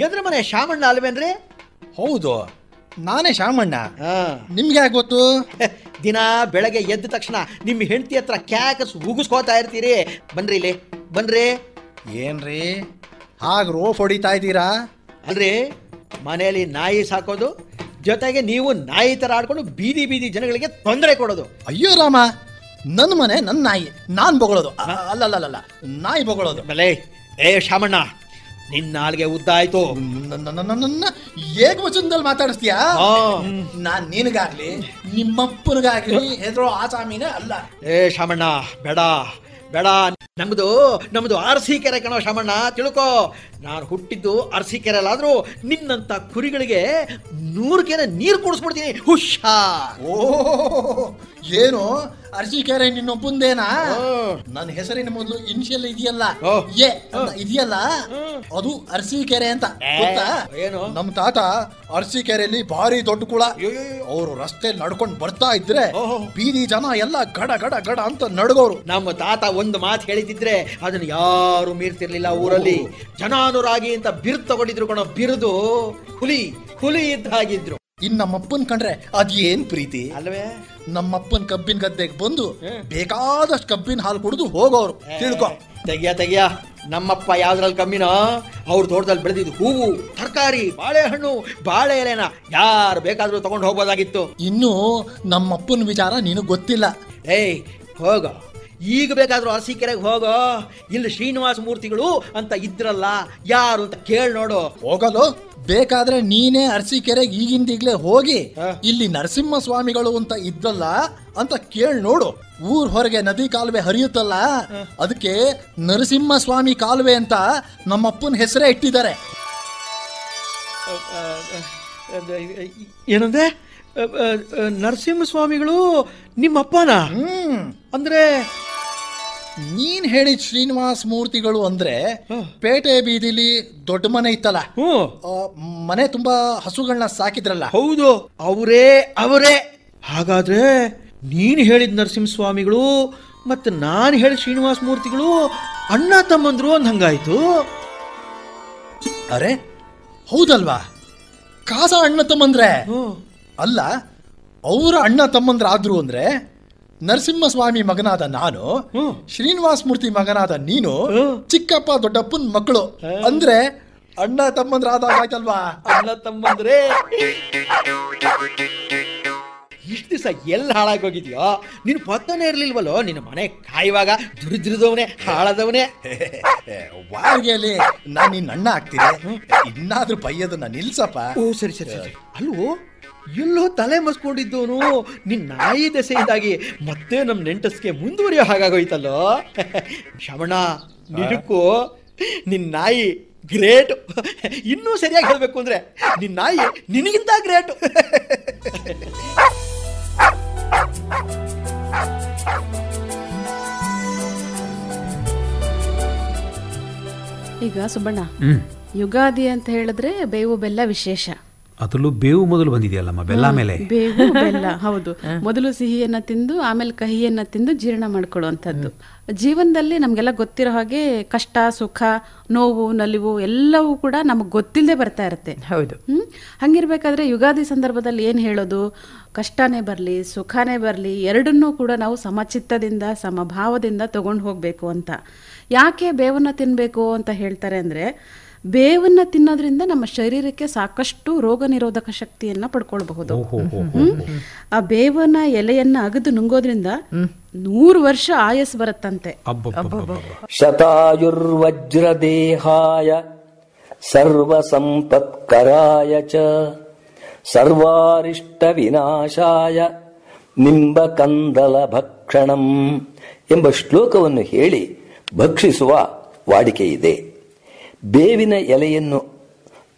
ಎದುರು ಮನೆ ಶಾಮಣ್ಣ ಅಲ್ವೇನ್ರಿ? ಹೌದು, ನಾನೇ ಶಾಮಣ್ಣ. ನಿಮ್ಗೆ ಯಾಕೆ ಗೊತ್ತು? ದಿನ ಬೆಳಗ್ಗೆ ಎದ್ದ ತಕ್ಷಣ ನಿಮ್ಮ ಹೆಂಡತಿ ಹತ್ರ ಕ್ಯಾಕಸ್ ಉಗಿಸ್ಕೋತಾ ಇರ್ತೀರಿ. ಬನ್ರಿ ಇಲ್ಲಿ, ಬನ್ರಿ. ಏನ್ರಿ ಹಾಗೆ ರೋಫ್ ಹೊಡಿತಾ ಇದ್ದೀರಾ? ಅಲ್ರಿ, ಮನೆಯಲ್ಲಿ ನಾಯಿ ಸಾಕೋದು ಜೊತೆಗೆ ನೀವು ನಾಯಿ ತರ ಆಡ್ಕೊಂಡು ಬೀದಿ ಬೀದಿ ಜನಗಳಿಗೆ ತೊಂದರೆ ಕೊಡೋದು. ಅಯ್ಯೋ ರಾಮ, ನನ್ನ ಮನೆ ನನ್ನ ನಾಯಿ, ನಾನ್ ಬೊಗಳೋದು ಅಲ್ಲಲ್ಲ, ನಾಯಿ ಬೊಗಳೋದು. ಬಲೆ ಏ ಶಾಮಣ್ಣ, ನಿನ್ನ ನಾಲ್ಗೆ ಉದ್ದ ಆಯ್ತು. ನನ್ನ ಏಕವಚನದಲ್ಲಿ ಮಾತಾಡಿಸ್ತೀಯಾ? ನಾನ್ ನಿನಗಾಗ್ಲಿ ನಿಮ್ಮಪ್ಪನಿಗಾಗ್ಲಿ ಹೆದರೋ ಆಸಾಮಿನೇ ಅಲ್ಲ. ಏ ಶಾಮಣ್ಣ, ಬೇಡ ಬೇಡ, ನಮ್ದು ಅರಸೀಕೆರೆ ಕಣೋ ಶಾಮಣ್ಣ, ತಿಳ್ಕೊ. ನಾನು ಹುಟ್ಟಿದ್ದು ಅರಸೀಕೆರೆಲ್ಲಾದ್ರೂ ನಿನ್ನಂತ ಕುರಿಗಳಿಗೆ 100 ಕೆರೆ ನೀರು ಕುಡಿಸ್ಬಿಡ್ತೀನಿ. ಹುಷಾ. ಓ, ಏನು ಅರಸೀಕೆರೆ ನಿನ್ನೊಬ್ಬಂದೇನಾ? ನನ್ನ ಹೆಸರಿನ ಮೊದಲು ಇನಿಷಿಯಲ್ ಇದೆಯಲ್ಲ, ಎ ಇದೆಯಲ್ಲ, ಅದು ಅರಸೀಕೆರೆ ಅಂತ ಗೊತ್ತಾ? ಏನು? ನಮ್ ತಾತ ಅರಸೀಕೆರೆಯಲ್ಲಿ ಭಾರಿ ದೊಡ್ಡ ಕುಳ. ಅವರು ರಸ್ತೆ ನಡ್ಕೊಂಡು ಬರ್ತಾ ಇದ್ರೆ ಬೀದಿ ಜನ ಎಲ್ಲ ಗಡ ಗಡ ಗಡ ಅಂತ ನಡ್ಗೋರು. ನಮ್ಮ ತಾತ ಒಂದು ಮಾತು ಹೇಳಿದಿದ್ರೆ ಅದನ್ನ ಯಾರು ಮೀರ್ತಿರ್ಲಿಲ್ಲ ಊರಲ್ಲಿ. ಜನಾನುರಾಗಿ ಅಂತ ಬಿರುದು ತಗೊಂಡಿದ್ರು ಕಣೋ, ಬಿರುದು. ಹುಲಿ ಇದ್ದ ಹಾಗಿದ್ರು. ಇನ್ ನಮ್ಮಪ್ಪನ್ ಕಂಡ್ರೆ ಅದೇನ್ ಪ್ರೀತಿ ಅಲ್ವೇ? ನಮ್ಮಪ್ಪನ್ ಕಬ್ಬಿನ ಗದ್ದೆಗೆ ಬಂದು ಬೇಕಾದಷ್ಟು ಕಬ್ಬಿನ ಹಾಲು ಕುಡಿದು ಹೋಗೋರು. ತಿಳ್ಕೊ. ತೆಗಿಯ, ನಮ್ಮಪ್ಪ ಯಾವ್ದ್ರಲ್ಲಿ ಕಮ್ಮಿನೋ? ಅವ್ರ ತೋಟದಲ್ಲಿ ಬೆಳೆದಿದ್ದು ಹೂವು, ತರಕಾರಿ, ಬಾಳೆಹಣ್ಣು, ಬಾಳೆ ಎಲೆನ ಯಾರು ಬೇಕಾದ್ರೂ ತಗೊಂಡು ಹೋಗ್ಬೋದಾಗಿತ್ತು. ಇನ್ನು ನಮ್ಮಪ್ಪನ ವಿಚಾರ ನಿನಗ್ ಗೊತ್ತಿಲ್ಲ. ಏಯ್ ಹೋಗ, ಈಗ ಬೇಕಾದ್ರೂ ಅರಸೀಕೆರೆಗೆ ಹೋಗೋ. ಇಲ್ಲಿ ಶ್ರೀನಿವಾಸ ಮೂರ್ತಿಗಳು ಅಂತ ಇದ್ರಲ್ಲ, ಯಾರು ಅಂತ ಕೇಳಿ ನೋಡು. ಹೋಗಲು ಬೇಕಾದ್ರೆ ನೀನೇ ಅರಸೀಕೆರೆಗೆ ಈಗಿಂದೀಗ್ಲೇ ಹೋಗಿ ಇಲ್ಲಿ ನರಸಿಂಹ ಸ್ವಾಮಿಗಳು ಅಂತ ಇದ್ರಲ್ಲ ಅಂತ ಕೇಳಿ ನೋಡು. ಊರ್ ಹೊರಗೆ ನದಿ ಕಾಲುವೆ ಹರಿಯುತ್ತಲ್ಲ, ಅದಕ್ಕೆ ನರಸಿಂಹ ಸ್ವಾಮಿ ಕಾಲುವೆ ಅಂತ ನಮ್ಮಪ್ಪನ ಹೆಸರೇ ಇಟ್ಟಿದ್ದಾರೆ. ಏನಂದ್ರೆ ನರಸಿಂಹ ಸ್ವಾಮಿಗಳು ನಿಮ್ಮಪ್ಪನ? ಅಂದ್ರೆ ನೀನ್ ಹೇಳಿದ ಶ್ರೀನಿವಾಸ ಮೂರ್ತಿಗಳು ಅಂದ್ರೆ ಪೇಟೆ ಬೀದಿಲಿ ದೊಡ್ಡ ಮನೆ ಇತ್ತಲ್ಲ, ಮನೆ ತುಂಬಾ ಹಸುಗಳನ್ನ ಸಾಕಿದ್ರಲ್ಲ? ಹೌದು, ಅವರೇ. ಹಾಗಾದ್ರೆ ನೀನು ಹೇಳಿದ ನರಸಿಂಹಸ್ವಾಮಿಗಳು ಮತ್ತು ನಾನು ಹೇಳಿದ ಶ್ರೀನಿವಾಸ ಮೂರ್ತಿಗಳು ಅಣ್ಣ ತಮ್ಮಂದ್ರು ಅಂದ್ ಹಂಗಾಯ್ತು. ಅರೆ ಹೌದಲ್ವಾ, ಕಾಸ ಅಣ್ಣ ತಮ್ಮಂದ್ರೆ ಅಲ್ಲ, ಅವರ ಅಣ್ಣ ತಮ್ಮಂದ್ರಾದ್ರು ಅಂದ್ರೆ ನರಸಿಂಹಸ್ವಾಮಿ ಮಗನಾದ ನಾನು, ಶ್ರೀನಿವಾಸ ಮೂರ್ತಿ ಮಗನಾದ ನೀನು ಚಿಕ್ಕಪ್ಪ ದೊಡ್ಡಪ್ಪನ ಮಕ್ಕಳು ಅಂದ್ರೆ ಅಣ್ಣ ತಮ್ಮಂದ್ರಾದಾಗ ಆಯ್ತಲ್ವಾ? ಅಣ್ಣ ತಮ್ಮಂದ್ರೆ ಇಷ್ಟು ದಿವಸ ಎಲ್ಲಿ ಹಾಳಾಗೋಗಿದ್ಯೋ, ನೀನು ಪತ್ತನೇ ಇರ್ಲಿಲ್ವಲ್ಲೋ, ನಿನ್ನ ಮನೆ ಕಾಯುವಾಗ ದುರಿದ್ರದವನೇ ಹಾಳಾದವನೇ. ವಾರ್ಗೆಯಲ್ಲಿ ನಾನು ನಿನ್ನ ಅಣ್ಣ ಆಗ್ತೀನಿ, ಇನ್ನಾದ್ರೂ ಬೈಯೋದನ್ನ ನಿಲ್ಸಪ್ಪ. ಓ ಸರಿ ಸರಿ ಸರಿ. ಅಲ್ವೋ ಎಲ್ಲೋ ತಲೆ ಮಸ್ಕೊಂಡಿದ್ದವನು ನಿನ್ನ ನಾಯಿ ದೆಸೆಯಿಂದಾಗಿ ಮತ್ತೆ ನಮ್ಮ ನೆಂಟಸ್ಗೆ ಮುಂದುವರಿಯೋ ಹಾಗಾಗೋಯ್ತಲ್ಲೋ. ಶಮಣ, ನಿಜಕ್ಕೂ ನಿನ್ನ ನಾಯಿ ಗ್ರೇಟ್. ಇನ್ನೂ ಸರಿಯಾಗಿ ಹೇಳ್ಬೇಕು ಅಂದ್ರೆ ನಿನ್ನ ನಾಯಿ ನಿನಗಿಂತ ಗ್ರೇಟ್. ಈಗ ಸುಬ್ಬಣ್ಣ, ಯುಗಾದಿ ಅಂತ ಹೇಳಿದ್ರೆ ಬೇವು ಬೆಲ್ಲ ವಿಶೇಷ. ಅದರಲ್ಲೂ ಬೇವು ಮೊದಲು ಬಂದಿದೆಯಲ್ಲಮ್ಮ, ಬೆಲ್ಲ ಮೇಲೆ. ಬೇವು ಬೆಲ್ಲ ಹೌದು. ಮೊದಲು ಸಿಹಿಯನ್ನ ತಿಂದು ಆಮೇಲೆ ಕಹಿಯನ್ನ ತಿಂದು ಜೀರ್ಣ ಮಾಡ್ಕೊಳ್ಳುವಂಥದ್ದು. ಜೀವನದಲ್ಲಿ ನಮ್ಗೆಲ್ಲ ಗೊತ್ತಿರೋ ಹಾಗೆ ಕಷ್ಟ ಸುಖ ನೋವು ನಲಿವು ಎಲ್ಲವೂ ಕೂಡ ನಮಗೆ ಗೊತ್ತಿಲ್ಲದೆ ಬರ್ತಾ ಇರುತ್ತೆ. ಹೌದು. ಹಂಗಿರ್ಬೇಕಾದ್ರೆ ಯುಗಾದಿ ಸಂದರ್ಭದಲ್ಲಿ ಏನು ಹೇಳೋದು, ಕಷ್ಟನೇ ಬರಲಿ ಸುಖನೇ ಬರಲಿ ಎರಡನ್ನೂ ಕೂಡ ನಾವು ಸಮಚಿತ್ತದಿಂದ ಸಮಭಾವದಿಂದ ತಗೊಂಡು ಹೋಗಬೇಕು ಅಂತ. ಯಾಕೆ ಬೇವನ್ನ ತಿನ್ನಬೇಕು ಅಂತ ಹೇಳ್ತಾರೆ ಅಂದರೆ, ಬೇವನ್ನ ತಿನ್ನೋದ್ರಿಂದ ನಮ್ಮ ಶರೀರಕ್ಕೆ ಸಾಕಷ್ಟು ರೋಗ ನಿರೋಧಕ ಶಕ್ತಿಯನ್ನ ಪಡ್ಕೊಳ್ಬಹುದು. ಆ ಬೇವನ ಎಲೆಯನ್ನ ಅಗದು ನುಂಗೋದ್ರಿಂದ 100 ವರ್ಷ ಆಯಸ್ ಬರುತ್ತಂತೆ. ಶತಾಯುರ್ವಜ್ರದೇಹಾಯ ಸರ್ವ ಸಂಪತ್ಕರಾಯ ಚ ಸರ್ವಾರಿಷ್ಟ ವಿನಾಶಾಯ ನಿಂಬಕಂದಲ ಭಕ್ಷಣಂ ಎಂಬ ಶ್ಲೋಕವನ್ನು ಹೇಳಿ ಭಕ್ಷಿಸುವ ವಾಡಿಕೆ ಇದೆ. ಬೇವಿನ ಎಲೆಯನ್ನು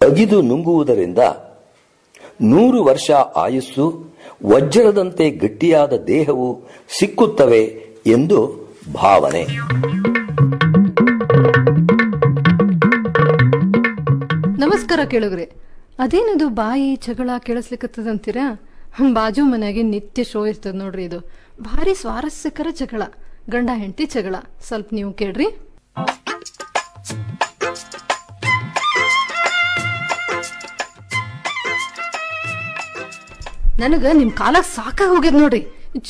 ಅಗಿದು ನುಂಗುವುದರಿಂದ 100 ವರ್ಷ ಆಯುಸ್ಸು, ವಜ್ರದಂತೆ ಗಟ್ಟಿಯಾದ ದೇಹವು ಸಿಕ್ಕುತ್ತವೆ ಎಂದು ಭಾವನೆ. ನಮಸ್ಕಾರ ಕೇಳುಗ್ರೆ. ಅದೇನದು ಬಾಯಿ ಜಗಳ ಕೇಳಿಸ್ಲಿಕ್ಕತ್ತದಂತೀರಾ? ಬಾಜು ಮನೆಯಾಗೆ ನಿತ್ಯ ಶೋ ಇರ್ತದ ನೋಡ್ರಿ. ಇದು ಭಾರಿ ಸ್ವಾರಸ್ಯಕರ ಜಗಳ, ಗಂಡ ಹೆಂಡತಿ ಜಗಳ. ಸ್ವಲ್ಪ ನೀವು ಕೇಳ್ರಿ. ನನಗ ನಿಮ್ ಕಾಲಾಗ ಸಾಕಾಗಿ ಹೋಗ್ಯದ ನೋಡ್ರಿ.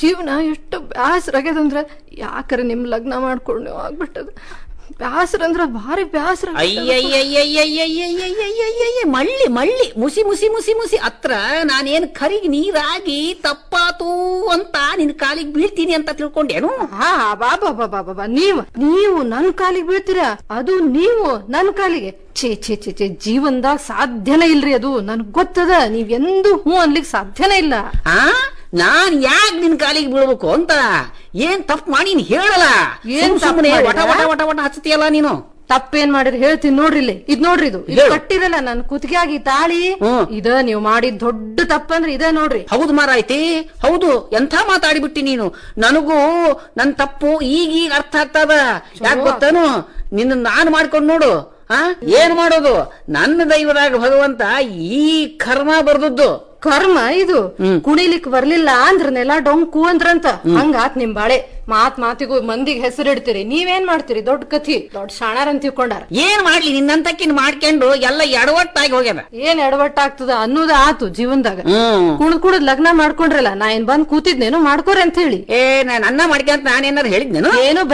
ಜೀವನ ಎಷ್ಟು ಬ್ಯಾಸರಾಗ್ಯದಂದ್ರ ಯಾಕರ ನಿಮ್ ಲಗ್ನ ಮಾಡ್ಕೊಂಡು ಆಗ್ಬಿಟ್ಟದ. ಬ್ಯಾಸರ ಅಂದ್ರ ಭಾರಿ ಬ್ಯಾಸರ. ಮಳ್ಳಿ ಮಳ್ಳಿ ಮುಸಿ ಮುಸಿ ಮುಸಿ ಮುಸಿ ಅತ್ರ ನಾನೇನ್ ಕರಿಗ್ ನೀರಾಗಿ ತಪ್ಪಾತು ಅಂತ ನಿನ್ ಕಾಲಿಗೆ ಬೀಳ್ತೀನಿ ಅಂತ ತಿಳ್ಕೊಂಡೇನು? ಬಾಬಾ ನೀವು ನನ್ ಕಾಲಿಗೆ ಬೀಳ್ತೀರಾ? ಅದು ನೀವು ನನ್ ಕಾಲಿಗೆ? ಛೇ ಛೇ ಛೇ ಛೇ, ಜೀವನದಾಗ ಸಾಧ್ಯನೇ ಇಲ್ರಿ ಅದು. ನನ್ಗ್ ಗೊತ್ತದ, ನೀವ್ ಎಂದು ಹೂ ಅನ್ಲಿಕ್ ಸಾಧ್ಯನೇ ಇಲ್ಲ. ನಾನ್ ಯಾಕೆ ನಿನ್ ಕಾಲಿಗೆ ಬೀಳ್ಬೇಕು ಅಂತ? ಏನ್ ತಪ್ಪು ಮಾಡಿ ಹೇಳಲ್ಲ. ಏನ್ ಸುಮ್ಮನೆ ವಟ ವಟ ವಟ ವಟ ಹಚ್ಚತಿಯಲ್ಲ ನೀನು. ತಪ್ಪೇನ್ ಮಾಡಿರಿ ಹೇಳ್ತೀನಿ ನೋಡ್ರಿ. ಇದ್ ನೋಡ್ರಿ, ಇದು ಕಟ್ಟಿರಲ್ಲ ನನ್ ಕುತ್ತಿಗೆಯಾಗಿ ತಾಳಿ, ಇದ ನೀವು ಮಾಡಿದ ದೊಡ್ಡ ತಪ್ಪಂದ್ರೆ ಇದ ನೋಡ್ರಿ. ಹೌದು ಮಾರಾಯ್ತಿ, ಹೌದು. ಎಂಥ ಮಾತಾಡಿಬಿಟ್ಟಿ ನೀನು. ನನಗೂ ನನ್ ತಪ್ಪು ಈಗೀಗ ಅರ್ಥ ಆಗ್ತದ. ಯಾಕೆ ಗೊತ್ತೇನು? ನಿನ್ನ ನಾನ್ ಮಾಡ್ಕೊಂಡು ನೋಡು. ಏನ್ ಮಾಡೋದು? ನನ್ನ ದೈವದಾಗ ಭಗವಂತ ಈ ಕರ್ಮ ಬರ್ದದ್ದು. ಕರ್ಮ ಇದು ಕುಣಿಲಿಕ್ ಬರ್ಲಿಲ್ಲ ಅಂದ್ರ ನೆಲ ಡೊಂಕು ಅಂದ್ರಂತ. ಹಂಗಾತ್ ನಿಮ್ ಬಾಳೆ. ಮಾತಿಗೂ ಮಂದಿಗೆ ಹೆಸರಿಡ್ತೀರಿ. ನೀವೇನ್ ಮಾಡ್ತೀರಿ? ದೊಡ್ಡ ಕಥಿ, ದೊಡ್ಡ ಶಾಣಾರ್ ಅಂತ ತಿಳ್ಕೊಂಡಾರ. ಏನ್ ಮಾಡ್ಲಿ, ನಿನ್ನಂತಕಿನ್ ಮಾಡ್ಕೊಂಡು ಎಲ್ಲ ಎಡವಟ್ಟಾಗಿ ಹೋಗ್ಯದ. ಏನ್ ಎಡವಟ್ಟಾಗ್ತದ ಅನ್ನೋದ ಆತು ಜೀವನದಾಗ. ಕುಣದ್ ಲಗ್ನ ಮಾಡ್ಕೊಂಡ್ರಲ್ಲ, ನಾ ಏನ್ ಬಂದ್ ಕೂತಿದ್ನೇನು ಮಾಡ್ಕೋರಿ ಅಂತ ಹೇಳಿ? ನನ್ನ ಮಾಡ್ಕೊಂತ ನಾನೇನಾರು ಹೇಳಿದ್ನೇನು? ಏನು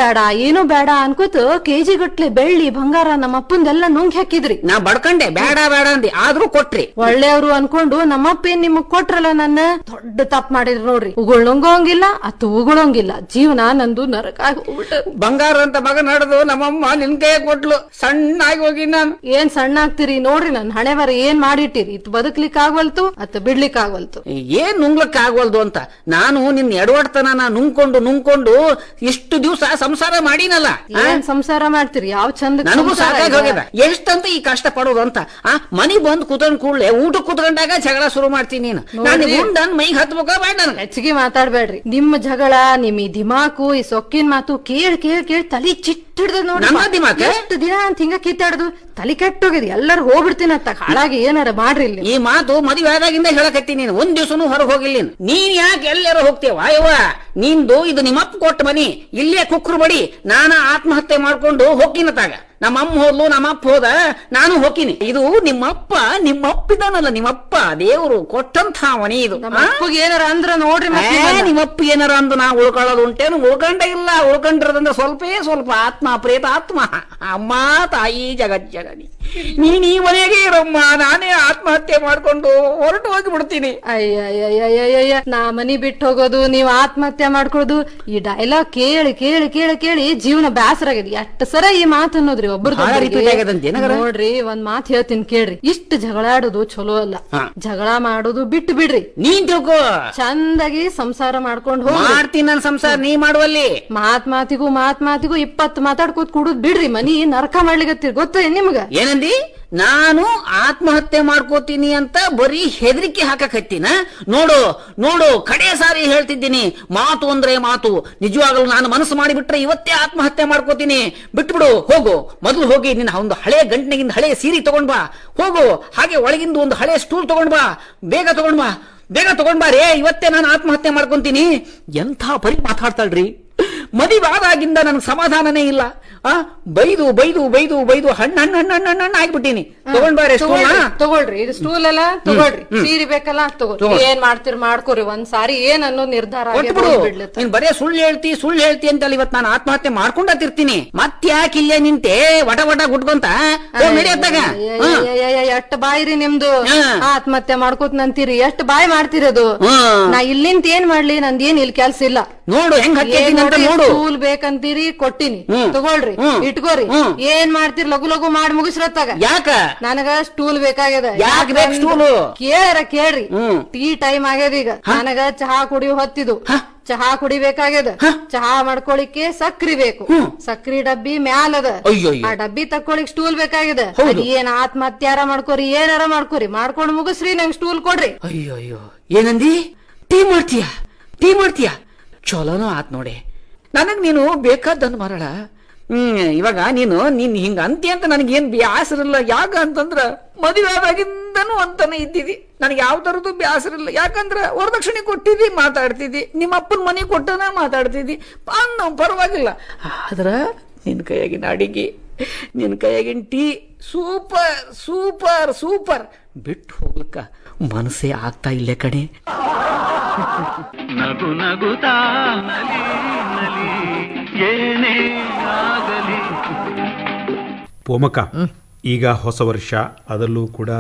ಬೇಡ ಅನ್ಕೋತ ಕೆಜಿ ಗಟ್ಲೆ ಬೆಳ್ಳಿ ಬಂಗಾರ ನಮ್ಮ ಅಪ್ಪಂದೆಲ್ಲ ನುಂಗ್ ಹಾಕಿದ್ರಿ. ನಾ ಬಡ್ಕಂಡೆ, ಬೇಡ ಬೇಡ ಅಂದಿ, ಆದ್ರೂ ಕೊಟ್ರಿ. ಒಳ್ಳೆಯವ್ರು ಅನ್ಕೊಂಡು ನಮ್ಮಪ್ಪ ಏನ್ ನಿಮಗ್ ಕೊಟ್ರಲ್ಲ. ನನ್ನ ದೊಡ್ಡ ತಪ್ಪು ಮಾಡಿದ್ರು ನೋಡ್ರಿ. ಉಗುಳಂಗೋಂಗಿಲ್ಲ ಅತ್ತು ಉಗುಳಂಗಿಲ್ಲ. ಜೀವನ ನಂದು ನರಕ ಆಗಿ ಹೋಗ್ಬಿಟ್ಟು. ಬಂಗಾರ ಅಂತ ಮಗ ನಡೆದು ನಮ್ಮಮ್ಮ ನಿನ್ ಕೈ ಕೊಟ್ಲು. ಸಣ್ಣಾಗಿ ಹೋಗಿ ನಾನು. ಏನ್ ಸಣ್ಣ ಆಗ್ತೀರಿ ನೋಡ್ರಿ. ನನ್ ಹಣೆ ಬರ ಏನ್ ಮಾಡಿಟ್ಟಿರಿ. ಇತ್ತು ಬದುಕ್ಲಿಕ್ ಆಗ್ವಲ್ತು, ಅತ್ತ ಬಿಡ್ಲಿಕ್ ಆಗ್ವಲ್ತು. ಏನ್ ನುಂಗ್ಲಕ್ ಆಗ್ವಲ್ದು ಅಂತ ನಾನು ನಿನ್ ಎಡವಡ್ತನ ನುಂಗ್ಕೊಂಡು ಇಷ್ಟು ದಿವಸ ಸಂಸಾರ ಮಾಡಿನಲ್ಲ. ಏನ್ ಸಂಸಾರ ಮಾಡ್ತೀರಿ? ಯಾವ ಚಂದ. ನನಗೂ ಸಾಕಾಗಿ ಹೋಗ್ಯದ. ಎಷ್ಟಂತ ಈ ಕಷ್ಟ ಪಡೋದು ಅಂತ. ಮನಿಗ್ ಬಂದ್ ಕೂತ್ಕೊಂಡ್ ಕೂಡ್ಲೆ ಊಟ ಕೂತ್ಕೊಂಡಾಗ ಜಗಳ ಶುರು ಮಾಡ್ತೀನಿ. ನೀನು ನನ್ ಮೈಗೆ ಹತ್ಬೇಕ ಬೇಡ. ಹೆಚ್ಚಿಗೆ ಮಾತಾಡ್ಬೇಡ್ರಿ. ನಿಮ್ಮ ಜಗಳ, ನಿಮ್ ಈ ದಿಮಾಕು, ಈ ಸೊಕ್ಕಿನ ಮಾತು ಕೇಳ್ ತಲಿ ಚಿಟ್ಟಿಡ್ದ ನೋಡಿ. ದಿಮಾಕ ಎಷ್ಟು ದಿನ ಅಂತ ಹಿಂಗ ಕಿತ್ತಾಡ್ದು ತಲೆ ಕೆಟ್ಟೋಗಿದೆ, ಎಲ್ಲರೂ ಹೋಗ್ಬಿಡ್ತೀನಿ ಅತ್ತ ಹಾಳಾಗಿ ಏನಾರ ಮಾಡ್ರಿ ಇಲ್ಲಿ. ಈ ಮಾತು ಮದುವೆ ಆದಾಗಿಂದ ಹೇಳಕತ್ತಿ ನೀನು, ಒಂದ್ ದಿವ್ಸನೂ ಹೊರಗೆ ಹೋಗಿಲ್ಲ ನೀನ್. ಯಾಕೆ ಎಲ್ಲಾರ ಹೋಗ್ತೇವ ಅಯ್ಯವ? ನಿಂದು ಇದು ನಿಮ್ಮಪ್ಪ ಕೊಟ್ಟ ಮನಿ, ಇಲ್ಲೇ ಕುಕ್ರು ಬಡಿ. ನಾನ ಆತ್ಮಹತ್ಯೆ ಮಾಡ್ಕೊಂಡು ಹೋಗಿನತಾಗ ನಮ್ಮಮ್ಮ ಹೋದ್ಲು, ನಮ್ಮಪ್ಪ ಹೋದ, ನಾನು ಹೋಗಿನಿ. ಇದು ನಿಮ್ಮಪ್ಪಿದಾನಲ್ಲ, ನಿಮ್ಮಪ್ಪ ದೇವ್ರು ಕೊಟ್ಟಂತ ಮನಿ ಇದು. ಏನಾರ ಅಂದ್ರ ನೋಡ್ರಿ, ನಿಮ್ಮಪ್ಪ ಏನಾರ ಅಂದು ನಾ ಉಳ್ಕೊಳ್ಳೋದು ಉಂಟೇನು? ಉಳ್ಕೊಂಡ ಇಲ್ಲ, ಉಳ್ಕೊಂಡಿರೋದಂದ್ರೆ ಸ್ವಲ್ಪ ಆತ್ಮ ಪ್ರೇತ ಆತ್ಮ. ಅಮ್ಮ ತಾಯಿ ಜಗಜ್ಜನನಿ, ನೀನ್ ಈ ಮನೆಗೆ ಇರಮ್ಮ, ನಾನೇ ಆತ್ಮಹತ್ಯೆ ಮಾಡ್ಕೊಂಡು ಹೊರಟು ಹೋಗಿ ಬಿಡ್ತೀನಿ. ಅಯ್ಯ ನಾ ಮನಿ ಬಿಟ್ಟು ಹೋಗೋದು, ನೀವ್ ಆತ್ಮಹತ್ಯೆ ಮಾಡ್ಕೊಳ್ಳೋದು, ಈ ಡೈಲಾಗ್ ಕೇಳಿ ಕೇಳಿ ಕೇಳಿ ಕೇಳಿ ಜೀವನ ಬ್ಯಾಸರಾಗಿದೆ. ಎಷ್ಟು ಸರ ಈ ಮಾತು ಅನ್ನೋದ್ರಿ ಒಬ್ಬರದು. ನೋಡ್ರಿ, ಒಂದ್ ಮಾತು ಹೇಳ್ತೀನಿ ಕೇಳ್ರಿ. ಇಷ್ಟ ಜಗಳಾಡೋದು ಚಲೋ ಅಲ್ಲ, ಜಗಳ ಮಾಡೋದು ಬಿಟ್ಟು ಬಿಡ್ರಿ. ನೀನ್ ತಿಳ್ಕೋ, ಚಂದಾಗಿ ಸಂಸಾರ ಮಾಡ್ಕೊಂಡು ಹೋಗಿ. ಮಾಡ್ತೀನಿ ನನ್ ಸಂಸಾರ, ನೀ ಮಾಡುವಲ್ಲಿ. ಮಾತಿಗೂ 20 ಮಾತಾಡ್ಕೋತ್ ಕುಡುದ್ ಬಿಡ್ರಿ. ಮನಿ ನರಕ ಮಾಡ್ಲಿಕತ್ತೀರಿ, ಗೊತ್ತ ನಿಮ್ಗ? ಏನಂದಿ? ನಾನು ಆತ್ಮಹತ್ಯೆ ಮಾಡ್ಕೋತೀನಿ ಅಂತ ಬರೀ ಹೆದರಿಕೆ ಹಾಕಕತ್ತೀನ? ನೋಡು ಕಡೆ ಸಾರಿ ಹೇಳ್ತಿದ್ದೀನಿ, ಮಾತು ಅಂದ್ರೆ ಮಾತು. ನಿಜವಾಗ್ಲೂ ನಾನು ಮನಸ್ಸು ಮಾಡಿಬಿಟ್ರೆ ಇವತ್ತೇ ಆತ್ಮಹತ್ಯೆ ಮಾಡ್ಕೋತೀನಿ. ಬಿಟ್ಬಿಡು, ಹೋಗು. ಮೊದಲು ಹೋಗಿ ನಿನ್ನ ಒಂದು ಹಳೆ ಗಂಟನೆಗಿಂದ ಹಳೆ ಸೀರೆ ತಗೊಂಡ್ ಬಾ, ಹೋಗು. ಹಾಗೆ ಒಳಗಿಂದ ಒಂದು ಹಳೆ ಸ್ಟೂಲ್ ತಗೊಂಡ್ ಬಾ, ಬೇಗ ತಗೊಂಡ್ ಬಾ ರೇ. ಇವತ್ತೇ ನಾನು ಆತ್ಮಹತ್ಯೆ ಮಾಡ್ಕೊಂತೀನಿ. ಎಂಥ ಪರಿ ಮಾತಾಡ್ತಾಳ್ರಿ. ಮದುವೆ ಆದಾಗಿಂದ ನನಗೆ ಸಮಾಧಾನನೇ ಇಲ್ಲ. ಬೈದು ಹಣ್ಣು ಆಗ್ಬಿಟ್ಟಿನಿ. ತಗೊಂಡ್ಬಾರೆ ತಗೊಳ್ರಿ, ಇದು ಸ್ಟೂಲ್ ಎಲ್ಲ ತಗೊಳ್ರಿ, ಸೀರೆ ಬೇಕಲ್ಲ ತಗೊಳ್ರಿ. ಏನ್ ಮಾಡ್ತೀರಿ ಮಾಡ್ಕೊರಿ, ಒಂದ್ ಸಾರಿ ಏನ್ ಅನ್ನೋ ನಿರ್ಧಾರ. ನೀನ್ ಬರೇ ಸುಳ್ಳು ಹೇಳ್ತಿ ಅಂತಲ್ಲ ಇವತ್ ನಾನು ಆತ್ಮಹತ್ಯೆ ಮಾಡ್ಕೊಂಡತಿರ್ತೀನಿ. ಮತ್ತ್ಯಾಕೆ ಇಲ್ಲೇ ನಿಂತೆ ವಟ ಗುಡ್ಕೊಂತ ನಡೆಯತ್ತಾಗ? ಎಷ್ಟ್ ಬಾಯಿರಿ ನಿಮ್ದು, ಆತ್ಮಹತ್ಯೆ ಮಾಡ್ಕೋತಂತೀರಿ, ಎಷ್ಟ್ ಬಾಯಿ ಮಾಡ್ತಿರೋದು. ನಾ ಇಲ್ಲಿಂತ ಏನ್ ಮಾಡ್ಲಿ, ನಂದೇನ್ ಇಲ್ಲಿ ಕೆಲ್ಸ ಇಲ್ಲ. ನೋಡು ಹೆಂಗ್ ನೋಡು. ಸ್ಟೂಲ್ ಬೇಕಂತೀರಿ, ಕೊಟ್ಟಿನಿ, ತಗೊಳ್ರಿ, ಇಟ್ಕೋರಿ. ಏನ್ ಮಾಡ್ತೀರಿ, ಲಘು ಮಾಡಿ ಮುಗಿಸ್ರತ್ತಾಗ. ಯಾಕ ನನಗ ಸ್ಟೂಲ್ ಬೇಕಾಗ್ಯದ. ಯಾಕೆ ಬೇಕು ಸ್ಟೂಲ್? ಕೇಳ್ರಿ, ಟೀ ಟೈಮ್ ಆಗ್ಯದ ಈಗ. ನನಗ ಚಹಾ ಕುಡಿಯೋ ಹೊತ್ತಿದು, ಚಹಾ ಕುಡಿಬೇಕಾಗ್ಯದ. ಚಹಾ ಮಾಡ್ಕೊಳಿಕ್ಕೆ ಸಕ್ರಿ ಬೇಕು, ಸಕ್ರಿ ಡಬ್ಬಿ ಮ್ಯಾಲದ. ಆ ಡಬ್ಬಿ ತಕ್ಕೊಳಿಕ್ ಸ್ಟೂಲ್ ಬೇಕಾಗಿದೆ. ಏನ್ ಆತ್ಮಹತ್ಯಾರ ಮಾಡ್ಕೋರಿ, ಏನಾರ ಮಾಡ್ಕೋರಿ, ಮಾಡ್ಕೊಂಡು ಮುಗಿಸ್ರಿ, ನಂಗ್ ಸ್ಟೂಲ್ ಕೊಡ್ರಿ. ಅಯ್ಯೋ ಏನಂದಿ? ಟೀ ಮಾಡ್ತೀಯ? ಚಲೋನೂ ಆತ್ ನೋಡಿ. ನನಗ್ ನೀನು ಬೇಕಾದ್ದನ್ನು ಮರಳ. ಇವಾಗ ನೀನ್ ಹಿಂಗ ಅಂತಿ ಅಂತ ನನಗೇನ್ ಬ್ಯಾಸರಿಲ್ಲ. ಯಾಕ ಅಂತಂದ್ರ ಮದುವೆ ಆದಾಗಿಂದನೂ ಅಂತಾನೆ ಇದ್ದಿದಿ. ನನಗೆ ಯಾವ ತರದ್ದು ಬ್ಯಾಸರಿಲ್ಲ. ಯಾಕಂದ್ರ ವರದಕ್ಷಿಣೆ ಕೊಟ್ಟಿದ್ದಿ, ಮಾತಾಡ್ತಿದ್ದಿ. ನಿಮ್ಮ ಅಪ್ಪನ ಮನೆ ಕೊಟ್ಟನ ಮಾತಾಡ್ತಿದ್ದಿ, ನಾವು ಪರವಾಗಿಲ್ಲ. ಆದ್ರ ನಿನ್ ಕೈಯಾಗಿನ ಅಡಿಗೆ, ನಿನ್ ಕೈಯಾಗಿನ ಟೀ ಸೂಪರ್ ಬಿಟ್ಟು ಹೋಗ್ಲಿಕ್ಕ ಮನಸ್ಸೇ ಆಗ್ತಾ ಇಲ್ಲೇ ಕಣೆ. ನಗುತ್ತಾ ಏನೇ ಆಗಲಿ. ಪೋಮಕ, ಈಗ ಹೊಸ ವರ್ಷ, ಅದರಲ್ಲೂ ಕೂಡ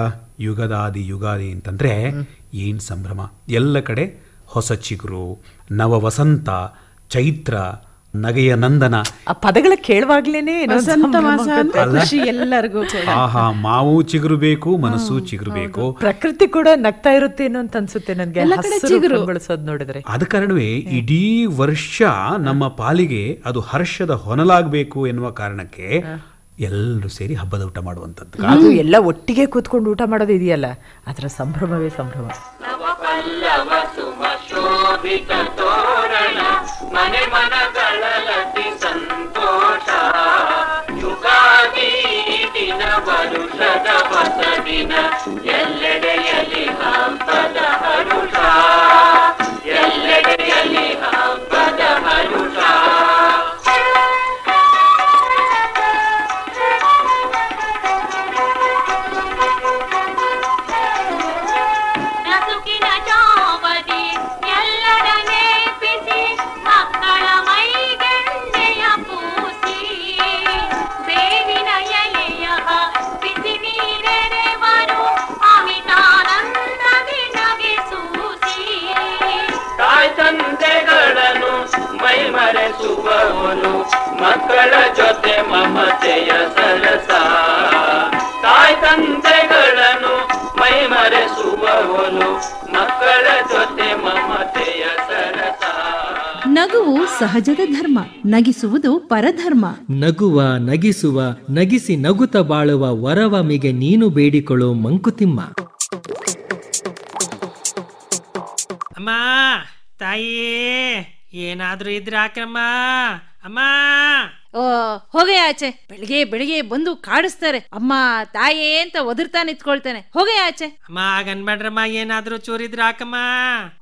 ಯುಗಾದಿ ಅಂತಂದ್ರೆ ಏನ್ ಸಂಭ್ರಮ. ಎಲ್ಲ ಕಡೆ ಹೊಸ ಚಿಗುರು, ನವ ವಸಂತ, ಚೈತ್ರ, ನಗೆಯ ನಂದನ. ಆ ಪದಗಳ ಕೇಳುವಾಗ್ಲೇನೆ ಎಲ್ಲರಿಗೂ ಆಹಾ, ಮಾವು ಚಿಗುರು ಬೇಕು, ಮನಸ್ಸು ಚಿಗುರು ಬೇಕು, ಪ್ರಕೃತಿ ಕೂಡ ನಗ್ತಾ ಇರುತ್ತೇನೋ ಅಂತ ಅನ್ಸುತ್ತೆ ನನ್ಗೆ ಬಳಸೋದ್ ನೋಡಿದ್ರೆ. ಆದ ಕಾರಣವೇ ಇಡೀ ವರ್ಷ ನಮ್ಮ ಪಾಲಿಗೆ ಅದು ಹರ್ಷದ ಹೊನಲಾಗಬೇಕು ಎನ್ನುವ ಕಾರಣಕ್ಕೆ ಎಲ್ಲರೂ ಸೇರಿ ಹಬ್ಬದ ಊಟ ಮಾಡುವಂಥದ್ದು. ಅದು ಎಲ್ಲ ಒಟ್ಟಿಗೆ ಕೂತ್ಕೊಂಡು ಊಟ ಮಾಡೋದು ಇದೆಯಲ್ಲ, ಅದರ ಸಂಭ್ರಮವೇ ಸಂಭ್ರಮ. ಮನೆ ಮನಗಳಲತಿ ಸಂತೋಷ. ಯುಗಾದಿ ದಿನ ವರುಷದ ಹೊಸ ದಿನ, ಎಲ್ಲೆಡೆಯಲ್ಲಿ ಹಬ್ಬದ ಹರುಷ, ಎಲ್ಲೆಡೆಯಲ್ಲಿ ಹಬ್ಬದ ಹರುಷ. ತಂದೆಗಳನ್ನು ಮೈ ಮರೆಸುವವನು, ಮಕ್ಕಳ ಜೊತೆ ಮಮತೆಯ ಸರಸ. ತಾಯಿ ತಂದೆಗಳನ್ನು ಮೈ ಮರೆಸುವವನು, ಮಕ್ಕಳ ಜೊತೆ ಮಮತೆಯ ಸರಸ. ನಗುವು ಸಹಜದ ಧರ್ಮ, ನಗಿಸುವುದು ಪರಧರ್ಮ. ನಗುವ ನಗಿಸುವ ನಗಿಸಿ ನಗುತ್ತ ಬಾಳುವ ವರವಮಿಗೆ ನೀನು ಬೇಡಿಕೊಳ್ಳೋ ಮಂಕುತಿಮ್ಮ. ಅಮ್ಮ, ತಾಯಿ, ಏನಾದ್ರೂ ಇದ್ರೆ ಹಾಕಮ್ಮ. ಅಮ್ಮ, ಹೋಗಯ್ಯ ಆಚೆ. ಬೆಳಿಗ್ಗೆ ಬೆಳಿಗ್ಗೆ ಬಂದು ಕಾಡಿಸ್ತಾರೆ. ಅಮ್ಮ ತಾಯೇ ಅಂತ ಒದರ್ತಾ ನಿಂತ್ಕೊಳ್ತಾನೆ. ಹೋಗಯ್ಯ ಆಚೆ. ಅಮ್ಮ ಹಾಗನ್ಬೇಡ್ರಮ್ಮ, ಏನಾದ್ರೂ ಚೂರಿದ್ರೆ ಹಾಕಮ್ಮ.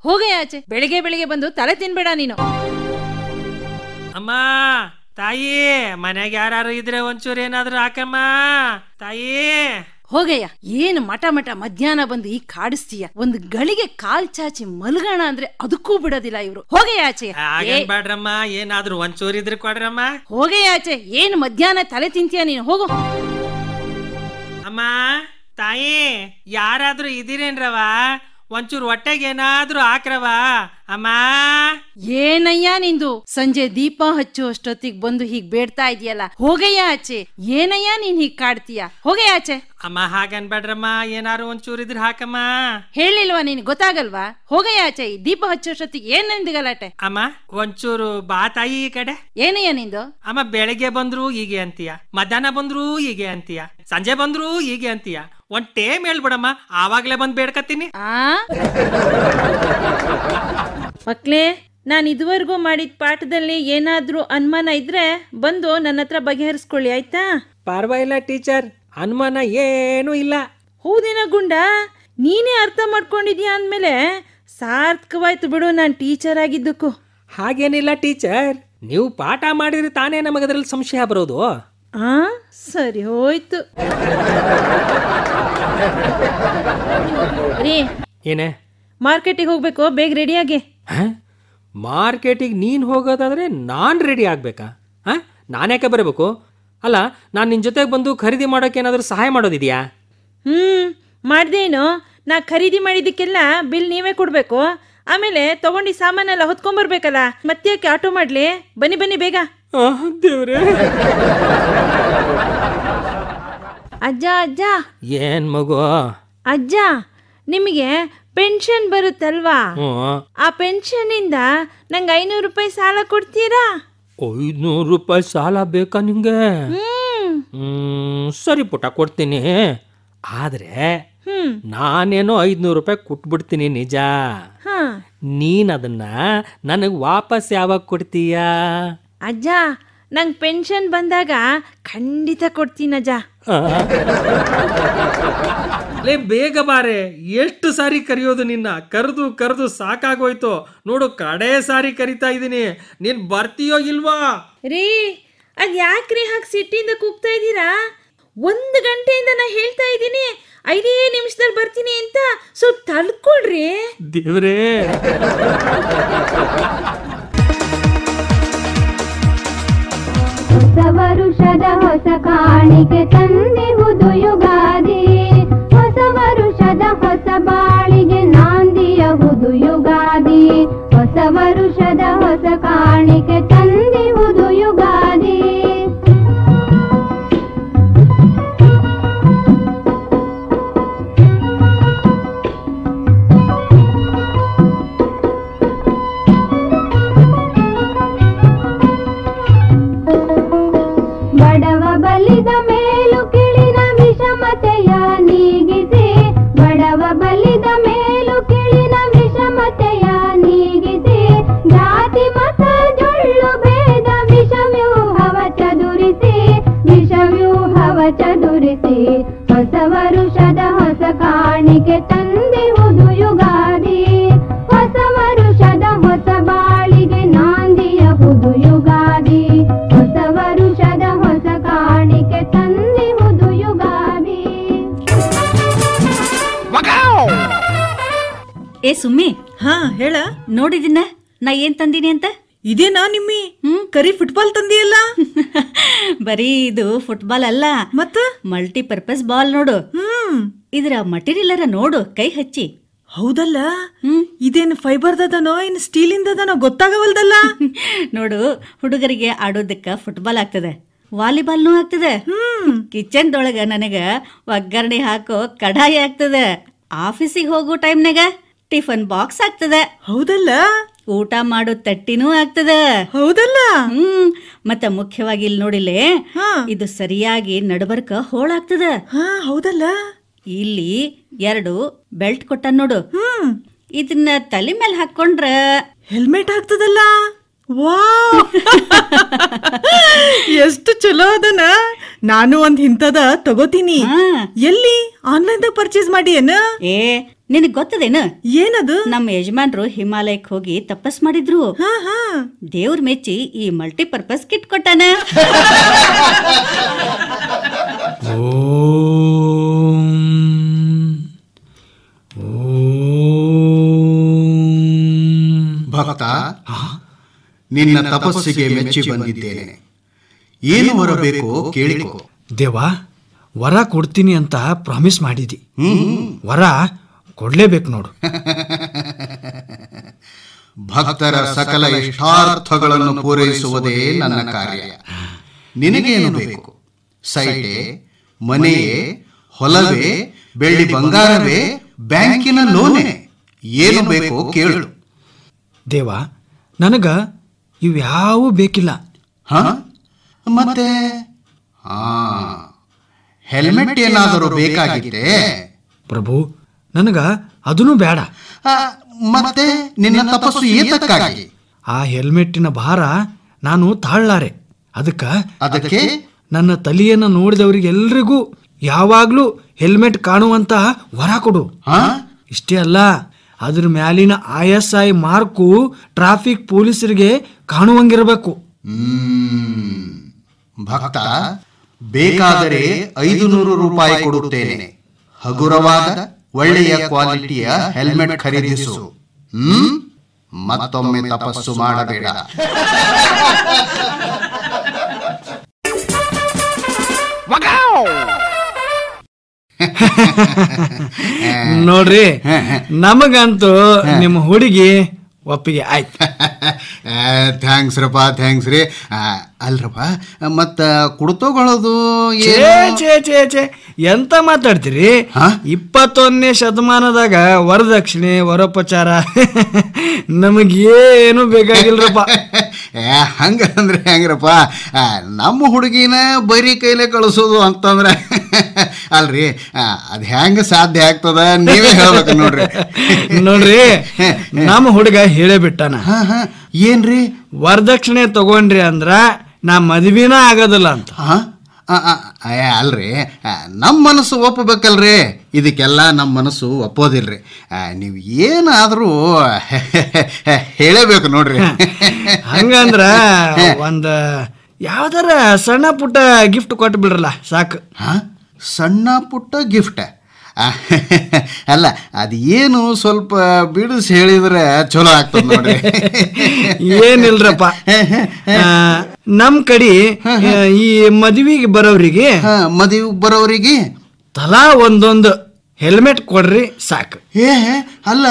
ಹೋಗಯ್ಯ ಆಚೆ. ಬೆಳಿಗ್ಗೆ ಬೆಳಿಗ್ಗೆ ಬಂದು ತಲೆ ತಿನ್ಬೇಡ ನೀನು. ಅಮ್ಮ ತಾಯಿ, ಮನ್ಯಾಗ ಯಾರು ಇದ್ರೆ ಒಂಚೂರು ಏನಾದ್ರೂ ಹಾಕಮ್ಮ ತಾಯಿ. ಹೋಗಯ್ಯ, ಏನು ಮಠ ಮಧ್ಯಾಹ್ನ ಬಂದು ಈಗ ಕಾಡಿಸ್ತೀಯ. ಒಂದು ಗಳಿಗೆ ಕಾಲ್ ಚಾಚಿ ಮಲ್ಗೋಣ ಅಂದ್ರೆ ಅದಕ್ಕೂ ಬಿಡೋದಿಲ್ಲ ಇವ್ರು. ಹೋಗಯ್ಯ ಆಚೆ. ಬೇಡ್ರಮ್ಮ, ಏನಾದ್ರೂ ಒಂಚೂರು ಇದ್ರೆ ಕೊಡ್ರಮ್ಮ. ಹೋಗಯ್ಯ ಆಚೆ. ಏನು ಮಧ್ಯಾಹ್ನ ತಲೆ ತಿಂತೀಯ ನೀನು, ಹೋಗು. ಅಮ್ಮ ತಾಯಿ, ಯಾರಾದ್ರೂ ಇದೀರೇನ್ರವ? ಒಂಚೂರು ಹೊಟ್ಟೆಗೆ ಏನಾದ್ರೂ ಹಾಕ್ರವ ಅಮ್ಮ. ಏನಯ್ಯ ನಿಂದು? ಸಂಜೆ ದೀಪ ಹಚ್ಚು ಅಷ್ಟೊತ್ತಿಗೆ ಬಂದು ಹೀಗ್ ಬೇಡ್ತಾ ಇದೆಯಲ್ಲ. ಹೋಗಯ್ಯ ಆಚೆ. ಏನಯ್ಯ ನೀನ್ ಹೀಗ್ ಕಾಡ್ತೀಯ? ಹೋಗಯ್ಯ ಆಚೆ. ಅಮ್ಮ ಹಾಗನ್ಬೇಡ್ರಮ್ಮ, ಏನಾರು ಒಂಚೂರು ಇದ್ರೆ ಹಾಕಮ್ಮ. ಹೇಳಿಲ್ವಾ ನೀನ್? ಗೊತ್ತಾಗಲ್ವಾ? ಹೋಗಯ್ಯ ಆಚೆ. ದೀಪ ಹಚ್ಚೋಷ್ಟೊತ್ತಿಗೆ ಏನ್ ನಿಂದು ಗಲಾಟೆ? ಅಮ್ಮ ಒಂಚೂರು ಬಾ ತಾಯಿ ಈ ಕಡೆ. ಏನಯ್ಯ ನಿಂದು? ಅಮ್ಮ ಬೆಳಗ್ಗೆ ಬಂದ್ರು ಹೀಗೆ ಅಂತೀಯ, ಮಧ್ಯಾಹ್ನ ಬಂದ್ರು ಹೀಗೆ ಅಂತೀಯ, ಸಂಜೆ ಬಂದ್ರು ಹೀಗೆ ಅಂತೀಯ. ಒಂದ್ ಟೇಮ್ ಹೇಳ್ಬಿಡಮ್ಮ, ಆವಾಗ್ಲೇ ಬಂದ್ ಬೇಡ್ಕತ್ತೀನಿ. ಮಕ್ಳೇ, ನಾನು ಇದುವರೆಗೂ ಮಾಡಿದ ಪಾಠದಲ್ಲಿ ಏನಾದ್ರೂ ಅನುಮಾನ ಇದ್ರೆ ಬಂದು ನನ್ನ ಹತ್ರ ಬಗೆಹರಿಸ್ಕೊಳ್ಳಿ, ಆಯ್ತಾ? ಪರವಾಗಿಲ್ಲ ಟೀಚರ್, ಅನುಮಾನ ಏನೂ ಇಲ್ಲ. ಹೌದೇನ ಗುಂಡ, ನೀನೇ ಅರ್ಥ ಮಾಡ್ಕೊಂಡಿದ್ಯಾ ಅಂದ್ಮೇಲೆ ಸಾರ್ಥಕವಾಯ್ತು ಬಿಡು ನಾನು ಟೀಚರ್ ಆಗಿದ್ದಕ್ಕೂ. ಹಾಗೇನಿಲ್ಲ ಟೀಚರ್, ನೀವು ಪಾಠ ಮಾಡಿದ್ರೆ ತಾನೇ ನಮಗದ್ರಲ್ಲಿ ಸಂಶಯ ಬರೋದು. ಸರಿ ಹೋಯ್ತು. ರೀ, ಏನೇ? ಮಾರ್ಕೆಟಿಗೆ ಹೋಗ್ಬೇಕು, ಬೇಗ ರೆಡಿಯಾಗಿ. ಮಾರ್ಕೆಟಿಗೆ ನೀನು ಹೋಗೋದಾದ್ರೆ ನಾನು ರೆಡಿ ಆಗ್ಬೇಕಾ? ನಾನ್ಯಾಕೆ ಬರಬೇಕು? ಅಲ್ಲ, ನಾನು ನಿನ್ನ ಜೊತೆಗೆ ಬಂದು ಖರೀದಿ ಮಾಡೋಕೆ ಏನಾದರೂ ಸಹಾಯ ಮಾಡೋದಿದೆಯಾ? ಮಾಡ್ದೇನು? ನಾ ಖರೀದಿ ಮಾಡಿದ್ದಕ್ಕೆಲ್ಲ ಬಿಲ್ ನೀವೇ ಕೊಡ್ಬೇಕು. ಆಮೇಲೆ ತಗೊಂಡು ಸಾಮಾನೆಲ್ಲ ಹೊತ್ಕೊಂಡ್ಬರ್ಬೇಕಲ್ಲ. ಮತ್ತೆ ಆಟೋ ಮಾಡ್ಲಿ? ಬನ್ನಿ ಬನ್ನಿ ಬೇಗ. ದೇವ್ರೇ. ಅಜ್ಜ ಅಜ್ಜ. ಏನ್ ಮಗು? ಅಜ್ಜ, ನಿಮಗೆ ಪೆನ್ಷನ್ ಬರುತ್ತಲ್ವಾ? ಆ ಪೆನ್ಷನ್ ಇಂದ ನಂಗೆ 500 ರೂಪಾಯಿ ಸಾಲ ಕೊಡ್ತೀರಾ? 500 ರೂಪಾಯಿ ಸಾಲ ಬೇಕಾ ನಿಂಗೆ? ಸರಿ ಪುಟ, ಕೊಡ್ತೀನಿ. ಆದ್ರೆ ನಾನೇನೋ 500 ರೂಪಾಯಿ ಕೊಟ್ಬಿಡ್ತೀನಿ ನಿಜ. ನೀನ್ ಅದನ್ನ ನನಗ್ ವಾಪಸ್ ಯಾವಾಗ ಕೊಡ್ತೀಯ? ಅಜ್ಜ, ನಂಗೆ ಪೆನ್ಷನ್ ಬಂದಾಗ ಖಂಡಿತ ಕೊಡ್ತೀನಜ್ಜ. ಲೇ ಬೇಗ ಬಾರೆ, ಎಷ್ಟು ಸಾರಿ ಕರೆಯೋದು ನಿನ್ನ? ಕರೆದು ಕರೆದು ಸಾಕಾಗೋಯ್ತು ನೋಡು, ಕಡೆ ಸಾರಿ ಕರಿತಾ ಇದ್ದೀನಿ. ನೀನ್ ಬರ್ತೀಯೋ ಇಲ್ವಾ? ರೀ, ಅದ್ ಯಾಕ್ರಿ ಹಾಗೆ ಸಿಟ್ಟಿಂದ ಕೂಗ್ತಾ ಇದ್ದೀರಾ? 1 ಗಂಟೆಯಿಂದ ನಾ ಹೇಳ್ತಾ ಇದ್ದೀನಿ 5 ನಿಮಿಷದಲ್ಲಿ ಬರ್ತೀನಿ ಅಂತ. ಸ್ವಲ್ಪ ತಡ್ಕೊಳ್ರಿ. ದೇವ್ರೇ. ಹೊಸ ವರುಷದ ಹೊಸ ಕಾಣಿಕೆ ತಂದಿಹುದು ಯುಗಾದಿ. ಹೊಸ ವರುಷದ ಹೊಸ ಬಾಳಿಗೆ ನಾಂದಿಯಹುದು ಯುಗಾದಿ. ಹೊಸ ವರುಷದ ಹೊಸ ಕಾಣಿಕೆ ತಂದಿಹುದು ಯುಗಾದಿ. ಬಡವ ಬಲಿದ ಮೇಲು ಕಿಳಿನ ವಿಷಮತೆಯ ನೀಗಿಸಿ. ಬಡವ ಬಲಿದ ಮೇಲು ಕಿಳಿನ ವಿಷಮತೆಯ ನೀಗಿಸಿ. ಜಾತಿ ಮತ ಜೊಳ್ಳು ಭೇದ ವಿಷವ್ಯೂಹವ ಚದುರಿಸಿ. ವಿಷವ್ಯೂಹವ ಚದುರಿಸಿ. ಹೊಸ ವರುಷದ ಹೊಸ ಕಾಣಿಕೆ ತಂದಿಹುದು ಯುಗಾದಿ. ಹೊಸ ವರುಷದ ಹೊಸ ಬಾಳಿಗೆ ನಾಂದಿಯಹುದು ಯುಗಾದಿ. ಹೊಸ ವರುಷದ ಹೊಸ ಕಾಣಿಕೆ ತಂದಿಹುದು ಯುಗಾದಿ. ಏ ಸುಮ್ಮಿ, ಹೇಳ. ನೋಡಿದಿನ ನಾ ಏನ್ ತಂದಿನಿ ಅಂತ? ಇದೇನಾ ನಿಮ್ಮಿ? ಕರಿ ಫುಟ್ಬಾಲ್ ತಂದಿಯಲ್ಲ? ಬರೀ ಇದು ಫುಟ್ಬಾಲ್ ಅಲ್ಲ, ಮತ್ತ ಮಲ್ಟಿಪರ್ಪಸ್ ಬಾಲ್ ನೋಡು. ಇದ್ರ ಮಟೀರಿಯಲ್ ನೋಡು, ಕೈ ಹಚ್ಚಿ. ಹೌದಲ್ಲ? ಇದೇನು ಫೈಬರ್ದದನೋ ಇನ್ ಸ್ಟೀಲಿಂದದನೋ ಗೊತ್ತಾಗವಲ್ದಲ್ಲ. ನೋಡು, ಹುಡುಗರಿಗೆ ಆಡೋದಕ್ಕ ಫುಟ್ಬಾಲ್ ಆಗ್ತದೆ, ವಾಲಿಬಾಲ್ನೂ ಆಗ್ತದೆ. ಕಿಚನ್ ದೊಳಗ ನನಗ ಒಗ್ಗರಣೆ ಹಾಕೋ ಕಡಾಯಿ ಆಗ್ತದೆ. ಆಫೀಸಿಗೆ ಹೋಗೋ ಟೈಮ್ನಾಗ ಟಿಫನ್ ಬಾಕ್ಸ್ ಆಗ್ತದೆ. ಹೌದಲ್ಲ? ಊಟ ಮಾಡೋ ತಟ್ಟಿನೂ ಆಗ್ತದ. ಹೌದಲ್ಲ? ಮತ್ತ ಮುಖ್ಯವಾಗಿ ಇಲ್ಲಿ ನೋಡಿಲೆ, ಇದು ಸರಿಯಾಗಿ ನಡಬರ್ಕ ಹೋಳಾಗ್ತದ. ಹೌದಲ್ಲ? ಇಲ್ಲಿ 2 ಬೆಲ್ಟ್ ಕೊಟ್ಟ ನೋಡು. ಇದನ್ನ ತಲೆ ಮೇಲೆ ಹಾಕೊಂಡ್ರ ಹೆಲ್ಮೆಟ್ ಆಗ್ತದಲ್ಲ. ವಾವ್ ಎಷ್ಟು ಚಲೋ ಅದನ. ನಾನು ಒಂದ್ ಇಂತದ ತಗೋತೀನಿ. ಎಲ್ಲಿ ಆನ್ಲೈನ್ ದಾಗ ಪರ್ಚೇಸ್ ಮಾಡಿ ಏನ? ಏ ನಿನಗ್ ಗೊತ್ತದೇನು? ಏನದು? ನಮ್ಮ ಯಜಮಾನ್ರು ಹಿಮಾಲಯಕ್ ಹೋಗಿ ತಪಸ್ ಮಾಡಿದ್ರು. ದೇವ್ರ ಮೆಚ್ಚಿ ಈ ಮಲ್ಟಿಪರ್ಪಸ್ ಕಿಟ್ ಕೊಟ್ಟಾನ. ಭಕ್ತ, ನಿನ್ನ ತಪಸ್ಸಿಗೆ ಮೆಚ್ಚಿ ಬಂದಿದ್ದೇನೆ. ಏನು ವರ ಬೇಕೋ ಕೇಳಿಕೋ. ದೇವ, ವರ ಕೊಡ್ತೀನಿ ಅಂತ ಪ್ರಾಮಿಸ್ ಮಾಡಿದಿ. ವರ ಕೊಡ್ಲೇಬೇಕು ನೋಡು. ಭಕ್ತರ ಸಕಲ ಇಷ್ಟಾರ್ಥಗಳನ್ನು ಪೂರೈಸುವುದೇ ನನ್ನ ಕಾರ್ಯ. ನಿನಗೇನು ಬೇಕು? ಸೈಟೆ, ಮನೆಯೇ, ಹೊಲವೇ, ಬೆಳ್ಳಿ ಬಂಗಾರವೇ, ಬ್ಯಾಂಕಿನ ಲೋನೆ, ಏನು ಬೇಕೋ ಕೇಳು. ದೇವ, ನನಗ ಇವ್ಯಾವೂ ಬೇಕಿಲ್ಲ. ಮತ್ತೆ ಹೆಲ್ಮೆಟ್ ಏನಾದರೂ ಬೇಕಾಗಿದೆ? ಪ್ರಭು, ನನಗ ಅದೂ ಬೇಡ. ಮತ್ತೆ ನಿನ್ನ ತಪಸ್ಸು ಏತಕ್ಕಾಗಿ? ಆ ಹೆಲ್ಮೆಟ್ಟಿನ ಭಾರ ನಾನು ತಾಳಲಾರೆ. ಅದಕ್ಕೆ ನನ್ನ ತಲೆಯನ್ನು ನೋಡಿದವರಿಗೆಲ್ರಿಗೂ ಯಾವಾಗ್ಲೂ ಹೆಲ್ಮೆಟ್ ಕಾಣುವಂತ ವರ ಕೊಡು. ಇಷ್ಟೇ ಅಲ್ಲ, ಅದ್ರ ಮ್ಯಾಲಿನ ISI ಮಾರ್ಕು ಟ್ರಾಫಿಕ್ ಪೊಲೀಸರಿಗೆ ಕಾಣುವಂಗಿರಬೇಕು. ಭಕ್ತ, ಬೇಕಾದರೆ 500 ರೂಪಾಯಿ ಕೊಡುತ್ತೇನೆ. ಹಗುರವಾದ ಒಳ್ಳೆಯ ಕ್ವಾಲಿಟಿಯ ಹೆಲ್ಮೆಟ್ ಖರೀದಿಸು. ಮತ್ತೊಮ್ಮೆ ತಪಸ್ಸು ಮಾಡಬೇಡ. ನೋಡ್ರಿ, ನಮಗಂತೂ ನಿಮ್ಮ ಹುಡುಗಿ ಒಪ್ಪಿಗೆ ಆಯ್ತು. ಥ್ಯಾಂಕ್ಸ್ ರಪ್ಪ, ಥ್ಯಾಂಕ್ಸ್ ರೀ. ಅಲ್ರಪ್ಪ, ಮತ್ತ ಕುಡ್ತಗೊಳ್ಳೋದು ಛೇ ಎಂತ ಮಾತಾಡ್ತೀರಿ? 21ನೇ ಶತಮಾನದಾಗ ವರದಕ್ಷಿಣೆ ವರೋಪಚಾರ ನಮಗೇನು ಬೇಕಾಗಿಲ್ರಪ್ಪ. ಹಂಗಂದ್ರೆ ಹೆಂಗ್ರಪ್ಪ? ನಮ್ಮ ಹುಡುಗಿನ ಬರೀ ಕೈಲೇ ಕಳಿಸೋದು ಅಂತಂದ್ರೆ ಅಲ್ರಿ, ಅದ್ ಹೆಂಗ ಸಾಧ್ಯ ಆಗ್ತದ ನೀವೇ ಹೇಳ್ಬೇಕು. ನೋಡ್ರಿ, ನಮ್ಮ ಹುಡುಗ ಹೇಳೇ ಬಿಟ್ಟಾನ. ಏನ್ರಿ? ವರದಕ್ಷಿಣೆ ತಗೊಂಡ್ರಿ ಅಂದ್ರ ನಾ ಮದ್ವಿನ ಆಗೋದಿಲ್ಲ ಅಂತ. ಅಲ್ರಿ, ನಮ್ಮ ಮನಸ್ಸು ಒಪ್ಪಬೇಕಲ್ರಿ. ಇದಕ್ಕೆಲ್ಲ ನಮ್ಮ ಮನಸ್ಸು ಒಪ್ಪೋದಿಲ್ರಿ. ನೀವು ಏನಾದರೂ ಹೇಳಬೇಕು ನೋಡ್ರಿ. ಹಂಗಂದ್ರ ಒಂದು ಯಾವ್ದಾರ ಸಣ್ಣ ಪುಟ್ಟ ಗಿಫ್ಟ್ ಕೊಟ್ಟು ಬಿಡ್ರಲ್ಲ ಸಾಕು. ಸಣ್ಣ ಪುಟ್ಟ ಗಿಫ್ಟ್? ಅಲ್ಲ, ಅದು ಏನು ಸ್ವಲ್ಪ ಬಿಡಿಸಿ ಹೇಳಿದ್ರೆ ಚಲೋ ಆಗ್ತದೆ ನೋಡ್ರಿ. ಏನಿಲ್ರಪ್ಪ, ನಮ್ ಕಡೆ ಈ ಮದುವೆಗೆ ಬರೋರಿಗೆ ತಲಾ ಒಂದೊಂದು ಹೆಲ್ಮೆಟ್ ಕೊಡ್ರಿ ಸಾಕು. ಅಲ್ಲ,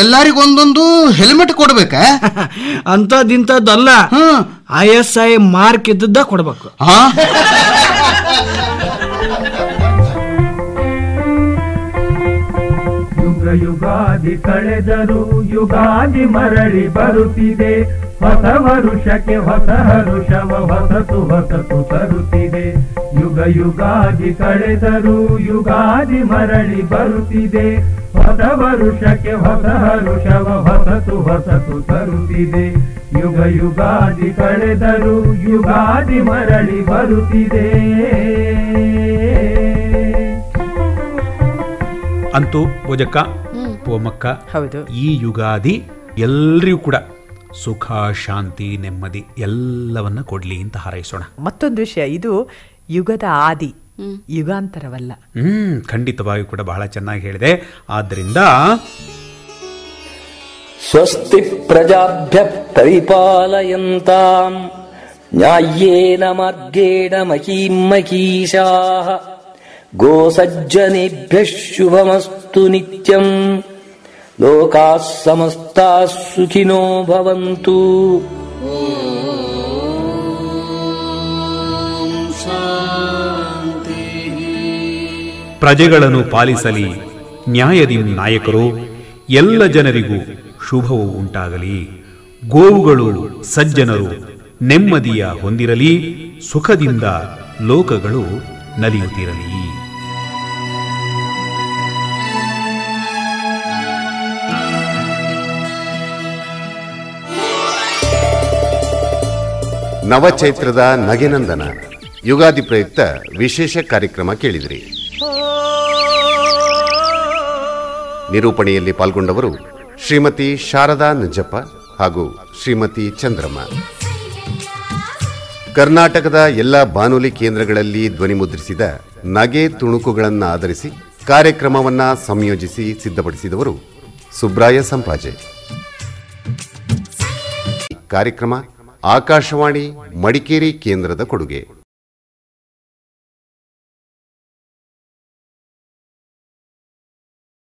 ಎಲ್ಲರಿಗೊಂದೊಂದು ಹೆಲ್ಮೆಟ್ ಕೊಡ್ಬೇಕಾ? ಅಂತದಿಂತದ್ದಲ್ಲ, ISI ಮಾರ್ಕ್ ಇದ್ದದ್ದ ಕೊಡ್ಬೇಕು. ಯುಗಾದಿ ಕಳೆದರು ಯುಗಾದಿ ಮರಳಿ ಬರುತ್ತಿದೆ. ಹೊಸ ವರುಷಕ್ಕೆ ಹೊಸ ಹರುಷವ ಹೊಸತು ತರುತ್ತಿದೆ. ಯುಗಾದಿ ಕಳೆದರು ಯುಗಾದಿ ಮರಳಿ ಬರುತ್ತಿದೆ. ಹೊಸ ವರುಷಕ್ಕೆ ಹೊಸ ಹರುಷವ ಹೊಸತು ತರುತ್ತಿದೆ. ಯುಗಾದಿ ಕಳೆದರು ಯುಗಾದಿ ಮರಳಿ ಬರುತ್ತಿದೆ. ಅಂತೂ ಭೋಜಕ್ಕ, ಪೋಮಕ್ಕ, ಹೌದು, ಈ ಯುಗಾದಿ ಎಲ್ರಿಗೂ ಕೂಡ ಸುಖ, ಶಾಂತಿ, ನೆಮ್ಮದಿ ಎಲ್ಲವನ್ನ ಕೊಡ್ಲಿ ಅಂತ ಹಾರೈಸೋಣ. ಮತ್ತೊಂದು ವಿಷಯ, ಇದು ಯುಗದ ಆದಿ, ಯುಗಾಂತರವಲ್ಲ. ಖಂಡಿತವಾಗಿ ಕೂಡ ಬಹಳ ಚೆನ್ನಾಗಿ ಹೇಳಿದೆ. ಆದ್ದರಿಂದ ಸ್ವಸ್ತಿ ಪ್ರಜಾಭ್ಯ ಪರಿಪಾಲಯಂತಾಂ ನ್ಯಾಯೇನ ಮಾರ್ಗೇಣ ಮಹೀಂ ಮಹೀಶಾಃ ಗೋಸಜ್ಜನೇಭ್ಯಃ ಶುಭಮಸ್ತು ನಿತ್ಯಂ ಲೋಕಾಃ ಸಮಸ್ತಾಃ ಸುಖಿನೋ ಭವಂತು. ಪ್ರಜೆಗಳನ್ನು ಪಾಲಿಸಲಿ ನ್ಯಾಯದಿ ನಾಯಕರು, ಎಲ್ಲ ಜನರಿಗೂ ಶುಭವು ಉಂಟಾಗಲಿ. ಗೋವುಗಳು ಸಜ್ಜನರು ನೆಮ್ಮದಿಯ ಹೊಂದಿರಲಿ, ಸುಖದಿಂದ ಲೋಕಗಳು ನಲಿಯುತ್ತಿರಲಿ. ನವಚೈತ್ರದ ನಗೆನಂದನ ಯುಗಾದಿ ಪ್ರಯುಕ್ತ ವಿಶೇಷ ಕಾರ್ಯಕ್ರಮ ಕೇಳಿದಿರಿ. ನಿರೂಪಣೆಯಲ್ಲಿ ಪಾಲ್ಗೊಂಡವರು ಶ್ರೀಮತಿ ಶಾರದಾ ನಂಜಪ್ಪ ಹಾಗೂ ಶ್ರೀಮತಿ ಚಂದ್ರಮ್ಮ. ಕರ್ನಾಟಕದ ಎಲ್ಲ ಬಾನುಲಿ ಕೇಂದ್ರಗಳಲ್ಲಿ ಧ್ವನಿಮುದ್ರಿಸಿದ ನಗೆ ತುಣುಕುಗಳನ್ನು ಆಧರಿಸಿ ಕಾರ್ಯಕ್ರಮವನ್ನು ಸಂಯೋಜಿಸಿ ಸಿದ್ಧಪಡಿಸಿದವರು ಸುಬ್ರಾಯ ಸಂಪಾಜೆ. ಕಾರ್ಯಕ್ರಮ ಆಕಾಶವಾಣಿ ಮಡಿಕೇರಿ ಕೇಂದ್ರದ ಕೊಡುಗೆ.